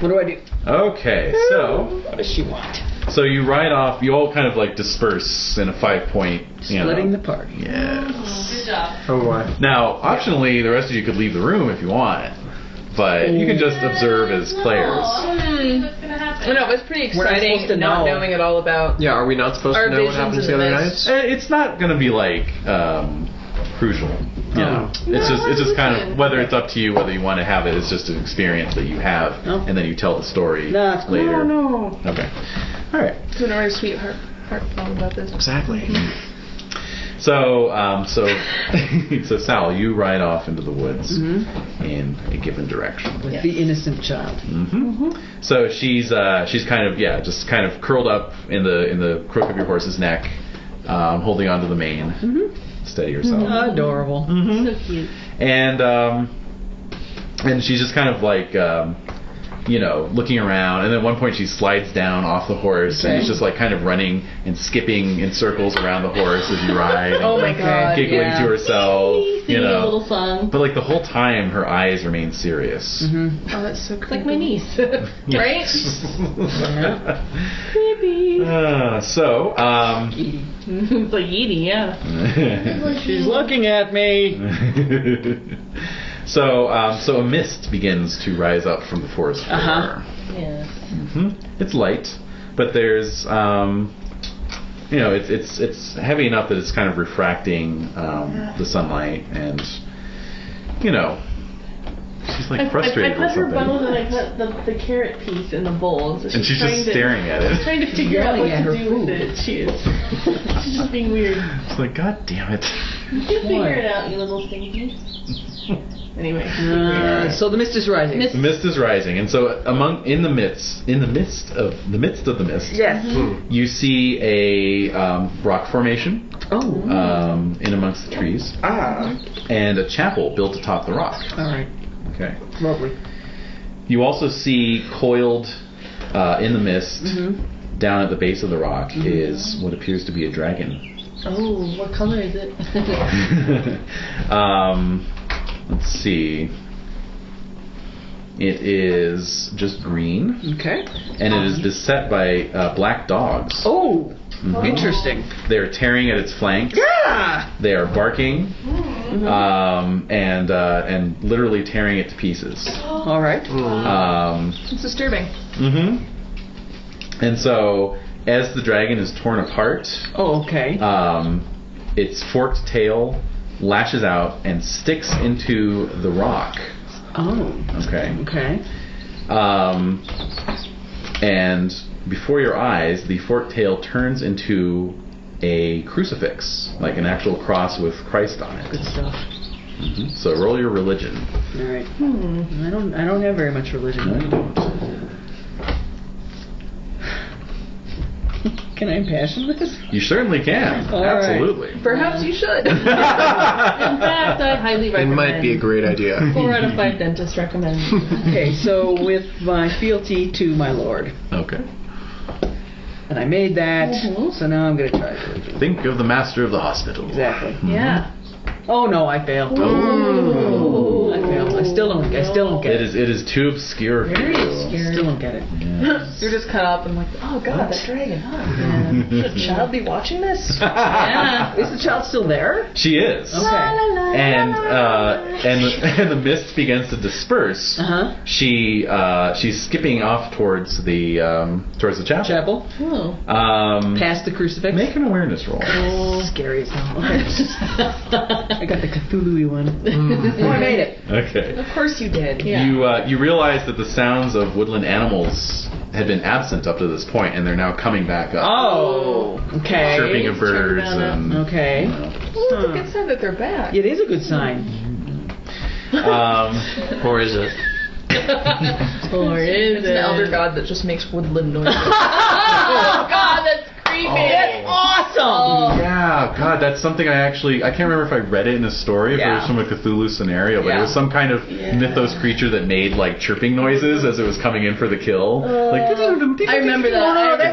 What do I do? Okay, so What does she want? you ride off. You all kind of like disperse in a 5-point. Splitting the party. Yes. Good job. Oh, why? Now, optionally, the rest of you could leave the room if you want, but you can just observe as players. What's gonna happen? Well, no, it was pretty We're not exciting supposed to not know. knowing it all about. Yeah, are we not supposed Our to know what visions happens in the the other mist. nights? It's not going to be like crucial. You know, it's just kind of whether it's up to you whether you want to have it. It's just an experience that you have, and then you tell the story later. No. Okay. All right. It's been a very sweet heartfelt about this. Exactly. So Sal, you ride off into the woods in a given direction With the innocent child. So she's kind of just kind of curled up in the crook of your horse's neck, holding onto the mane. Steady yourself. Adorable. So cute. And she's just kind of like looking around, and then at one point she slides down off the horse and is just like kind of running and skipping in circles around the horse as you ride. Oh my god. Giggling to herself, Singing a little song. But like the whole time, her eyes remain serious. Oh, that's so creepy. Like my niece. Right? Creepy. It's like Edie, yeah. She's looking at me. So a mist begins to rise up from the forest floor. Yes. It's light, but there's it's heavy enough that it's kind of refracting the sunlight, and she's like frustrated I put her with bones something. and I put the carrot piece in the bowl. So And she's just staring at it. Trying to figure out what Yelling at to her do with it. She is. She's just being weird. It's like, God damn it. You figure it out, you little stinky. Anyway. So the mist is rising. The mist is rising, and so in the midst of the mist, Yes. you see a rock formation Oh. in amongst the trees, and a chapel built atop the rock. All right. Okay. Lovely. You also see coiled in the mist down at the base of the rock is what appears to be a dragon. Oh, what color is it? Let's see. It is just green, Okay. and it is beset by black dogs. Oh. Interesting. They are tearing at its flanks. Yeah. They are barking, and literally tearing it to pieces. All right. It's disturbing. And so, as the dragon is torn apart, Oh, okay. its forked tail lashes out and sticks into the rock. Oh. Okay. Okay. And before your eyes, the forked tail turns into a crucifix, like an actual cross with Christ on it. Good stuff. So roll your religion. All right. I don't have very much religion. No, you don't. Can I impassion this? You certainly can. All right. Absolutely. Perhaps you should. In fact, I highly It recommend. might be a great idea. 4 out of 5 dentists recommend. Okay, so with my fealty to my lord, Okay. and I made that, so now I'm going to try religion. Think of the master of the hospital. Exactly. Yeah. Oh no, I failed. Oh. I failed. I still don't get It it. is too obscure for Very you. obscure. Still don't get it. Yes. You're just cut up and like, oh god, that dragon. Should a child be watching this? Yeah. Is the child still there? She is. Okay. And the mist begins to disperse. She's skipping off towards the chapel. Chapel. Oh. Past the crucifix. Make an awareness roll. Scary as hell. Okay. I got the Cthulhu-y one. Oh, I made it. Okay. Of course you did. Yeah. You realize that the sounds of woodland animals had been absent up to this point, and they're now coming back up. Oh. Okay. Chirping of birds Turn down and Okay. Well, it's a good sign that they're back. It is a good sign. Or is it? Or is It's it? an elder god that just makes woodland noises. Oh, God, that's creepy. That's awesome. Yeah, God, that's something I can't remember if I read it in a story, if it was from a Cthulhu scenario, but it was some kind of mythos creature that made like chirping noises as it was coming in for the kill. I remember that. I remember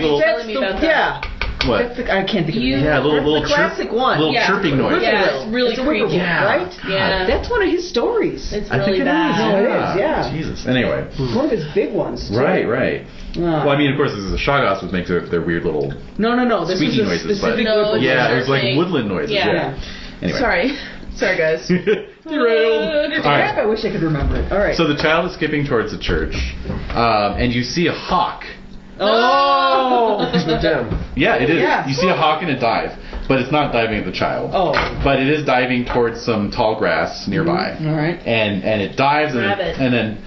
you telling me about that. Yeah. What? That's the, I can't think of it. Yeah, little That's the classic one. little Yeah. chirping noise. Yeah, it's really It's a creepy. whippoorwill, Yeah. right? Yeah. That's one of his stories. It's I really think it bad. is. Oh, it is, yeah. Jesus. Anyway. One of his big ones. too. Right. Ah. Well, I mean, of course, this is the Shoggoths, which makes their weird little No. This squeaky was a noises, but specific No, whippoorwill. yeah, it was like Chirping. woodland noises. Yeah. Yeah. Anyway. Sorry guys. Derailed. All Crap, right. I wish I could remember it. All right. So the child is skipping towards the church, and you see a hawk. Oh. Damn. Yeah, it is. Yeah. You see a hawk in a dive, but it's not diving at the child. Oh. But it is diving towards some tall grass nearby. All right. And it dives and then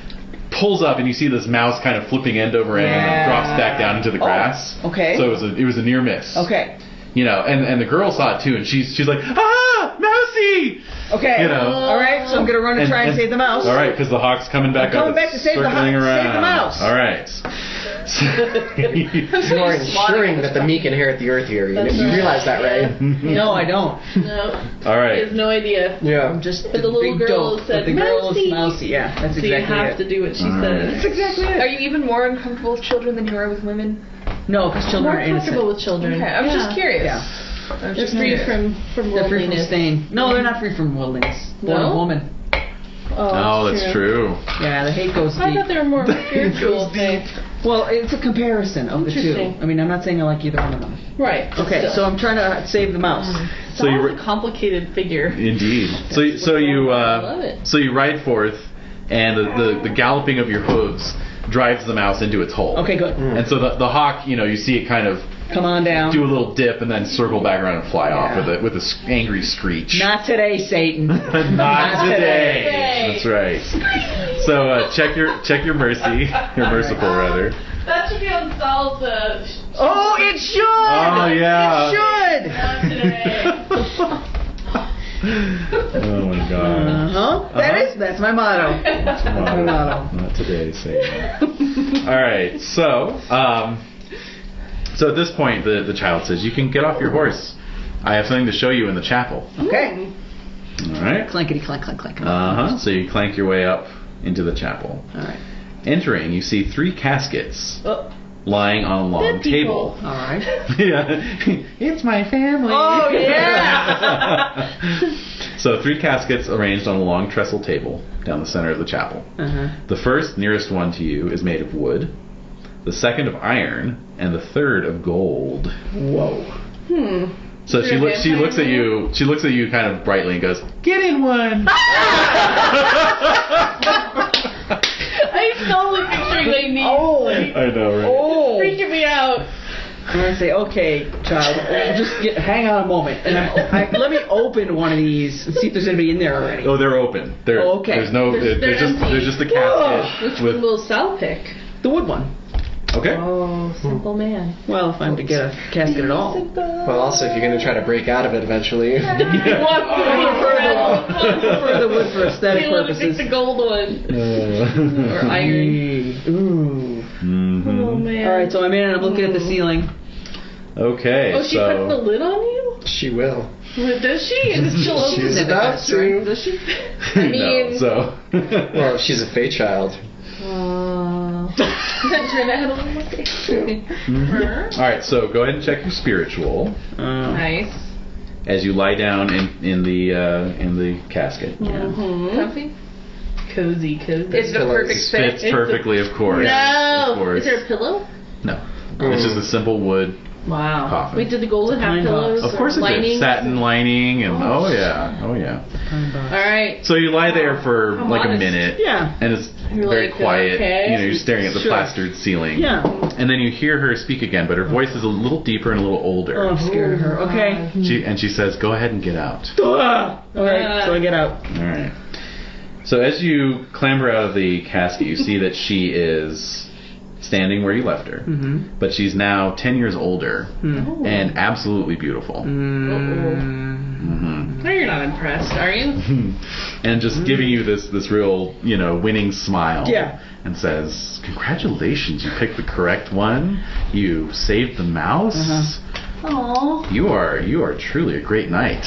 pulls up, and you see this mouse kind of flipping end over end and then drops back down into the grass. Okay. So it was a near miss. Okay. You know, and the girl saw it too, and she's like, ah, mousy! Okay. You know. All right, so I'm gonna run and try and save the mouse. All right, because the hawk's coming back I'm up. coming back to save the circling around. save the mouse. All right. You are ensuring that the meek inherit the earth here. You realize that, right? No, I don't. No. All He right. has no idea. Yeah. I'm just But the little big girl dope, said, but the girl "Mousy." is mousy. Yeah, that's So exactly you have it. to do what she All says. right. That's exactly it. Are you even more uncomfortable with children than you are with women? No, because children More are innocent. comfortable with children. Okay, I was just curious. Yeah. I was They're just free curious. from They're free from worldliness. stain. No, they're not free from worldliness. Born No? a woman. Oh, that's true. Yeah, the hate goes I deep. thought they were more spiritual. Well, it's a comparison of the two. Interesting. I mean, I'm not saying I like either one of them. Right. Okay, so I'm trying to save the mouse. So So you a complicated figure. Indeed. So you I love it. so you ride forth, and the galloping of your hooves drives the mouse into its hole. Okay, good. And so the hawk, you see it kind of Come on down. do a little dip and then circle back around and fly off Yeah. with a angry screech. Not today, Satan. Not today. today. That's right. So check your mercy, your merciful rather. That should be on Saul's. Oh, it should. Oh yeah. It should. Not today. Oh my god. That's my motto. That's my motto. Not today, Satan. All right. So at this point, the child says, "You can get off your horse. I have something to show you in the chapel." Okay. All right. Clankety clank clank clank. So you clank your way up into the chapel. All right. Entering, you see 3 caskets Oh, lying on a long dead people. table. All right. Yeah, it's my family. Oh yeah. So 3 caskets arranged on a long trestle table down the center of the chapel. Uh-huh. The first, nearest one to you, is made of wood. The second of iron, and the third of gold. Whoa. So she looks at you. She looks at you kind of brightly and goes, "Get in one." I'm totally picturing like me. Oh. I know, right? Oh. Freaking me out. I'm gonna say, okay, child, just hang on a moment, and let me open one of these and see if there's anybody in there already. Oh, they're open. Oh, okay. There's no. They're empty. There's just a casket. Which one will Sal pick? The wood one. Okay. Oh, simple man. Well, if I'm to get a casket at all. Well, also, if you're going to try to break out of it eventually. I prefer the wood for aesthetic You want to pick purposes. the gold one. Or iron. Ooh. Mhm. Oh, man. All right, so I'm in and I'm looking at the ceiling. Okay. Oh, she puts the lid on you? She will. Does she? Is it still open? She's about to. Does she? I mean, no, so. Well, she's a fey child. Turn that head a little more. All right, so go ahead and check your spiritual Nice. as you lie down in the casket. comfy. Cozy. Is it a perfect fit? Fits perfectly, of course. No. Of course. Is there a pillow? No. It's just a simple wood Wow. coffin. Wait, did the golden have Pine pillows? Of course it lining? did. Satin lining and oh yeah. All right. So you lie there for How like a modest. minute. Yeah. And it's You're very like, quiet. okay. You're staring at the Sure. plastered ceiling. Yeah. And then you hear her speak again, but her voice is a little deeper and a little older. Oh, I'm scared of her. Okay. She says, "Go ahead and get out." All right, so I get out. All right. So as you clamber out of the casket, you see that she is standing where you left her, but she's now 10 years older and absolutely beautiful. No, you're not impressed, are you? And just giving you this real, winning smile. Yeah. And says, "Congratulations, you picked the correct one. You saved the mouse. Aww. You are truly a great knight.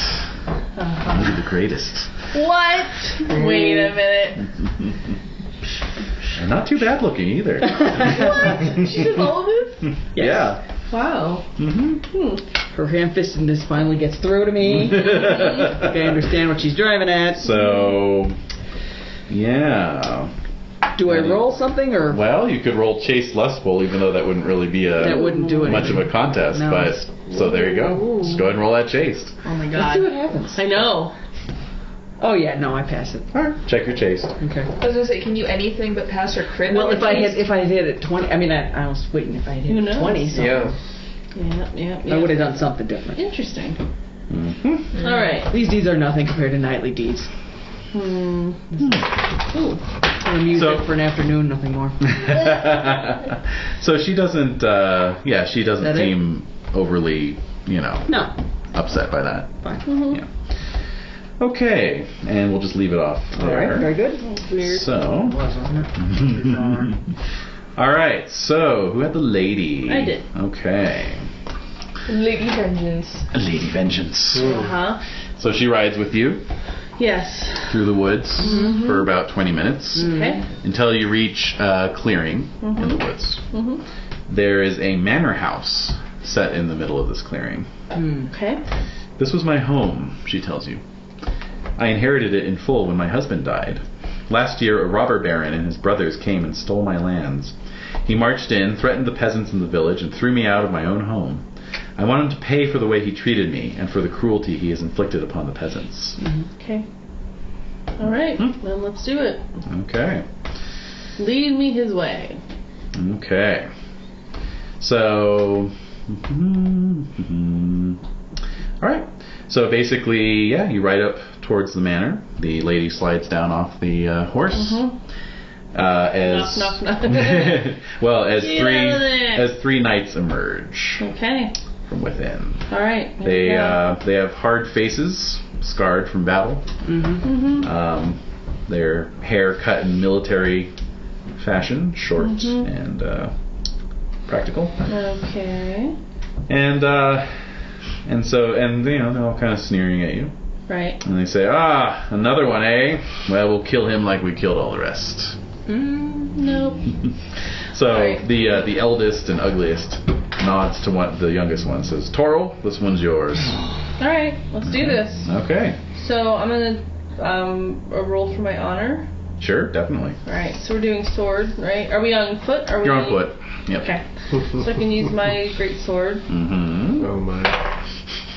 Maybe the greatest. What? Wait a minute. And not too bad looking either." What? She does all of this? Yeah. Wow. Her ham-fistedness finally gets through to me. I understand what she's driving at. So, yeah. Do I roll something or? Well, you could roll Chase Lustful, even though that wouldn't really be That wouldn't do it. much of a contest. No. But so there you go. Just go ahead and roll that Chase. Oh my Let's god. see what happens. I know. Oh yeah, no, I pass it. All right. Check your Chase. Okay. I was gonna say, can you anything but pass or crit? Well, on if your I case? had hit it 20, I mean, I was waiting if I had hit Who it knows? 20. So Yeah. Yeah. I would have done something different. Interesting. Mm-hmm. All right. These deeds are nothing compared to nightly deeds. Hmm. Ooh. And music So- for an afternoon, nothing more. So she doesn't. She doesn't That it? seem overly No. upset by that. Fine. Mm-hmm. Yeah. Okay, and we'll just leave it off All there. right. Very good. Weird. So, all right. So, who had the lady? I did. Okay. Lady Vengeance. Lady Vengeance. Uh-huh. So she rides with you Yes. through the woods for about 20 minutes Okay. until you reach a clearing in the woods. Mm-hmm. There is a manor house set in the middle of this clearing. Okay. This was my home, she tells you. I inherited it in full when my husband died. Last year, a robber baron and his brothers came and stole my lands. He marched in, threatened the peasants in the village, and threw me out of my own home. I want him to pay for the way he treated me and for the cruelty he has inflicted upon the peasants. Okay. All right. Then let's do it. Okay. Lead me his way. Okay. So... All right. So basically, yeah, you ride up towards the manor. The lady slides down off the horse. As Knock, knock, knock. well, as Get out of there. three knights emerge Okay. from within. All right. They have hard faces, scarred from battle. Their hair cut in military fashion, short and practical. Okay. And they're all kind of sneering at you. Right. And they say, another one, eh? Well, we'll kill him like we killed all the rest. Nope. So Right. the eldest and ugliest nods to the youngest one, says, Toril, this one's yours. All right. Let's do this. Okay. So I'm gonna roll for my honor. Sure, definitely. All right. So we're doing sword, right? Are we on foot? You're on foot. Yep. Okay. So I can use my great sword. Mm-hmm. Oh my.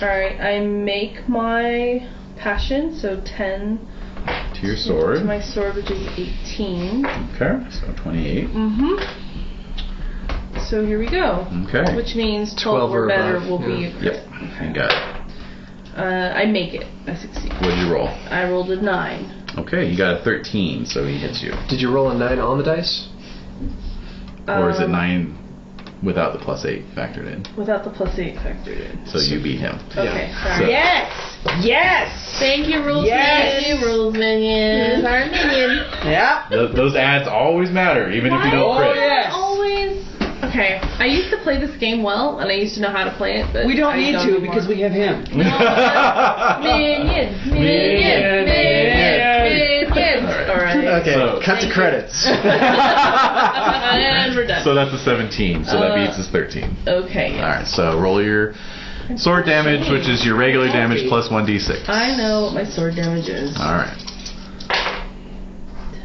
All right. I make my passion, so 10 To your sword. to my sword, which is 18. Okay, so 28. So here we go. Okay. Which means 12 12 or or better above, will be a Yep, crit. you got it. I make it. I succeed. What'd you roll? I rolled a 9. Okay, you got a 13, so he hits you. Did you roll a 9 on the dice? Or is it 9 without the +8 factored in? Without the +8 factored in. So you beat him. Okay. Yeah. Sorry. So- Yes! Yes! Thank you, rules Yes. minion. Thank you, rules minion. Our minion. Yeah. Those ads always matter, even if you don't Oh, crit. yes. Always. Okay. I used to play this game well, and I used to know how to play it, but We don't I need to anymore. because we have him. Minion. Minion. All right. Okay, So- cut to credits. And we're done. So that's a 17, so that beats his 13. Okay. Alright, so roll your sword damage, which is your regular damage plus 1d6. I know what my sword damage is. Alright.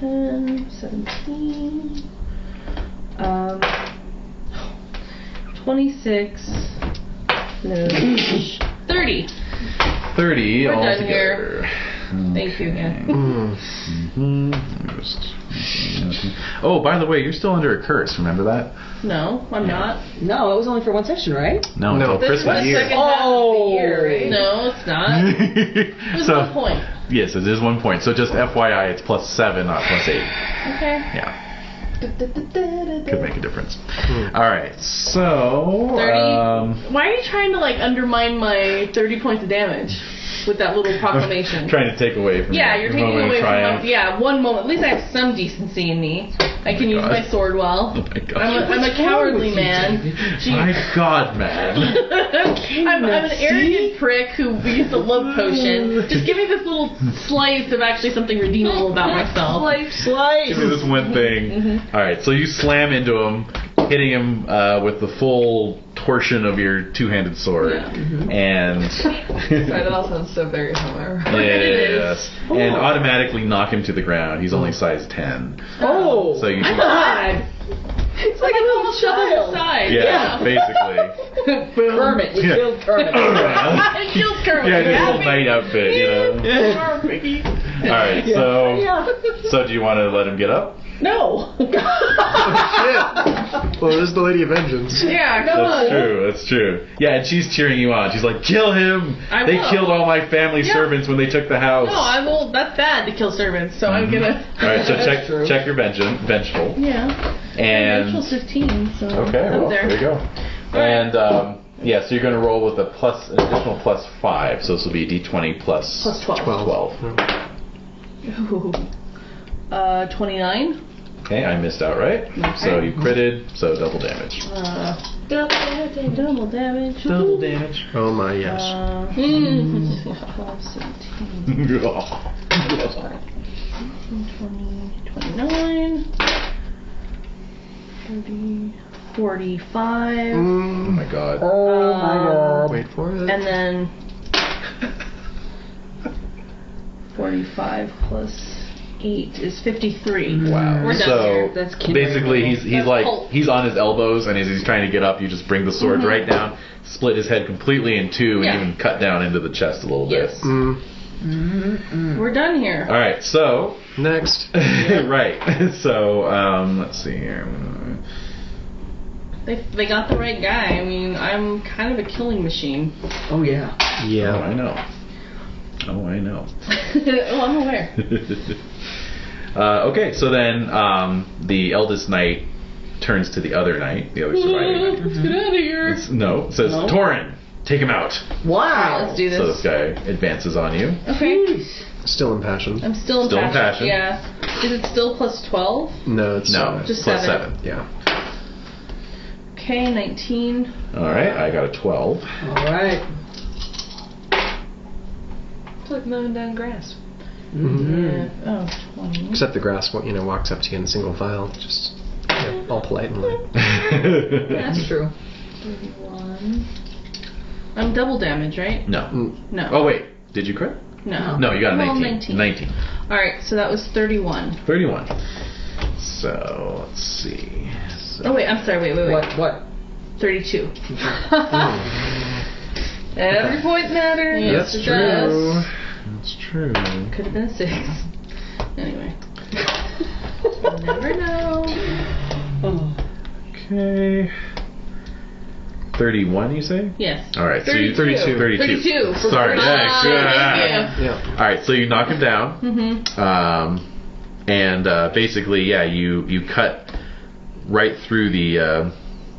10, 17, 26, no, 30. 30 We're done altogether. Thank you again. Let me just... Oh, by the way, you're still under a curse, remember that? No, I'm not. No, it was only for one session, right? No, No, until This is the Christmas. second half of the year, right? Oh. No, it's not. It was So, 1 point. yes, it is 1 point. So just FYI, it's +7, not +8. Okay. Yeah, could make a difference. Alright, so... 30. Why are you trying to undermine my 30 points of damage with that little proclamation? Trying to take away from Yeah, your you're taking moment of away from triumph. one moment. At least I have some decency in me. I can use God. my sword well. Oh my God. I'm a cowardly man. My God, man. I'm an arrogant prick who used to love potion. Just give me this little slice of actually something redeemable about myself. Slice! Give me this one thing. Alright, so you slam into him, hitting him with the full torsion of your two-handed sword. Yeah. And... Sorry, that all sounds so very similar. Yes. And automatically knock him to the ground. He's only size 10. Oh! So you... God! It's like a little child. Side. Yeah, basically. Kermit, you Yeah. killed Kermit. It feels Kermit. Yeah, his little night outfit, you know. Alright, so... Yeah. So do you want to let him get up? No. Oh, shit. Well, this is the Lady of Vengeance. Yeah, come That's on. true, that's true. Yeah, and she's cheering you on. She's like, kill him! I They will. killed all my family Yeah. servants when they took the house. No, I will. That's bad to kill servants, so I'm gonna. Alright, so True. check your vengeful. Yeah. And... Vengeful's 15, so Okay, I'm well, there. there you go. And yeah, so you're going to roll with an additional +5. So this will be D20 plus 12. Ooh. 29. Okay, I missed out, right? Okay. So you critted, so double damage. Double damage. Double damage. Oh my, yes. 12, 17, 20, 29, 30, 45. Oh my god. Oh my god. Wait for it. And then 45 plus 8 is 53. Wow. We're done So here. That's kindergarten. basically, he's That's like pulp. he's on his elbows, and as he's trying to get up, you just bring the sword right down, split his head completely in two, and Yeah. even cut down into the chest a little Yes. bit. We're done here. All right, so Next. right, so let's see here. They got the right guy. I mean, I'm kind of a killing machine. Oh yeah. Oh, Yeah. I know. Oh, I know. Oh, I'm aware. Okay, so then the eldest knight turns to the other knight, the other surviving knight. Let's get out of here. It says, No. Torin, take him out. Wow. Let's do So this. this guy advances on you. Okay. Still impassioned. I'm still in Still in passion. Yeah. Is it still plus 12? No, it's No, Just plus 7. 7. Yeah. Okay, 19. All right, I got a 12. All right. It's like mowing down grass. Yeah. Oh, 20. Except the grass, walks up to you in single file, just all polite and like. That's true. 31. I'm double damage, right? No. No. Oh, wait. Did you crit? No. No, you got a Well, 19. 19. Alright, so that was 31. 31. So, let's see. So, Oh, wait, I'm sorry, wait. What? 32. Every point matters. That's it true. does. That's true. Could have been a 6. Anyway. You never know. Oh. Okay. 31, you say? Yes. All right. So you 32. 32. For Sorry. first. Yeah. Thank you. Yeah. All right. So you knock him down. Mm-hmm. And basically, yeah, you cut right through the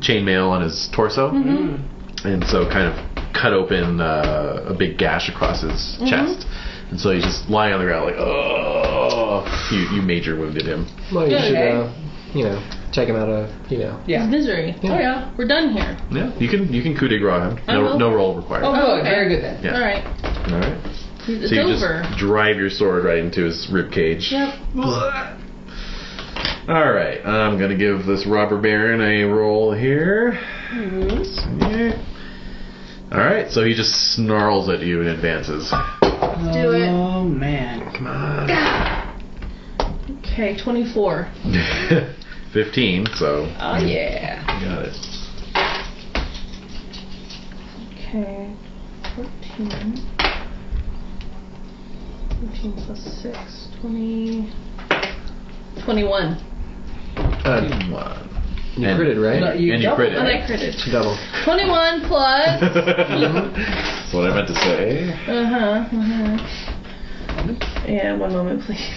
chainmail on his torso, and so kind of cut open a big gash across his chest. And so he's just lying on the ground like, oh, you major wounded him. Well, you Okay. should, take him out of, Yeah. His misery. Yeah. Oh yeah, we're done here. Yeah, you can coup de grace him. I will. No roll required. Oh, Oh, good. okay. Very good then. Yeah. All right, All right. it's So you over. just drive your sword right into his rib cage. Yep. All right, I'm gonna give this robber baron a roll here. Yeah. All right, so he just snarls at you and advances. Let's do it. Oh man. Come on. Okay, 24. 15. So Oh yeah. you got it. Okay, 14. 14 plus 6, 20. 21. You critted, right? No, you and you doubled. critted. And I critted. Double. 21 plus. That's what I meant to say. Yeah, one moment, please.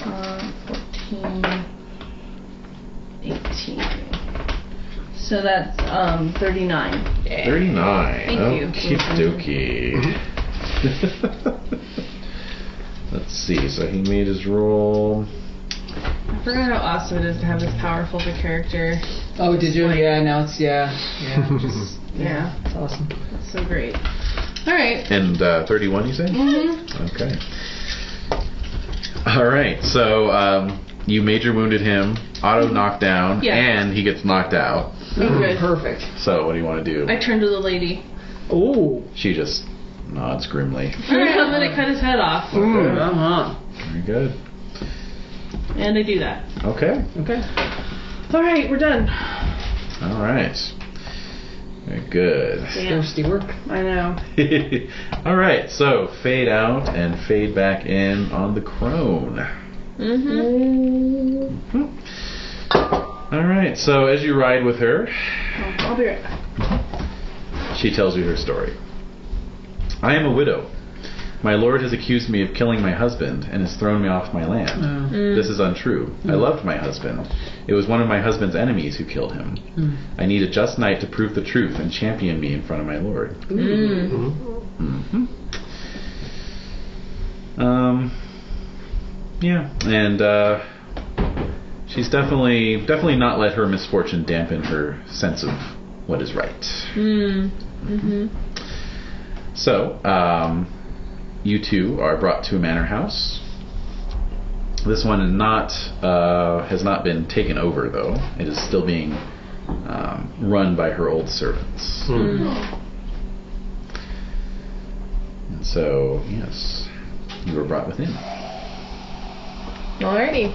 14, 18. So that's 39. 39. Thank you. Okie dokie. Let's see. So he made his roll. I forgot how awesome it is to have this powerful of a character. Oh, did you? Yeah. Now it's yeah. Yeah, It's awesome. it's so great. All right. And 31, you say? Mm-hmm. Okay. All right. So you major wounded him, auto knockdown, Yeah. and he gets knocked out. Good. Perfect. So what do you want to do? I turn to the lady. Oh. She just nods grimly. All right, I'm gonna cut his head off, Very good. and I do that. Okay. Okay. All right, we're done. All right. Very good. Damn, Thirsty work. I know. All right. So fade out and fade back in on the crone. Mm-hmm. All right. So as you ride with her, I'll be right back. she tells you her story. I am a widow. My lord has accused me of killing my husband and has thrown me off my land. This is untrue. I loved my husband. It was one of my husband's enemies who killed him. I need a just knight to prove the truth and champion me in front of my lord. Yeah, and she's definitely not let her misfortune dampen her sense of what is right. So, you two are brought to a manor house. This one has not been taken over, though. It is still being run by her old servants. And so, yes, you were brought within. Alrighty.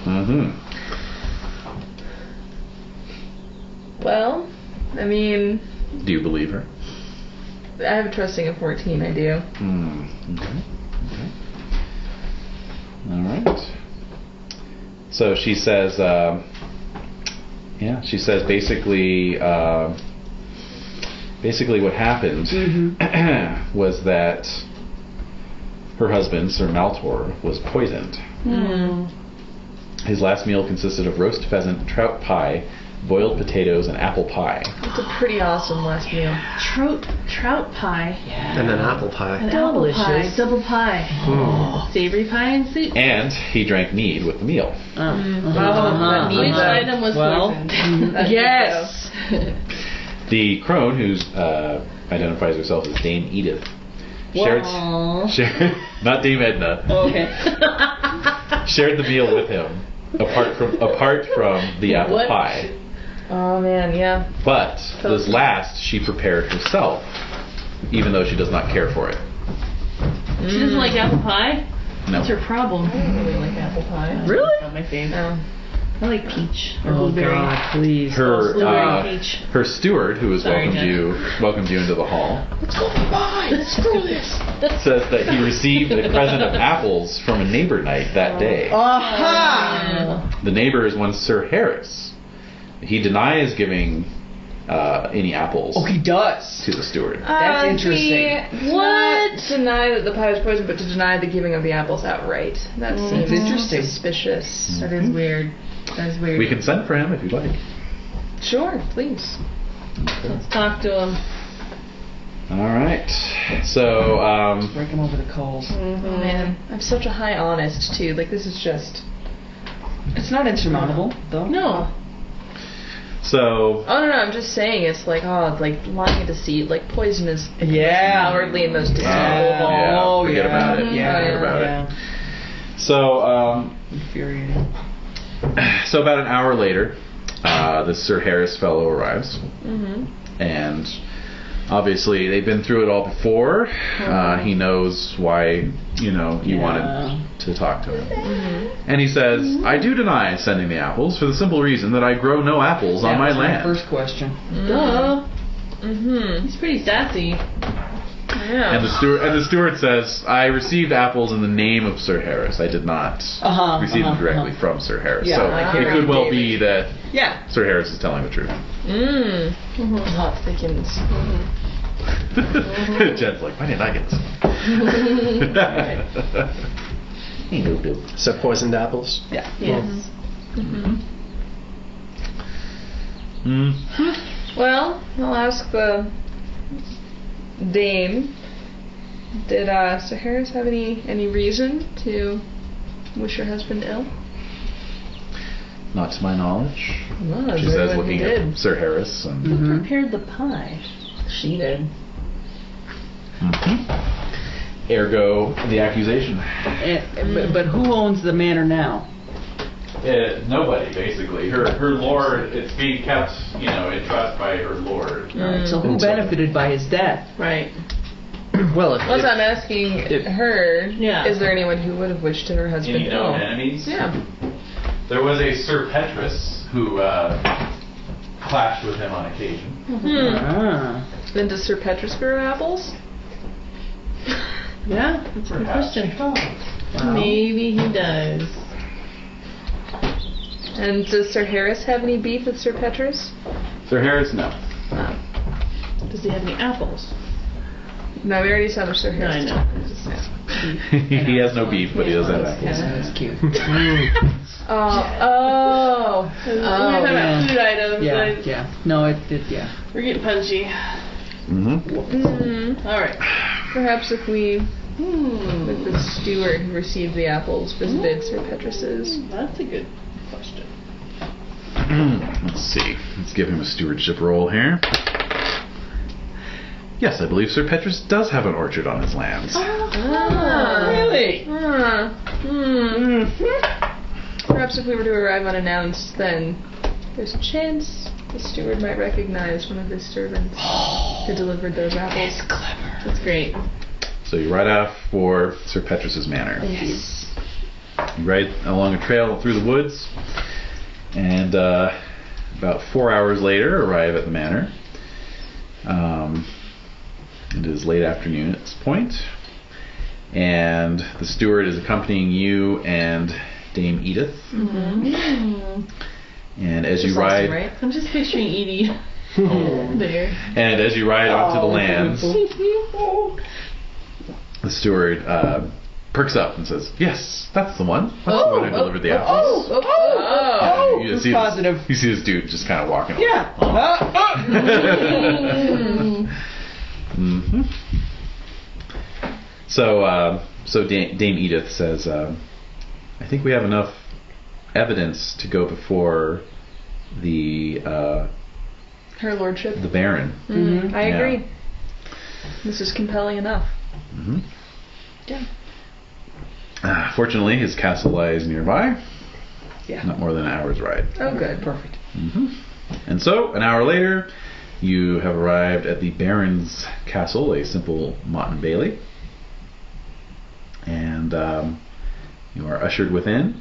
Well, I mean... Do you believe her? I have a trusting of 14, I do. Okay. Alright. So she says, basically what happened was that her husband, Sir Maltor, was poisoned. His last meal consisted of roast pheasant, trout pie, boiled potatoes, and apple pie. It's a pretty awesome last meal. Trout pie. And then apple pie. And Delicious. apple pie. Double pie. Savory pie and soup. And he drank mead with the meal. That means Which item was poisoned? Yes. The crone, who identifies herself as Dame Edith, shared not Dame Edna. Okay. Shared the meal with him, apart from the apple pie. Oh man, yeah. But this last she prepared herself, even though she does not care for it. She doesn't like apple pie? No. What's her problem? I don't really like apple pie. Really? Not my favorite. No. I like peach or Oh blueberry. God, please. Blueberry peach. Her steward, who has Sorry, welcomed you into the hall, Let's go pie. Screw this. says that he received a present of apples from a neighbor knight that day. Aha! The neighbor is one Sir Harris. He denies giving any apples Oh, he does. to the steward. That's interesting. What? Deny that the pie was poisoned, but to deny the giving of the apples outright. That seems interesting. suspicious. That is weird. That is weird. We can send for him if you'd like. Sure, please. Let's talk to him. All right. So, Break him over the coals. Oh man, I'm such a high honest too. Like this is just. It's not insurmountable, though. No. So, Oh no, I'm just saying it's like it's like lying and deceit. Like poison is cowardly and most deceitful. forget about it. Forget about it. So, Infuriating. so about an hour later, the Sir Harris fellow arrives, and obviously they've been through it all before. He knows why you wanted to talk to him, and he says, "I do deny sending the apples for the simple reason that I grow no apples on my That's land." First question. Duh. He's pretty sassy. Yeah. And the steward says, "I received apples in the name of Sir Harris. I did not receive them directly from Sir Harris." Yeah, so I it hear could you, well David. be that Yeah. Sir Harris is telling the truth. Hot thickens. Jed's like, "Why didn't I get this?" So poisoned apples. Yeah. Yes. Well, I'll ask the dame. Did Sir Harris have any reason to wish her husband ill? Not to my knowledge. No, She says, looking at Sir Harris. And Who prepared the pie? She did. ergo, the accusation. But who owns the manor now? Nobody, basically. Her lord, it's being kept, in trust by her lord. So who benefited by his death? Right. Well, Once I'm asking her, Yeah. is there anyone who would have wished her husband Any known ill? enemies? Yeah. There was a Sir Petrus who clashed with him on occasion. Ah. Then does Sir Petrus grow apples? Yeah, that's a good Perhaps. question. Wow. Maybe he does. And does Sir Harris have any beef with Sir Petrus? Sir Harris, no. Does he have any apples? No, we already said Sir No, Harris. I know. He has no beef, but he does have apples. That's cute. Oh. We're talking about food items. Yeah. No, yeah. We're getting punchy. Alright. Perhaps if we, with the steward who received the apples, visited Sir Petrus's. That's a good question. Let's see. Let's give him a stewardship roll here. Yes, I believe Sir Petrus does have an orchard on his lands. Really? Perhaps if we were to arrive unannounced, then there's a chance the steward might recognize one of his servants who delivered those apples. That's clever. That's great. So you ride off for Sir Petrus's manor. Yes. You ride along a trail through the woods, and about 4 hours later arrive at the manor. It is late afternoon at this point, and the steward is accompanying you and Dame Edith. And as you ride, Awesome, right? I'm just picturing Edie there. and as you ride onto the lands, the steward perks up and says, "Yes, that's the one. That's the one who delivered the apples." Yeah, you see positive. You see this dude just kind of walking. Yeah. So Dame Edith says, "I think we have enough evidence to go before the Her lordship. the Baron." I agree. This is compelling enough. Yeah. Fortunately, his castle lies nearby. Yeah. Not more than an hour's ride. Oh, good. Perfect. And so, an hour later, you have arrived at the Baron's castle, a simple motte and bailey. And you are ushered within.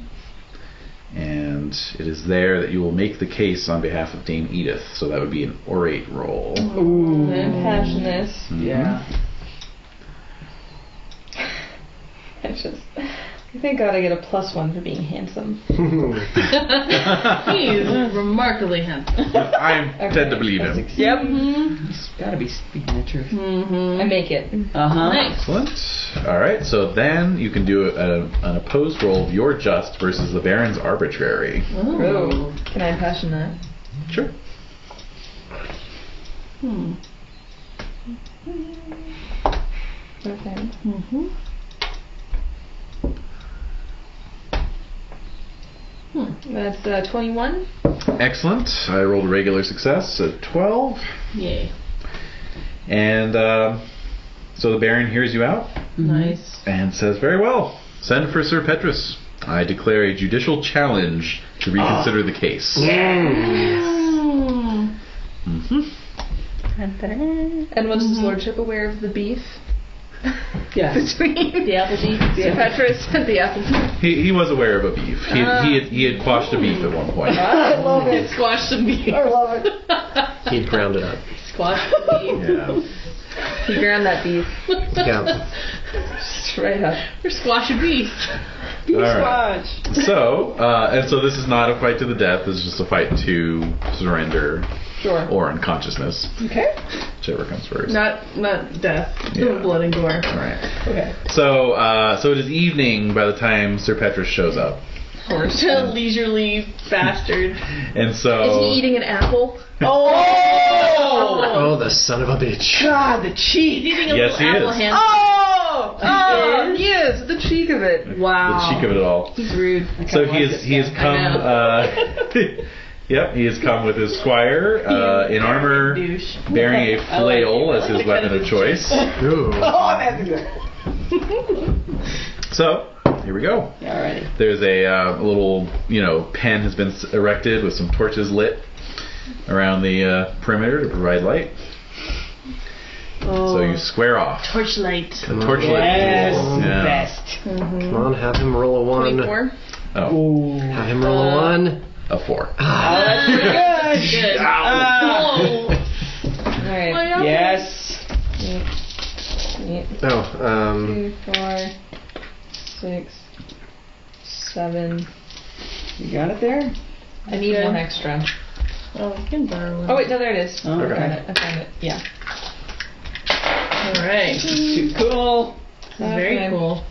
And it is there that you will make the case on behalf of Dame Edith. So that would be an orate roll. Ooh. Impassionist. Yeah. I thank God I get a +1 for being handsome. He's remarkably handsome. I tend to believe him. Yep. It's gotta be speaking the truth. I make it. Nice. Excellent. Alright, so then you can do an opposed roll of your just versus the Baron's arbitrary. Ooh. Can I impassion that? Sure. Okay. That's 21. Excellent. I rolled a regular success, a 12. Yay. And so the Baron hears you out Nice. and says, "Very well. Send for Sir Petrus. I declare a judicial challenge to reconsider the case." And was his lordship aware of the beef Yeah. between The apple beef. Sir Petrus and the apple beef? He was aware of a beef. He had quashed a beef at one point. I love it. Squash some beef. I love it. He'd ground it up. Squash the beef. Yeah. He ground that beef Yeah. straight up. Or squash a beef. All right. So, and so this is not a fight to the death. This is just a fight to surrender Sure. or unconsciousness, Okay. whichever comes first. Not death. Yeah. Blood and gore. All right. Okay. So, so it is evening by the time Sir Petrus shows up, Such a leisurely bastard. and so Is he eating an apple? Oh, the son of a bitch. God, the cheek. He's eating a Yes, little he apple is. hand. Oh, yes, the cheek of it. the Wow. cheek of it all. He's rude. So he has come. Yep, he has come with his squire in armor, Douche. bearing a flail as his weapon of choice. Ooh. Oh, that's good. So here we go. Alrighty. There's a little, pen has been erected with some torches lit around the perimeter to provide light. So you square off. Torchlight. Torchlight. Yes, Yeah. best. Come on, have him roll a 1. 24. Oh, Ooh. Have him roll a 1. a 4. That's pretty good. Good. Oh. Alright. Yes. Oh, 2, 4, 6, 7. You got it there? I need Okay. one extra. Oh, you can borrow one. Oh wait, no, there it is. Oh, I okay. found it. I found it. Yeah. Alright. Too cool. Very Okay. cool.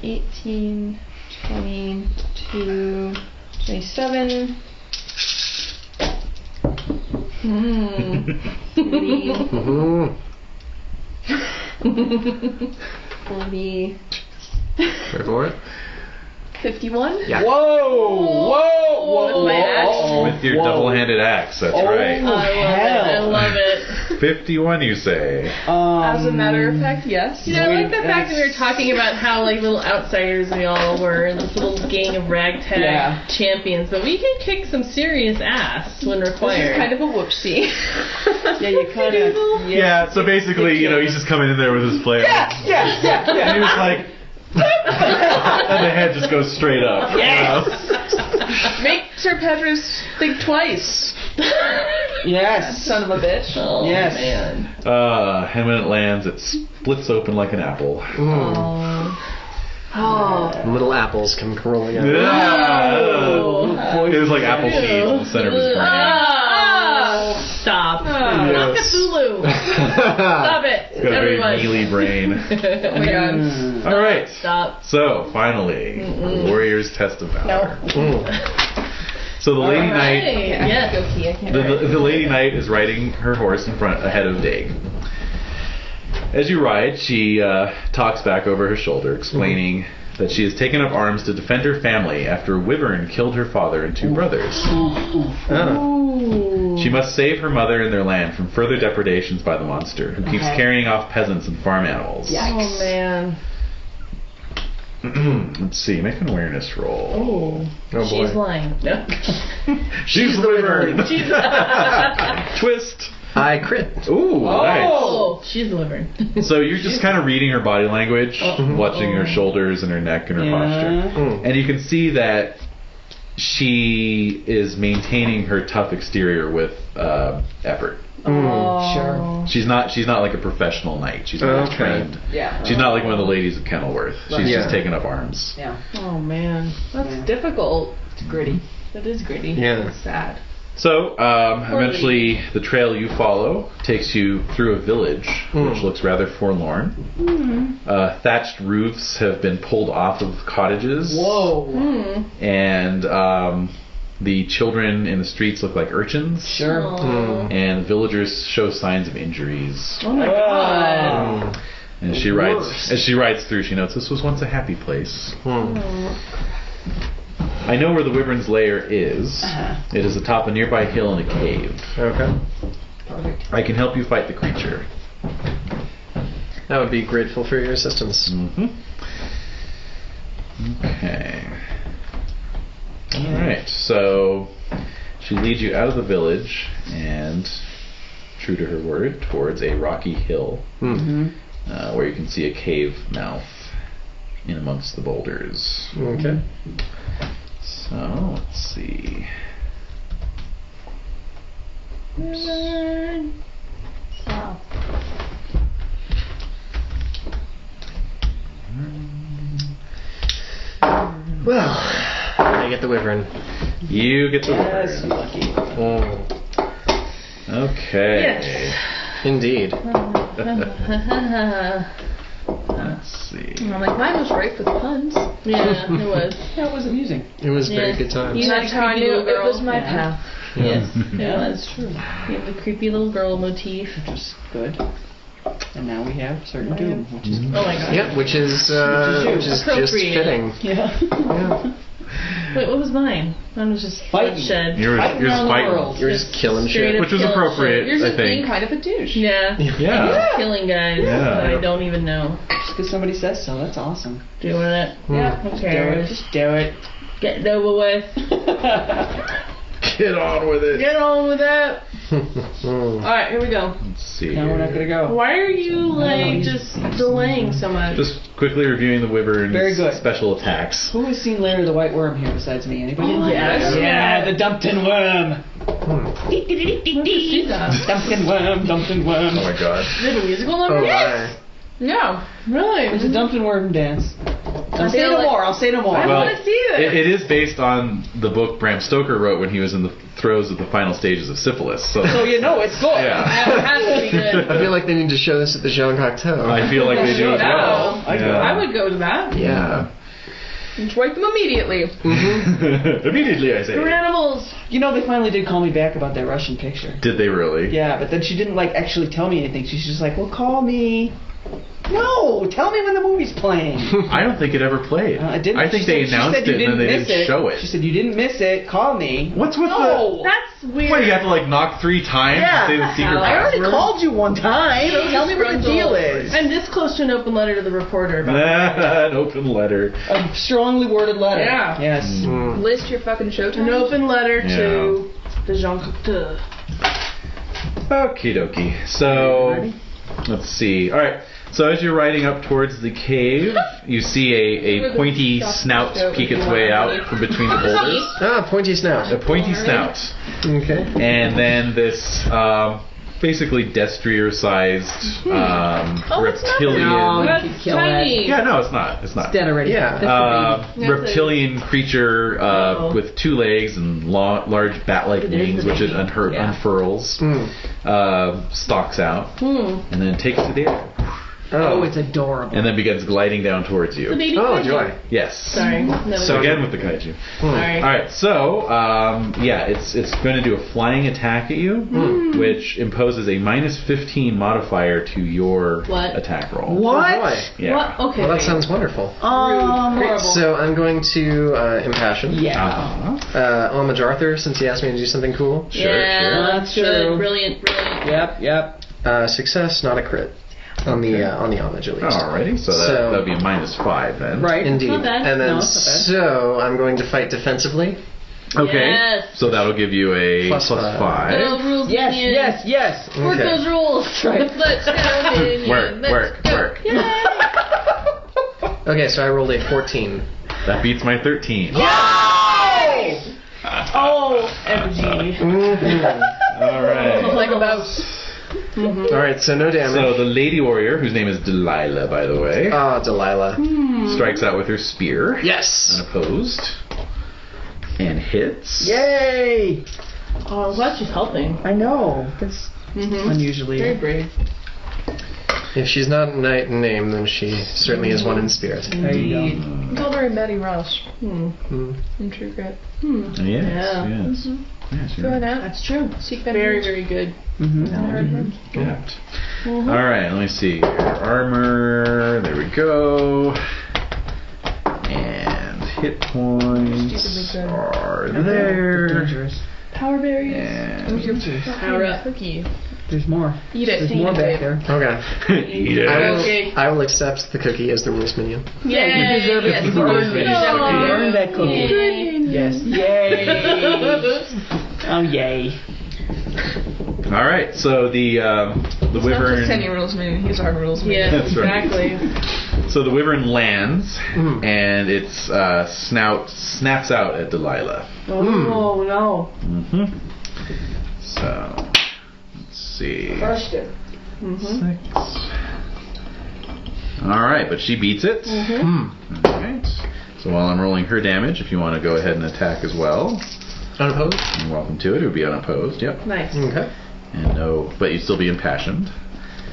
18, 22, 27. 40. Wait for it. 51. Yeah. Whoa! With my axe? With your double-handed axe, that's right. I love it. 51, you say? As a matter of fact, yes. You know, I like the fact that we were talking about how like little outsiders we all were, and this little gang of ragtag champions, but we can kick some serious ass when This required. is kind of a whoopsie. Yeah, you kind of. Yeah, so basically, he's just coming in there with his flail. Yeah. And he was like... and the head just goes straight up. Yes. Make Sir Pedros think twice. Yes. Son of a bitch. Oh, Yes. man. And when it lands, it splits open like an apple. Little apples come rolling out. It was like apple seed in the center of his brain. Stop. Yes. Cthulhu. Stop it. He's got a very Everyone. mealy brain. Oh my god. All right. Stop. So, finally, the warrior's test of valor. Mm. So the lady knight, Hey, yes. Go pee, I can't. the lady knight is riding her horse ahead of Dave. As you ride, she talks back over her shoulder, explaining that she has taken up arms to defend her family after a wyvern killed her father and 2 brothers. She must save her mother and their land from further depredations by the monster, who keeps carrying off peasants and farm animals. Oh, man. Let's see, make an awareness roll. Oh She's boy. lying. No. She's the wyvern! Twist! I crit. Ooh, nice. Oh, she's the wyvern. So you're just kind of reading her body language, watching her shoulders and her neck and her posture. And you can see that she is maintaining her tough exterior with effort. Sure. She's not like a professional knight. She's not trained. Yeah. She's not like one of the ladies of Kenilworth. She's Yeah. just taking up arms. Yeah. Oh, man. That's difficult. It's gritty. That is gritty. Yeah. It's sad. So, eventually the trail you follow takes you through a village, which looks rather forlorn. Thatched roofs have been pulled off of cottages. Whoa. And the children in the streets look like urchins. Sure. And villagers show signs of injuries. Oh, my God. And as she rides through, she notes this was once a happy place. I know where the wyvern's lair is. It is atop a nearby hill in a cave. Okay. Perfect. I can help you fight the creature. I would be grateful for your assistance. Okay. Alright, so she leads you out of the village and, true to her word, towards a rocky hill where you can see a cave mouth in amongst the boulders. Okay. So, let's see. Well, I get the wyvern. You get the Yes, word. lucky. Okay. Yes. Indeed. Let's see. I'm like, mine was ripe with puns. Yeah, it was. That was amusing. It was very Yeah. good times. You That's how I creepy knew little it girl. was my Yeah. path. Yes, Yeah, it that's was. true. You have the creepy little girl motif. Which is good. And now we have certain doom, which is Oh my God. Yep, which is just Appropriate. fitting. yeah. Yeah. Wait, what was mine? Mine was just Fighting. bloodshed. Yours Fighting is around the fighting. world. You're just killing Straight shit. up Which was killing appropriate, shit. You're I just being think. kind of a douche. Yeah. Yeah. Killing guys Yeah. that I don't even know. Just because somebody says so, that's awesome. Doing it. Yeah, Who just do cares? it. Just do it. Get it over with. Get on with it. Get on with it. Alright, here we go. Let's see. No, we're not going to go. Why are you, like, know. just delaying so much? Just quickly reviewing the wyvern's Very good. special attacks. Who has seen Larry the White Worm here besides me? Anybody? Oh, yes. Yeah, the Dumpton Worm. She's up. Dumpton Worm, Dumpton Worm. Oh my god. Is it a musical number? Oh Yes. Yeah. Really? It's a Dumpton Worm dance. I'll say feel no like- more. I'll say no more. I Well, want to see this. it is based on the book Bram Stoker wrote when he was in the throes of the final stages of syphilis. So you know it's good. yeah. It has to be good. I feel like they need to show this at the Jean Cocteau. I feel like they do as well. I would go to that. Yeah. Write them immediately. Immediately, I say. We're animals. You know, they finally did call me back about that Russian picture. Did they really? Yeah, but then she didn't like actually tell me anything. She's just like, "Well, call me." No, tell me when the movie's playing. I don't think it ever played. It didn't. I think they announced it and then they didn't show it. She said you didn't miss it. Call me. What's with That's weird. What, you have to like knock 3 times Yeah. to say the secret I already password? called you one time. Tell me what the deal is. I'm this close to an open letter to the reporter. An open letter. A strongly worded letter. Yeah. Yes. List your fucking showtime. An open letter Yeah. to the Jean Cocteau. Okie dokie. So, let's see. Alright. So as you're riding up towards the cave, you see a pointy snout peek its way out from between the boulders. Ah, pointy snout. A pointy snout. Okay. And then this basically destrier-sized reptilian... No, That's you could kill that. tiny. Yeah, no, it's not. It's not. Dead already. Yeah. Reptilian creature with 2 legs and large bat-like wings, which it unfurls, stalks out, and then takes to the air. Oh, it's adorable. And then begins gliding down towards The you. baby Oh, kaiju. joy. Yes. Sorry. So again with the kaiju. Sorry. Alright, so, it's going to do a flying attack at you, which imposes a -15 modifier to your attack roll. What? Oh, boy. Yeah. What? Okay. Well, that sounds wonderful. horrible. So I'm going to impassion. Yeah. Homage Arthur, since he asked me to do something cool. Sure, Yeah, sure. That's good. true. Brilliant. Yep. Success, not a crit. On the homage at least. Alrighty, so that would be a -5 then. Right. Indeed. Not bad. And then No, it's not bad. so I'm going to fight defensively. Okay. Yes. So that'll give you a Plus +5. five. No rules. Yes. minion. Yes. Work Okay. those rules. Right. Let's go, minion. Work. Yay. Okay, so I rolled a 14. That beats my 13. Oh, MG. Alright. Like about. Alright, so no damage. So the lady warrior, whose name is Delilah, by the way, Ah, Delilah. strikes out with her spear. Yes! Unopposed. And hits. Yay! Oh, I'm glad she's helping. I know. That's unusually. Very brave. If she's not a knight in name, then she certainly is one in spirit. There you go. I called her a Betty Rush. In True Grit. Yes. Yeah. Yes. Yes, Go you're ahead out. That's true. Seek Very, vengeance. very good. correct. Alright, let me see. Your armor. There we go. And hit points Stupidly good. are there. Dangerous. Power berries. And Power up. Cookie. There's more. Eat it. There's more back there. Okay. eat it. Okay. I will accept the cookie as the rules minion. Yeah, You deserve it. You earned that cookie. Yes. Yay. Oh, yay. Alright, so the Not just wyvern. any rules minion. He's our rules minion. Yeah, That's right. exactly. So the wyvern lands, and its snout snaps out at Delilah. Oh, no. So, let's see. Crushed it. 6. Alright, but she beats it. Alright. So while I'm rolling her damage, if you want to go ahead and attack as well, Unopposed? you're welcome to it. It would be unopposed, yep. Nice. Okay. And no, but you'd still be impassioned,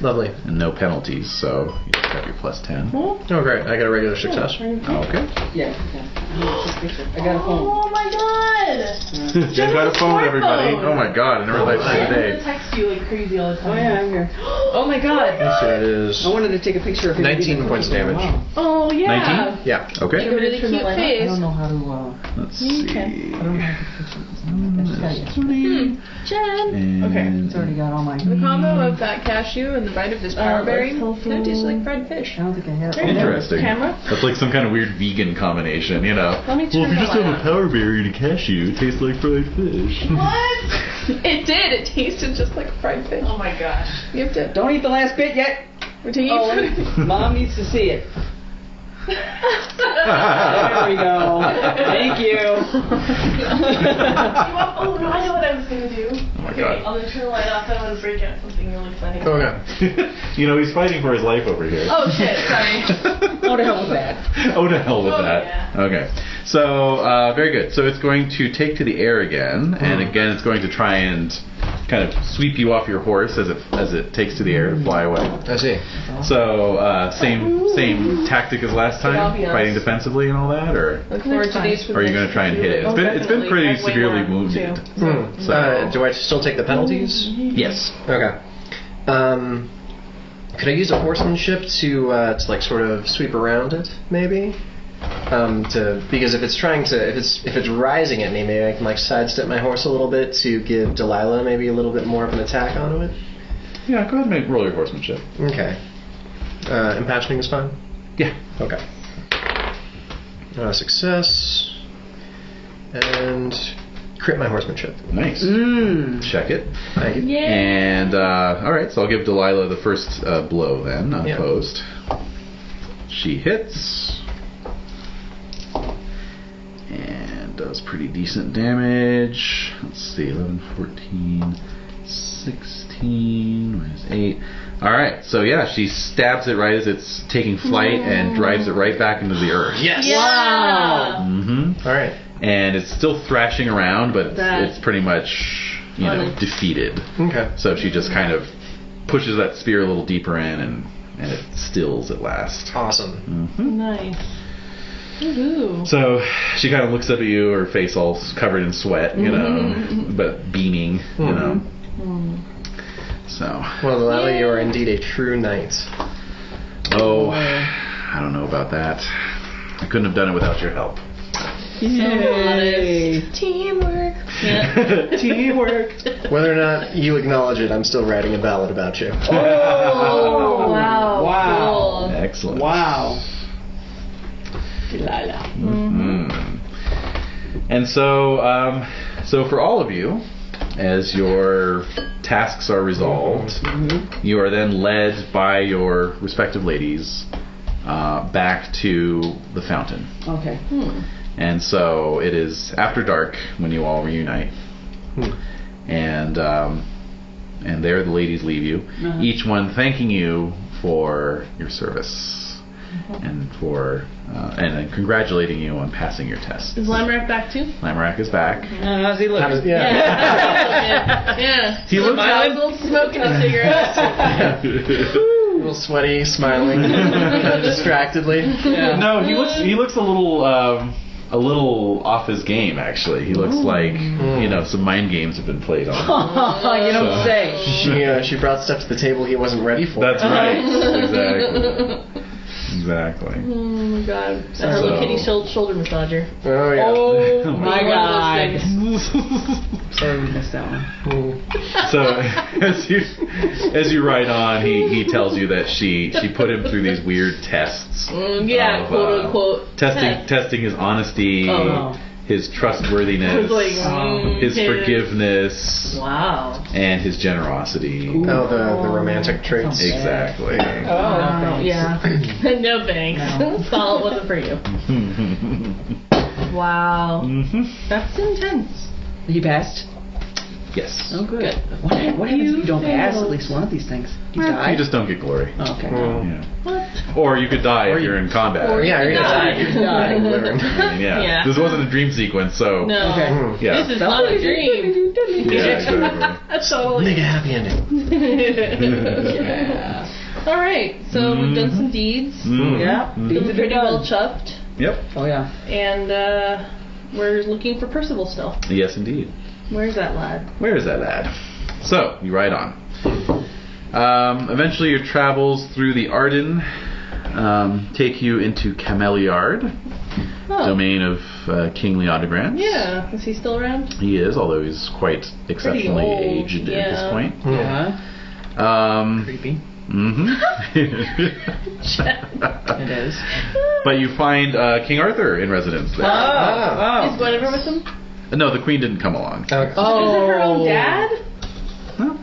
Lovely. and no penalties, so you just have your +10. Oh, great. I got a regular success. Okay. Yeah. I got a phone. Oh my god! Jen got a phone, everybody. Oh my god, I never thought I'm I'd gonna say text you like crazy all the time. Oh, yeah, I'm here. Oh my god! So it is I wanted to take a picture of him. 19 points of damage. Wow. Oh yeah. 19? Yeah. Okay. You have a really cute I face. don't know how to. Let's see. I don't know how to picture this. I just gotta get- Jen. And Okay. It's already got all my. The combo of that cashew and the bite of this power berry, that tastes like fried fish. I don't think I have. Interesting. Camera? That's like some kind of weird vegan combination, you know. Let me Well, turn if you the just have light a on. power berry and a cashew, it tastes like fried fish. What? It did. It tasted just like fried fish. Oh my gosh. You have to. Don't eat the last bit yet. We're taking Oh, Mom needs to see it. There we go. Thank you. Oh no, I know what I was gonna do. Oh my god. I'll just turn the light off and I'm gonna break out something really funny. Okay. You know, he's fighting for his life over here. Oh shit, sorry. Oh, to hell with that. Oh, to hell with Oh, that. yeah. Okay. So, very good. So it's going to take to the air again, and again it's going to try and kind of sweep you off your horse as it takes to the air to fly away. I see. So, same tactic as last time, I'll be honest. fighting defensively and all that, or Look forward to these. are you going to try and hit it? It's been pretty I've way severely more, wounded. too. So, Do I still take the penalties? yes. Okay. Could I use a horsemanship to like sort of sweep around it, maybe? Because if it's rising at me, maybe I can like sidestep my horse a little bit to give Delilah maybe a little bit more of an attack onto it. Yeah, go ahead and roll your horsemanship. Okay. Impassioning is fine. Yeah. Okay. Success and crit my horsemanship. Nice. Check it. Thank you. And all right, so I'll give Delilah the first blow then, unopposed. She hits and does pretty decent damage. Let's see, 11, 14, 16 minus 8. All right, so yeah, she stabs it right as it's taking flight and drives it right back into the earth. Yes. Yeah. Mm-hmm. All right. And it's still thrashing around, but it's pretty much, defeated. Okay. So she just kind of pushes that spear a little deeper in, and it stills at last. Awesome. Nice. Woohoo. So she kind of looks up at you, her face all covered in sweat, but beaming, So. Well, Delilah, you are indeed a true knight. Oh, I don't know about that. I couldn't have done it without your help. Yay. Teamwork. Yeah. Teamwork. Whether or not you acknowledge it, I'm still writing a ballad about you. Oh, wow. Wow. Cool. Excellent. Wow. Delilah. And so, so for all of you, as your tasks are resolved, you are then led by your respective ladies back to the fountain. Okay. And so it is after dark when you all reunite, and there the ladies leave you, each one thanking you for your service and for and then congratulating you on passing your test. Is Lamrack back too? Lamrack is back. How's he look? Yeah. He looks I was a little smoking a cigarette. A little sweaty, smiling, distractedly. No, he looks a little off his game, actually. He looks like, some mind games have been played on. You don't say. She brought stuff to the table he wasn't ready for. That's right. Exactly. Oh my god. A Hello Kitty shoulder massager. Oh, yeah. Oh my One god. of those things. Sorry we missed that one. So as you ride on, he tells you that she put him through these weird tests. Yeah, of, quote unquote. testing his honesty, his trustworthiness, his forgiveness, Wow. and his generosity. Oh, the romantic traits. Exactly. Oh, yeah. No thanks. Saul, it wasn't for you. Wow. That's intense. He passed? Yes. Oh, good. What happens if you don't pass at least one of these things? You die? You just don't get glory. Oh, okay. Yeah. Or you could die if you're in combat. Yeah, you're gonna die. You die. I mean, Yeah. This wasn't a dream sequence, so No. Okay. yeah. This is not a dream. Yeah, exactly. Totally. Make a happy ending. Alright, so we've done some deeds. Yeah. Feeling pretty well chuffed. Yep. Oh, yeah. And we're looking for Percival still. Yes, indeed. Where's that lad? Where is that lad? So, you ride on. Eventually your travels through the Arden take you into Cameliard, domain of King Leodegrance. Yeah. Is he still around? He is, although he's quite exceptionally old, aged at this point. Yeah. Creepy. It is. But you find King Arthur in residence there. Oh. Is Guinevere with him? No, the queen didn't come along. Okay. Is it her own dad?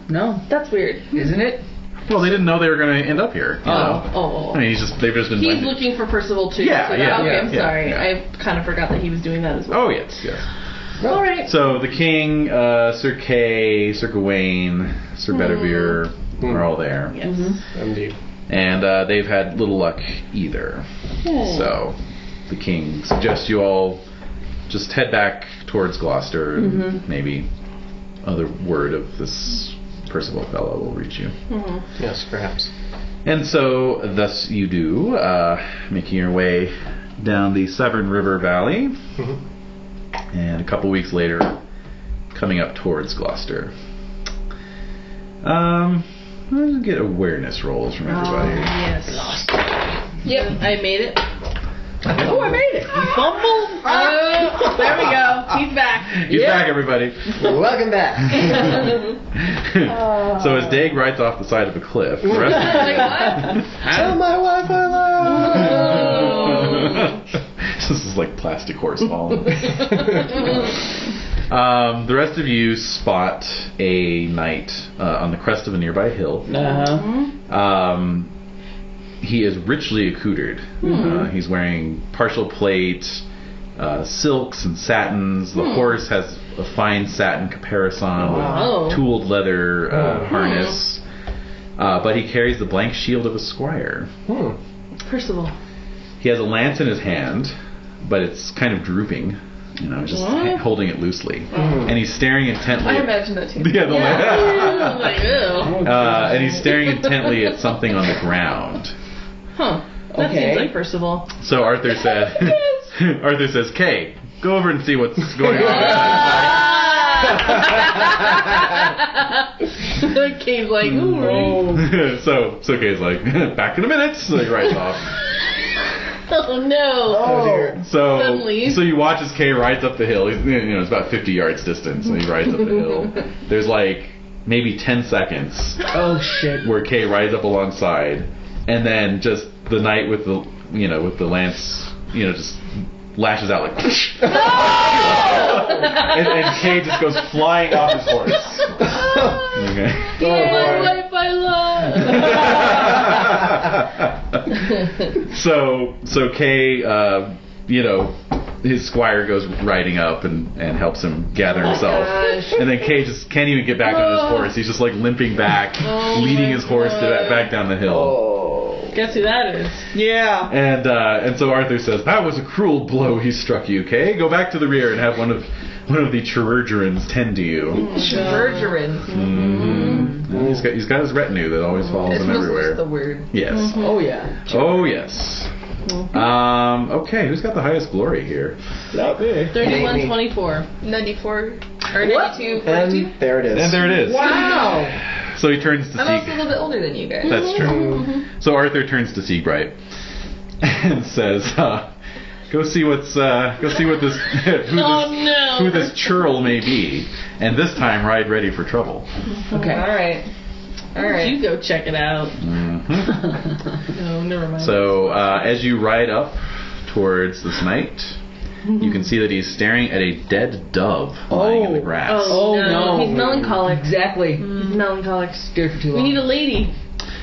No. That's weird. Isn't it? Well, they didn't know they were going to end up here. You know? Oh. I mean, they've just been. He's looking for Percival too. Yeah, so yeah, okay, yeah, I'm yeah, sorry. yeah. I kind of forgot that he was doing that as well. Oh yes. All right. So the king, Sir Kay, Sir Gawain, Sir Bedivere are all there. Yes. Indeed. And they've had little luck either. So the king suggests you all just head back towards Gloucester and maybe other word of this Percival fellow will reach you. Yes, perhaps. And so thus you do, making your way down the Severn River Valley. And a couple weeks later, coming up towards Gloucester. Let's get awareness rolls from everybody. Yes. Yep, I made it. Oh, I made it. You fumbled. Oh, there we go. He's back. He's back, everybody. Welcome back. So as Dag rides off the side of a cliff, the rest Tell my wife I love. This is like plastic horse falling. The rest of you spot a knight on the crest of a nearby hill. He is richly accoutred. He's wearing partial plate, silks and satins. The horse has a fine satin caparison with tooled leather harness. But he carries the blank shield of a squire. Percival. He has a lance in his hand, but it's kind of drooping. You know, just holding it loosely. And he's staring intently. I imagine that too. Yeah, the I'm like, ew. and he's staring intently at something on the ground. Huh. That seems like Percival. So Arthur says, Kay, go over and see what's going on. Kay's like, ooh. So Kay's like, back in a minute. So he rides off. Oh no. Suddenly. So you watch as Kay rides up the hill. He's, it's about 50 yards distance, and he rides up the hill. There's like maybe 10 seconds. Oh shit. Where Kay rides up alongside, and then just the knight with the lance, just lashes out like, and Kay just goes flying off his horse. Okay. My wife I love. So Kay, his squire goes riding up and helps him gather himself. And then Kay just can't even get back on his horse. He's just like limping back, leading his horse back down the hill. Guess who that is? Yeah. And so Arthur says, that was a cruel blow he struck you, Kay. Go back to the rear and have one of the Chirurgerans tend to you. Chirurgerans. And he's got his retinue that always follows him everywhere. It's the word. Yes. Oh yeah. Oh yes. Okay, who's got the highest glory here? Not me. 31-24. 94 or 92. And there it is. And there it is. Wow. So he turns to I'm also a Sieg. little bit older than you guys. That's true. So Arthur turns to Siegbright and says, "Go see what this who this churl may be, and this time ride ready for trouble." Okay. All right. You go check it out. No, never mind. So as you ride up towards this knight, you can see that he's staring at a dead dove lying in the grass. Oh no. He's melancholic. Exactly. He's melancholic. Scared for too long. We need a lady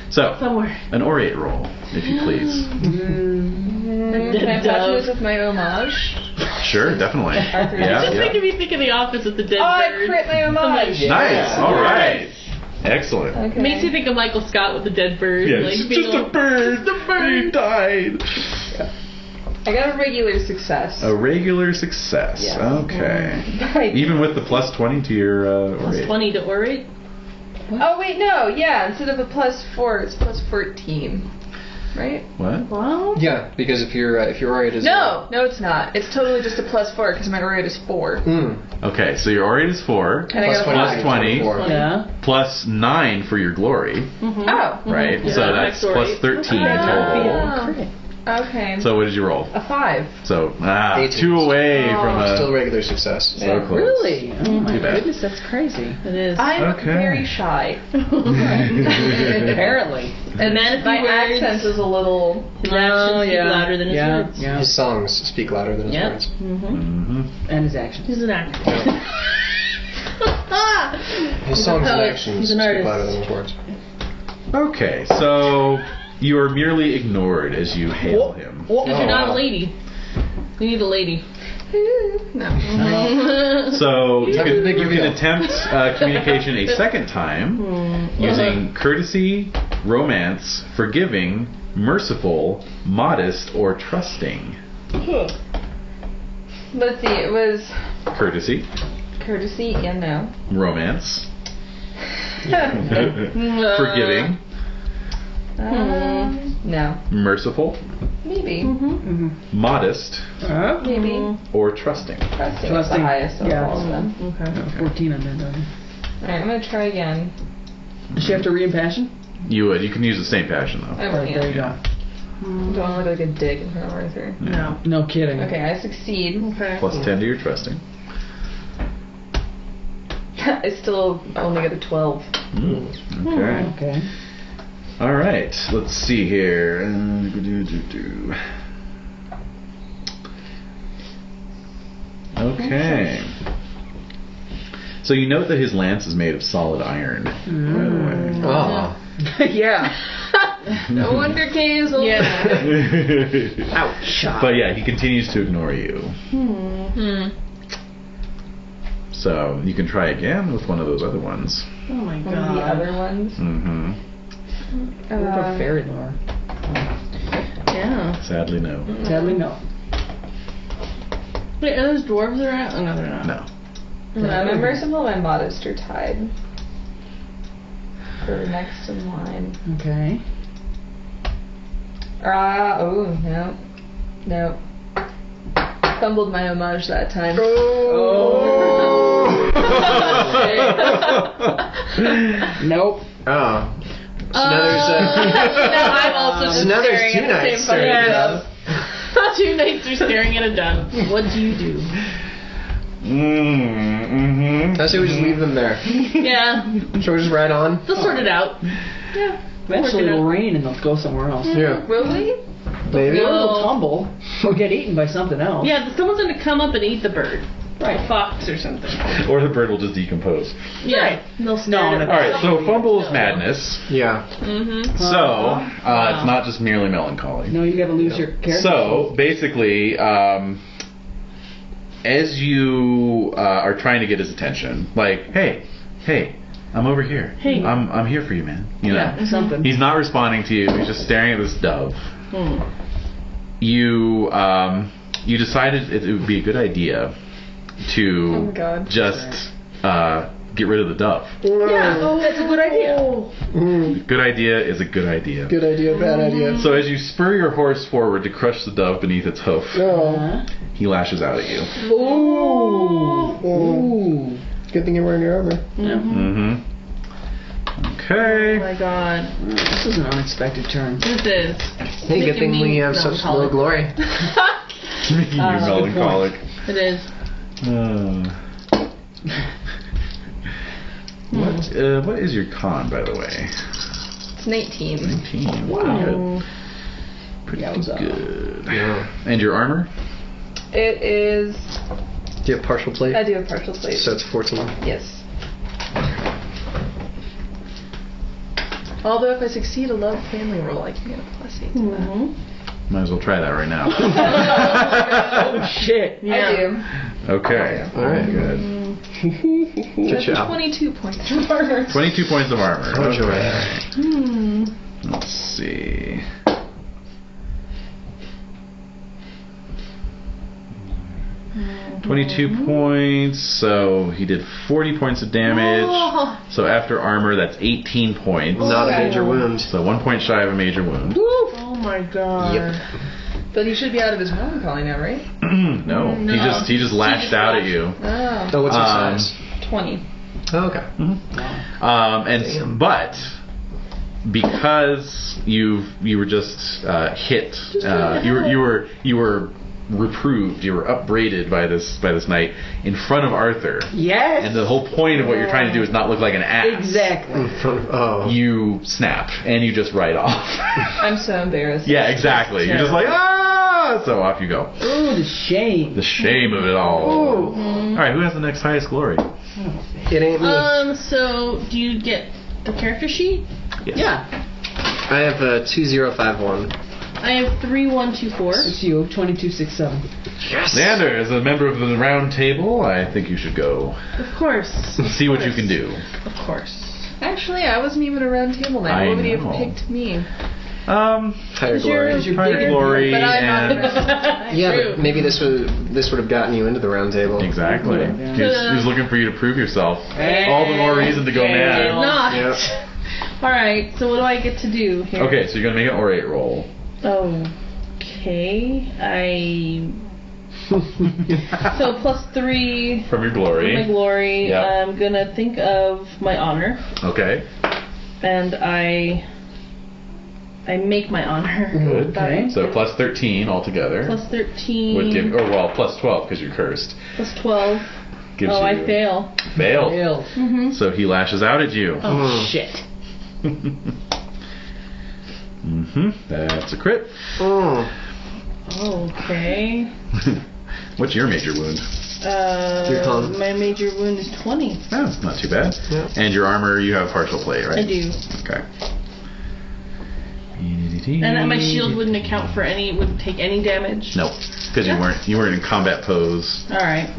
So somewhere. an orate roll, if you please. Can I practice with my homage? Sure, definitely. Just making me think of The Office with the dead I bird. crit my homage. Nice. All right. Excellent. Okay. Makes you think of Michael Scott with the dead bird. Yeah, like, it's being just a bird. He died. I got a regular success. A regular success. Yes. Okay. Right. Even with the plus 20 to your Plus orate. 20 to orate. Oh wait, no, yeah. Instead of a +4, it's +14, right? What? Well, Yeah, because if your orate is No, it's not. It's totally just a +4 because my orate is 4. Okay, so your orate is 4. And I got a Plus 20. 24. Yeah. Plus 9 for your glory. Oh. Right? Yeah, So that's next orate. plus 13 total. Okay. So what did you roll? A 5. So 18. 2 away from Still a... regular success. So close. Really? Oh my Too bad. goodness, that's crazy. it is. I'm Okay. very shy. Apparently. And man, if My he words, accent is a little. his actions speak louder than his words. Yeah. His songs speak louder than his Yep. words. And his actions. He's an actor. His songs and poet. actions He's an speak artist. louder than his words. Okay, so you are merely ignored as you hail him. Because you're not a lady. We need a lady. No. So you can attempt communication a second time using courtesy, romance, forgiving, merciful, modest, or trusting. Let's see, it was Courtesy, no. romance, forgiving, No. merciful, Maybe. modest, Maybe. or trusting. Trusting is the highest of all of them. Okay. 14 on that, don't you? Alright, I'm gonna try again. Does she have to re-impassion? You would. You can use the same passion though. I'm There you go. Don't look like a dick in front of Arthur. No. No kidding. Okay, I succeed. Okay. Plus 10 to your trusting. I still only get a 12. Okay. Okay. All right. Let's see here. Okay. So you note that his lance is made of solid iron. By the way. Oh. Yeah. No wonder Kay's old. Yeah. Ouch. But yeah, he continues to ignore you. So you can try again with one of those other ones. Oh my One of the god. other ones. Mm-hmm. What about fairy lore? Yeah. Sadly, no. Sadly, no. Wait, are those dwarves around? Oh, no, they're not. No. My merciful and modest are tied. They're next in line. Okay. Oh, no. No. Fumbled my homage that time. Nope. Oh. So now there's Now I'm also just so now there's staring two at the knights same staring fucking at dove. us. 2 knights are staring at a dove. What do you do? Mm-hmm. I say we just leave them there. Yeah. Shall we just ride on? They'll sort it out. Yeah. Eventually Work it it'll out. rain and they'll go somewhere else. Yeah. Will we? Maybe. Or they'll tumble or get eaten by something else. Yeah, someone's going to come up and eat the bird. Right. A fox or something. Or the bird will just decompose. Yeah. Right. They'll stare at All right, so fumble is madness. Yeah. So it's not just merely melancholy. No, you gotta lose your character. So basically, as you are trying to get his attention, like, hey, I'm over here. Hey. I'm here for you, man. You know, Yeah, something. he's not responding to you. He's just staring at this dove. You decided it would be a good idea to Oh my God. just get rid of the dove. Yeah, that's a good idea. Good idea is a good idea. Good idea, bad idea. So as you spur your horse forward to crush the dove beneath its hoof, Oh. he lashes out at you. Ooh. Good thing you're wearing your armor. Mm-hmm. Oh Okay. my god. This is an unexpected turn. This is. Hey, good thing we have such low glory. You melancholic. It is. What is your con, by the way? It's 19. 19. Wow. Pretty Yowza. good. Yeah. And your armor? It is. Do you have partial plate? I do have partial plate. So it's 14. Yes. Although if I succeed a love family roll, I can get a +8 to that. Might as well try that right now. Oh shit. Yeah. I do. Okay. All right. Good. Good That's job. 22 points of armor. 22 points of armor. Oh, joy. Okay. Let's see. Mm-hmm. 22 points, so he did 40 points of damage. Oh. So after armor, that's 18 points. Not a major wound. So 1 point shy of a major wound. Oh my god. Yep. But he should be out of his melancholy now, right? No, he just lashed out at you. Oh. Oh, what's your size? 20. Oh, okay. But because you were just hit, you were reproved, you were upbraided by this knight in front of Arthur. Yes. And the whole point of what you're trying to do is not look like an ass. Exactly. Oh. You snap and you just ride off. I'm so embarrassed. Yeah, exactly. You're just like, ah! So off you go. Oh, the shame. The shame of it all. All right, who has the next highest glory? It ain't me. So do you get the character sheet? Yes. Yeah. I have 2051. I have 3124. It's you, 2267. Yes. Xander, as a member of the round table, I think you should go Of course. see what you can do. Of course. Actually, I wasn't even around table night. I What would you know. have picked me? Higher glory. Higher glory But I'm and not. Yeah, but maybe this would have gotten you into the round table. exactly. Yeah. He's looking for you to prove yourself. All the more reason to go Did mad. not. Yep. Alright, so what do I get to do here? Okay, so you're gonna make an orate roll. Okay. So +3 From your glory. my glory. Yep. I'm gonna think of my honor. Okay. And I make my honor. Good. Okay. So +13 altogether. +13. Would give, or well, +12 because you're cursed. +12. Gives Oh, you I fail. Failed. Failed. Mm-hmm. So he lashes out at you. Oh, shit. That's a crit. Okay. What's your major wound? Your con. My major wound is 20. Oh, not too bad. Yeah. And your armor, you have partial plate, right? I do. Okay. And my shield wouldn't account for wouldn't take any damage? No, because you weren't in combat pose. Alright.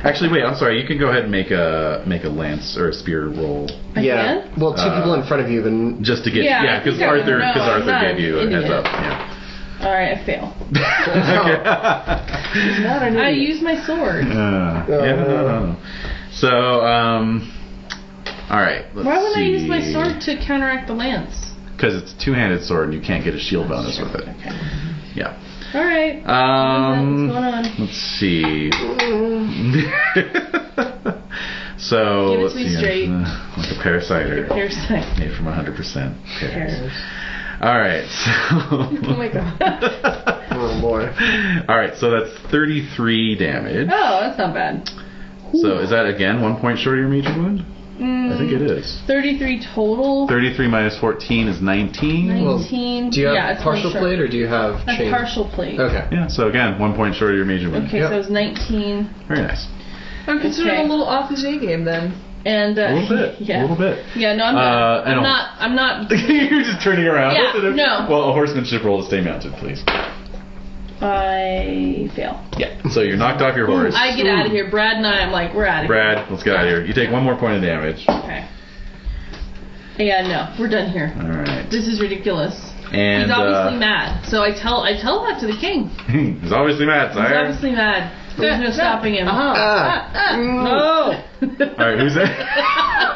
Actually, wait. I'm sorry. You can go ahead and make a lance or a spear roll Yeah. can? Well, two people in front of you, then. just to get Yeah, because I think Arthur I'm not gave you a an heads idiot. up. Yeah. Alright, I fail. He's not an I idiot. use my sword. No. So all right. Why would I use my sword to counteract the lance? Because it's a two-handed sword and you can't get a shield bonus with it. Okay. Yeah. Alright. What's going on? Let's see. So Give it let's to me see. straight. Like a pear cider Parasite. made from 100% pears. Pears. All right. Oh my god. Oh boy. All right. So that's 33 damage. Oh, that's not bad. So is that again 1 point short of your major wound? I think it is. 33 total. 33 minus 14 is 19. 19. Do you have yeah, it's partial one short. plate or do you have A chain? partial plate. Okay. Yeah. So again, 1 point short of your major wound. Okay, Yep. so it's 19. Very nice. I'm considering Okay. a little off his A game then. And A little bit. Yeah. A little bit. Yeah, no, I'm not. I'm not. You're just turning around. Yeah, no. Well, a horsemanship roll to stay mounted, please. I fail. Yeah. So you're knocked off your horse. I get out of here. Brad and I'm like, we're out of here. Brad, let's get out of here. You take 1 more point of damage. Okay. Yeah, no, we're done here. All right. This is ridiculous. And He's obviously mad. So I tell that to the king. he's obviously mad, He's sire. obviously mad. There's no stopping him. No! All right. Who's next?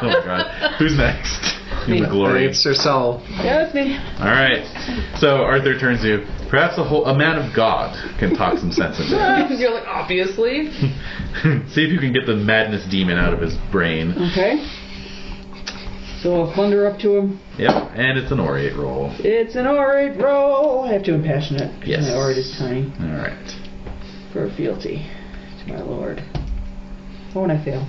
Oh God. Who's next? In the glory. It's Sir Saul. Yeah, it's me. All right. So Arthur turns to you. Perhaps a man of God can talk some sense into him. You're like, obviously. See if you can get the madness demon out of his brain. Okay. So I'll thunder up to him. Yep. And it's an orate roll. It's an orate roll. I have to impassion it. 'Cause Yes. My orate is tiny. All right. For fealty to my lord. Oh, and I fail.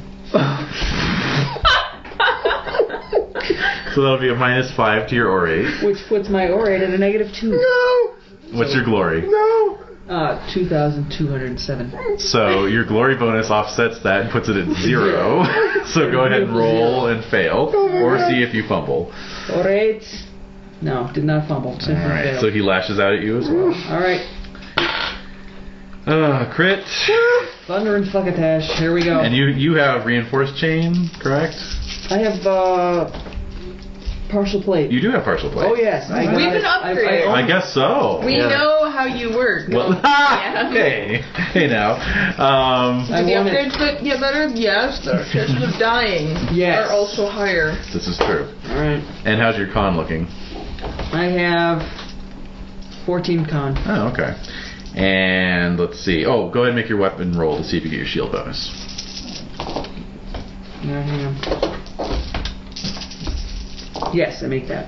So that'll be a -5 to your orate. Which puts my orate at a -2. No! What's your glory? No! 2,207. So your glory bonus offsets that and puts it at 0. So go ahead and roll and fail, or see if you fumble. Orate. No, did not fumble. All Simply right. failed. So he lashes out at you as well. All right. Crit. Thunder and fuckatash. Here we go. And you have reinforced chain, correct? I have partial plate. You do have partial plate. Oh yes. I got We've it. been upgraded. I guess so. We Yeah. know how you work. Well, Yeah. hey now. I Do the want it. upgrades get better? Yes. The chances of dying Yes. are also higher. This is true. All right. And how's your con looking? I have 14 con. Oh, okay. And let's see. Oh, go ahead and make your weapon roll to see if you get your shield bonus. Hang on. Yes, I make that.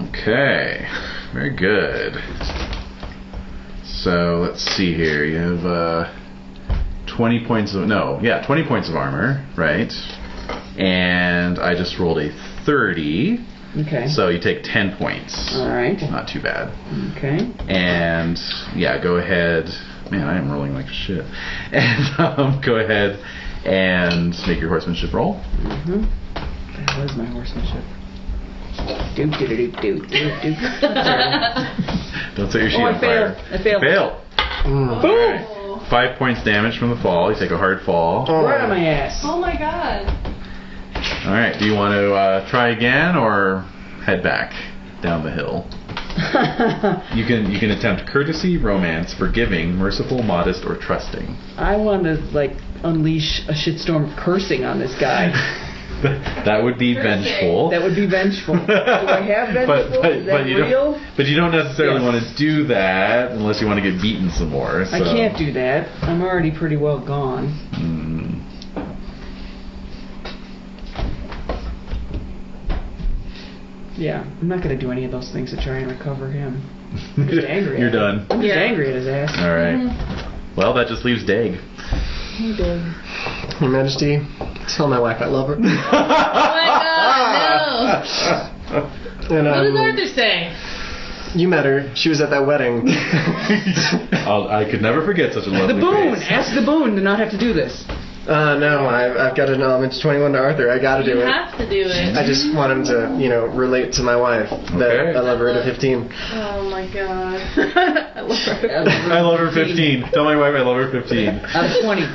Okay. Very good. So let's see here. You have 20 points of 20 points of armor, right? And I just rolled a 30. Okay. So you take 10 points. All right. Not too bad. Okay. And yeah, go ahead. Man, I am rolling like shit. And go ahead and make your horsemanship roll. Mm-hmm. Where's my horsemanship? Doop, doop, doop, doop, doop, doop. Don't set your sheet Oh, on I fire. failed. I failed. Fail. Mm. Boom! 5 points damage from the fall. You take a hard fall. Right on my ass. Oh my god. All right. Do you want to try again or head back down the hill? You can attempt courtesy, romance, forgiving, merciful, modest, or trusting. I want to unleash a shitstorm of cursing on this guy. That would be vengeful. That would be vengeful. Do I have vengeful? Is that real? But you don't necessarily Yes. want to do that unless you want to get beaten some more. So. I can't do that. I'm already pretty well gone. Yeah, I'm not going to do any of those things to try and recover him. I'm just angry. You're at him. done. I'm just angry at his ass. All right. Well, that just leaves Dag. He did. Your Majesty, tell my wife I love her. Oh my god, no. And, What does Arthur say? you met her. She was at that wedding. I could never forget such a lovely The boon! face. Ask the boon to not have to do this. No, I've got an element 21 to Arthur. I gotta do You it. have to do it. I just want him to, relate to my wife. Okay. That I love her to 15. Oh my god. I love her. I love her 15. Tell my wife I love her 15. Out of 20.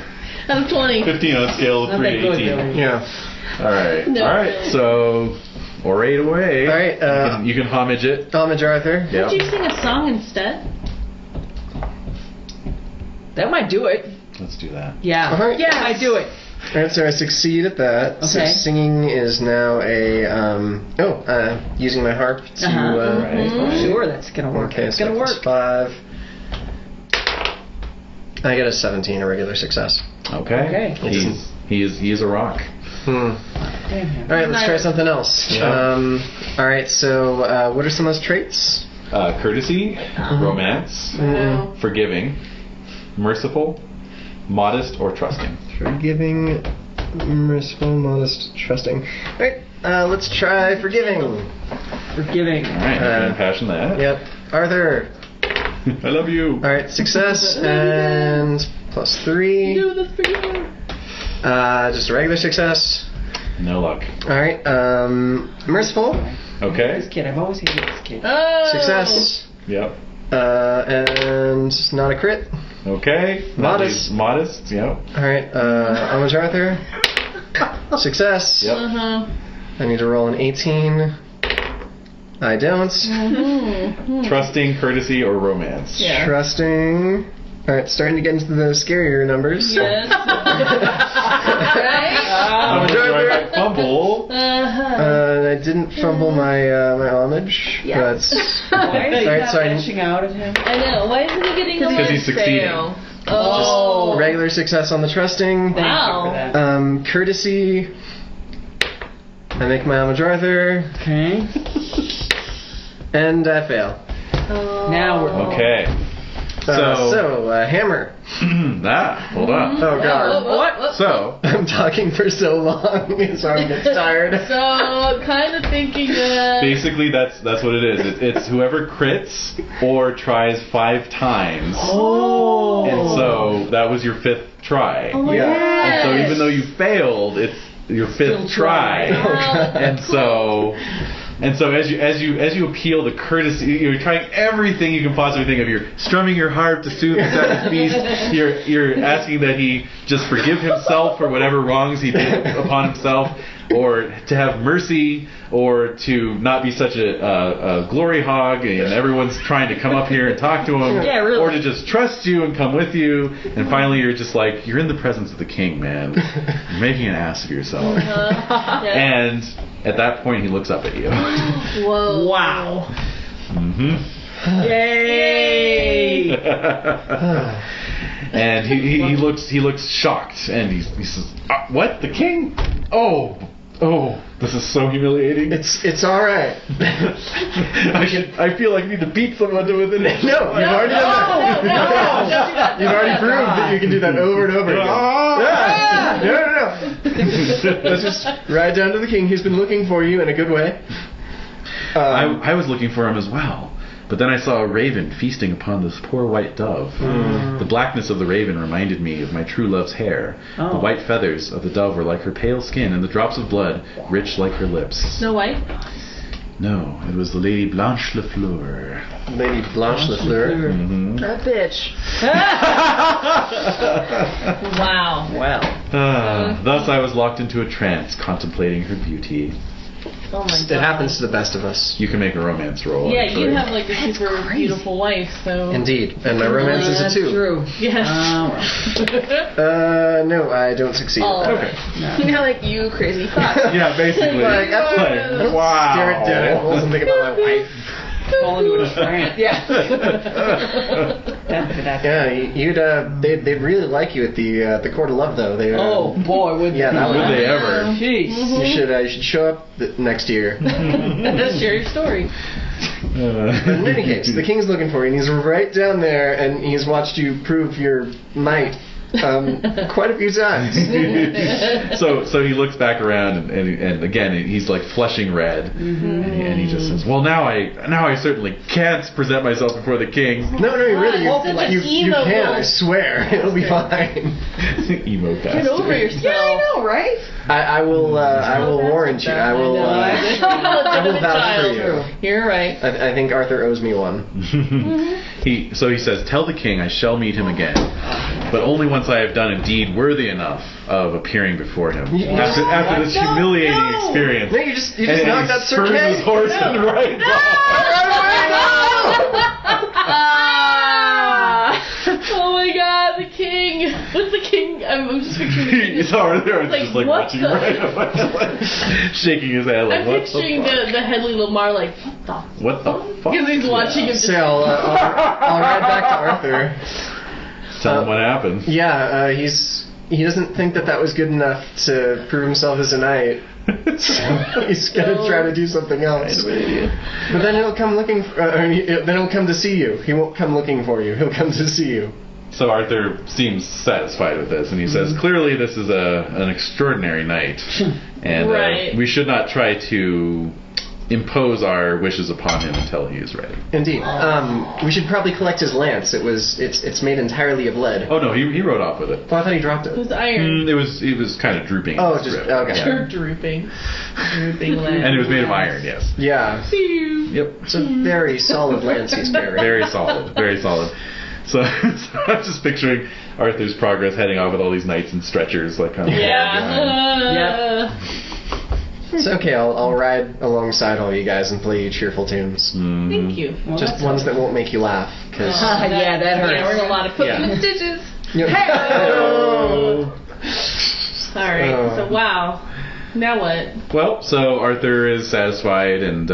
I'm 20. 15 on a scale of Not 3 that to good, 18. Billy. Yeah. All right. No. All right. So, orate away. All right. You can homage it. Homage Arthur. Yeah. Would you sing a song instead? That might do it. Let's do that. Yeah. All right. Yeah, I do it. All right, so I succeed at that. So Okay. singing is now using my harp to. Right. Sure, that's going to work. Okay, It's so going to plus work. 5. I get a 17, a regular success. Okay. Okay. He's a rock. Damn him. All right, let's try something else. Yeah. All right, so what are some of those traits? Courtesy, romance, Mm-mm. forgiving, merciful, modest, or trusting. Forgiving, merciful, modest, trusting. All right, let's try forgiving. Forgiving. All right. You can impassion that. Yep. Arthur. I love you. All right, success and plus 3. Do this for you. Just a regular success. No luck. All right, merciful. Okay. This kid, I've always hated this kid. Oh. Success. Yep. And not a crit. Okay. That Modest. leaves Modest. Yep. All right, homage Arthur. Success. Yep. Uh-huh. I need to roll an 18. I don't. Mm-hmm. Trusting, courtesy, or romance. Yeah. Trusting. All right, starting to get into the scarier numbers. Yes. right? I'm Arthur. enjoying my fumble. Uh-huh. I didn't fumble my my homage, Yes. but Why is he Alright, not so I- lashing out at him? I know. Why isn't he getting a Because he's succeeding. fail? Oh. regular success on the trusting. Thank Wow. you for that. Courtesy. I make my homage Arthur, Okay. and I fail. Oh. Now we're... Okay. So, hammer. hold on. Oh god. What? So, I'm talking for so long, his arm gets tired. So I'm kind of thinking that. basically, that's what it is. It's whoever crits or tries 5 times. Oh. And so that was your 5th try. Oh my Yeah. God. And so even though you failed, it's your 5th try. Wow. And so as you appeal the courtesy, you're trying everything you can possibly think of. You're strumming your harp to soothe the savage beast. You're asking that he just forgive himself for whatever wrongs he did upon himself, or to have mercy, or to not be such a glory hog, and everyone's trying to come up here and talk to him, Yeah, really. or to just trust you and come with you. And finally, you're just like, you're in the presence of the king, man. You're making an ass of yourself. Yeah. And at that point, he looks up at you. Whoa. Wow. Mm-hmm. Yay! And he looks shocked, and he says, "What? The king? Oh, this is so humiliating. It's all right. I feel like I need to beat someone to within it. No, you've already done that. No, don't do that. You've already proved that you can do that over and over again. Ah! No. Let's just ride down to the king. He's been looking for you in a good way. I was looking for him as well. But then I saw a raven feasting upon this poor white dove. The blackness of the raven reminded me of my true love's hair. Oh. The white feathers of the dove were like her pale skin, and the drops of blood rich like her lips. Snow White. No, it was the Lady Blanche Lafleur. Lady Blanche Lafleur. Mm-hmm. That bitch. Wow. Wow. Thus I was locked into a trance, contemplating her beauty. Oh my god. It happens to the best of us. You can make a romance roll. Yeah, actually. you have like a super beautiful wife, so. Indeed. And my romance is a That's 2. true. Yes. No, I don't succeed. Oh. Okay. You know, like you crazy fuck. Yeah, basically. Like, wow. Stare at dead animals and think about my wife. Fall into a trance. Yeah. Yeah, they'd really like you at the Court of Love, though. They, Oh boy, would yeah, that Would would. they ever? Jeez. You should show up next year. Share your story. But in any case, the king's looking for you, and he's right down there, and he's watched you prove your might quite a few times. So he looks back around and again he's like flushing red, and he just says, "Well, now I certainly can't present myself before the king." No, really, you emo can. girl. I swear, it'll be fine. Emo Get bastard. over yourself. Yeah, I know, right? I will warrant you. I will vouch for you. You're right. I think Arthur owes me one. He says, "Tell the king I shall meet him again, but only once I have done a deed worthy enough of appearing before him." After this humiliating experience. No, you just And knocked he out Sir spurs Kay. his horse and rides Oh my god, the king! What's the king? I'm just picturing the king. He's already there, Like, just like what watching the- right up, shaking his head like, I'm what picturing the fuck? the Headley Lamar like, what the What the fuck? Because he's watching him just... So I'll ride back to Arthur. Tell him what happened. Yeah, he doesn't think that was good enough to prove himself as a knight. He's gonna try to do something else. But then he'll come looking. Then he'll come to see you. He won't come looking for you. He'll come to see you. So Arthur seems satisfied with this, and he says, "Clearly, this is an extraordinary night, and Right. we should not try to impose our wishes upon him until he is ready." Indeed. We should probably collect his lance. It's made entirely of lead. Oh no, he rode off with it. Oh, I thought he dropped It it. was iron. It was kind of drooping. Oh, in the just grip. okay. You're drooping. Drooping land. And it was made of iron, yes. Yeah, Yep. it's a very solid lance he's carrying. Very solid. Very solid. So I'm just picturing Arthur's progress heading off with all these knights and stretchers, like kind of Yeah. It's okay. I'll ride alongside all you guys and play you cheerful tunes. Thank you. Well, Just that's- ones that won't make you laugh. Cause yeah, that hurts. Yeah, we're in a lot of put Yeah. in the stitches. Oh. Alright, so wow. Now what? Well, so Arthur is satisfied and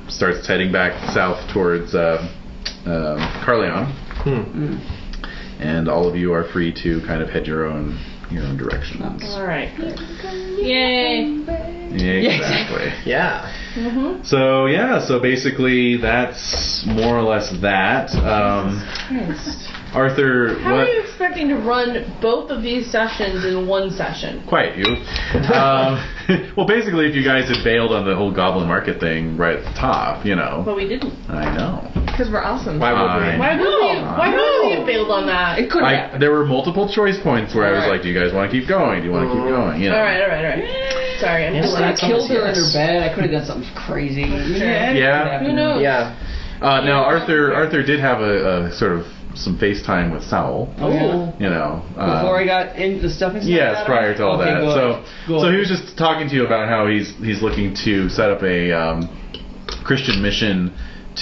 starts heading back south towards Carleon, and all of you are free to kind of head your own directions. Alright. Yay. Yeah, exactly. Yeah. So basically that's more or less that. Arthur, How are you expecting to run both of these sessions in one session? Quiet you. Well, basically, if you guys had bailed on the whole Goblin Market thing right at the top, But we didn't. I know. Because we're awesome. Why would we? Why would we have bailed on that? It could happen. There were multiple choice points where I was Alright. like, "Do you guys want to keep going? Do you want to keep going?" You know. Alright. Sorry, I'm Yes, just I that's killed her in yes. her bed. I could have done something crazy. Yeah. Who knows? Yeah. Now Arthur did have a sort of some FaceTime with Saul. Oh, yeah. You know. Before I got into the stuff. Yes, prior to all Okay, that. go ahead. Go So he ahead. was just talking to you about how he's looking to set up a Christian mission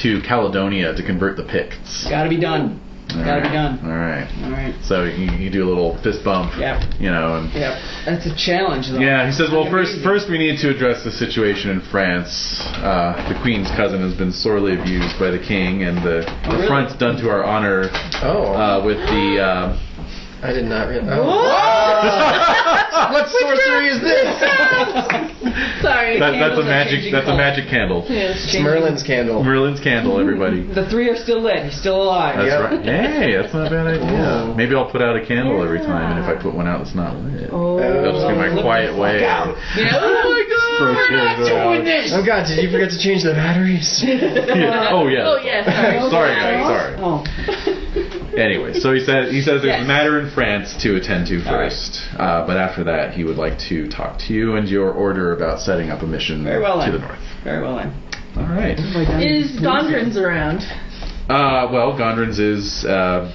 to Caledonia to convert the Picts. Gotta be done. Gotta be done. All right. All right. So you do a little fist bump. Yep. You know. And Yep. That's a challenge, though. yeah, he says, well, Amazing. first we need to address the situation in France. The Queen's cousin has been sorely abused by the King, and the really? affront done to our honor with the... I did not realize. What sorcery is this? Sorry. that's a magic. changing That's a color. magic candle. Yes. It's Merlin's candle. Merlin's candle, everybody. The 3 are still lit. He's still alive. That's Yep. right. Hey, that's not a bad idea. Oh. Maybe I'll put out a candle every time, and if I put one out that's not lit, that'll just be my quiet way. out. Throw chairs around. Oh God! Did you forget to change the batteries? Yeah. Oh yeah. Oh, yeah, sorry. Sorry, guys. Sorry. Oh. Anyway, so he says there's Yes. a matter in France to attend to All right. first, but after that he would like to talk to you and your order about setting up a mission Very well to then. the north. Very well then. All right. Is Gondrins around? Well, Gondrins is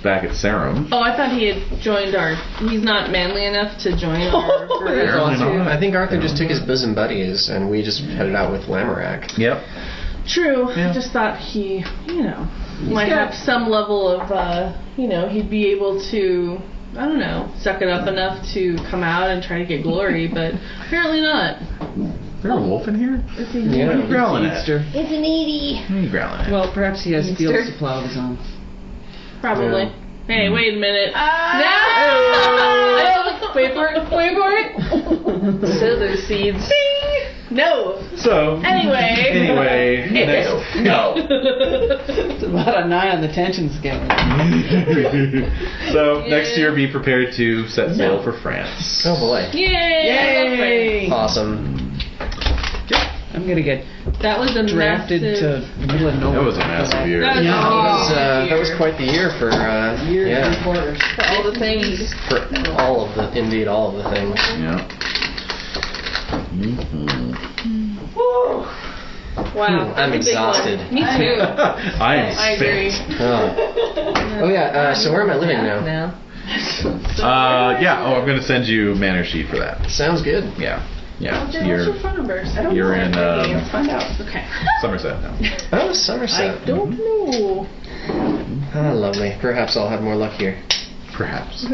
back at Serum. Oh, I thought he had joined our... He's not manly enough to join our group. Apparently not. I think Arthur just took his bosom buddies, and we just headed out with Lamorak. Yep. True. Yeah. I just thought he, might have some level of, he'd be able to, I don't know, suck it up enough to come out and try to get glory, but apparently not. Is there a wolf in here? It's a What are you growling at? Easter. It's an Edie. What are you growling at? Well, perhaps he has fields to plow of his own. Probably. Yeah. Hey, wait a minute. No! Wait for it. Sow those seeds. No. So. Anyway. Next. No. It's about a 9 on the tension scale. So next year, be prepared to set sail for France. Oh boy. Yay! Awesome. I'm gonna get That was a drafted massive... to the middle of nowhere. That was a massive year. That was Yeah. That was quite the year for, Year and yeah, 3/4. For all the things. for all of the things. Yeah. Mm-hmm. Wow. I'm that's a big one. exhausted. Me too. I am I agree. spent. Oh yeah, so where am I living now? Yeah. Oh, I'm gonna send you manner sheet for that. Sounds good. Yeah. Yeah. What's your phone number? I don't You're know. in Let's find out. Okay. Somerset now. Oh, Somerset. I don't know. Ah, lovely. Perhaps I'll have more luck here. Perhaps.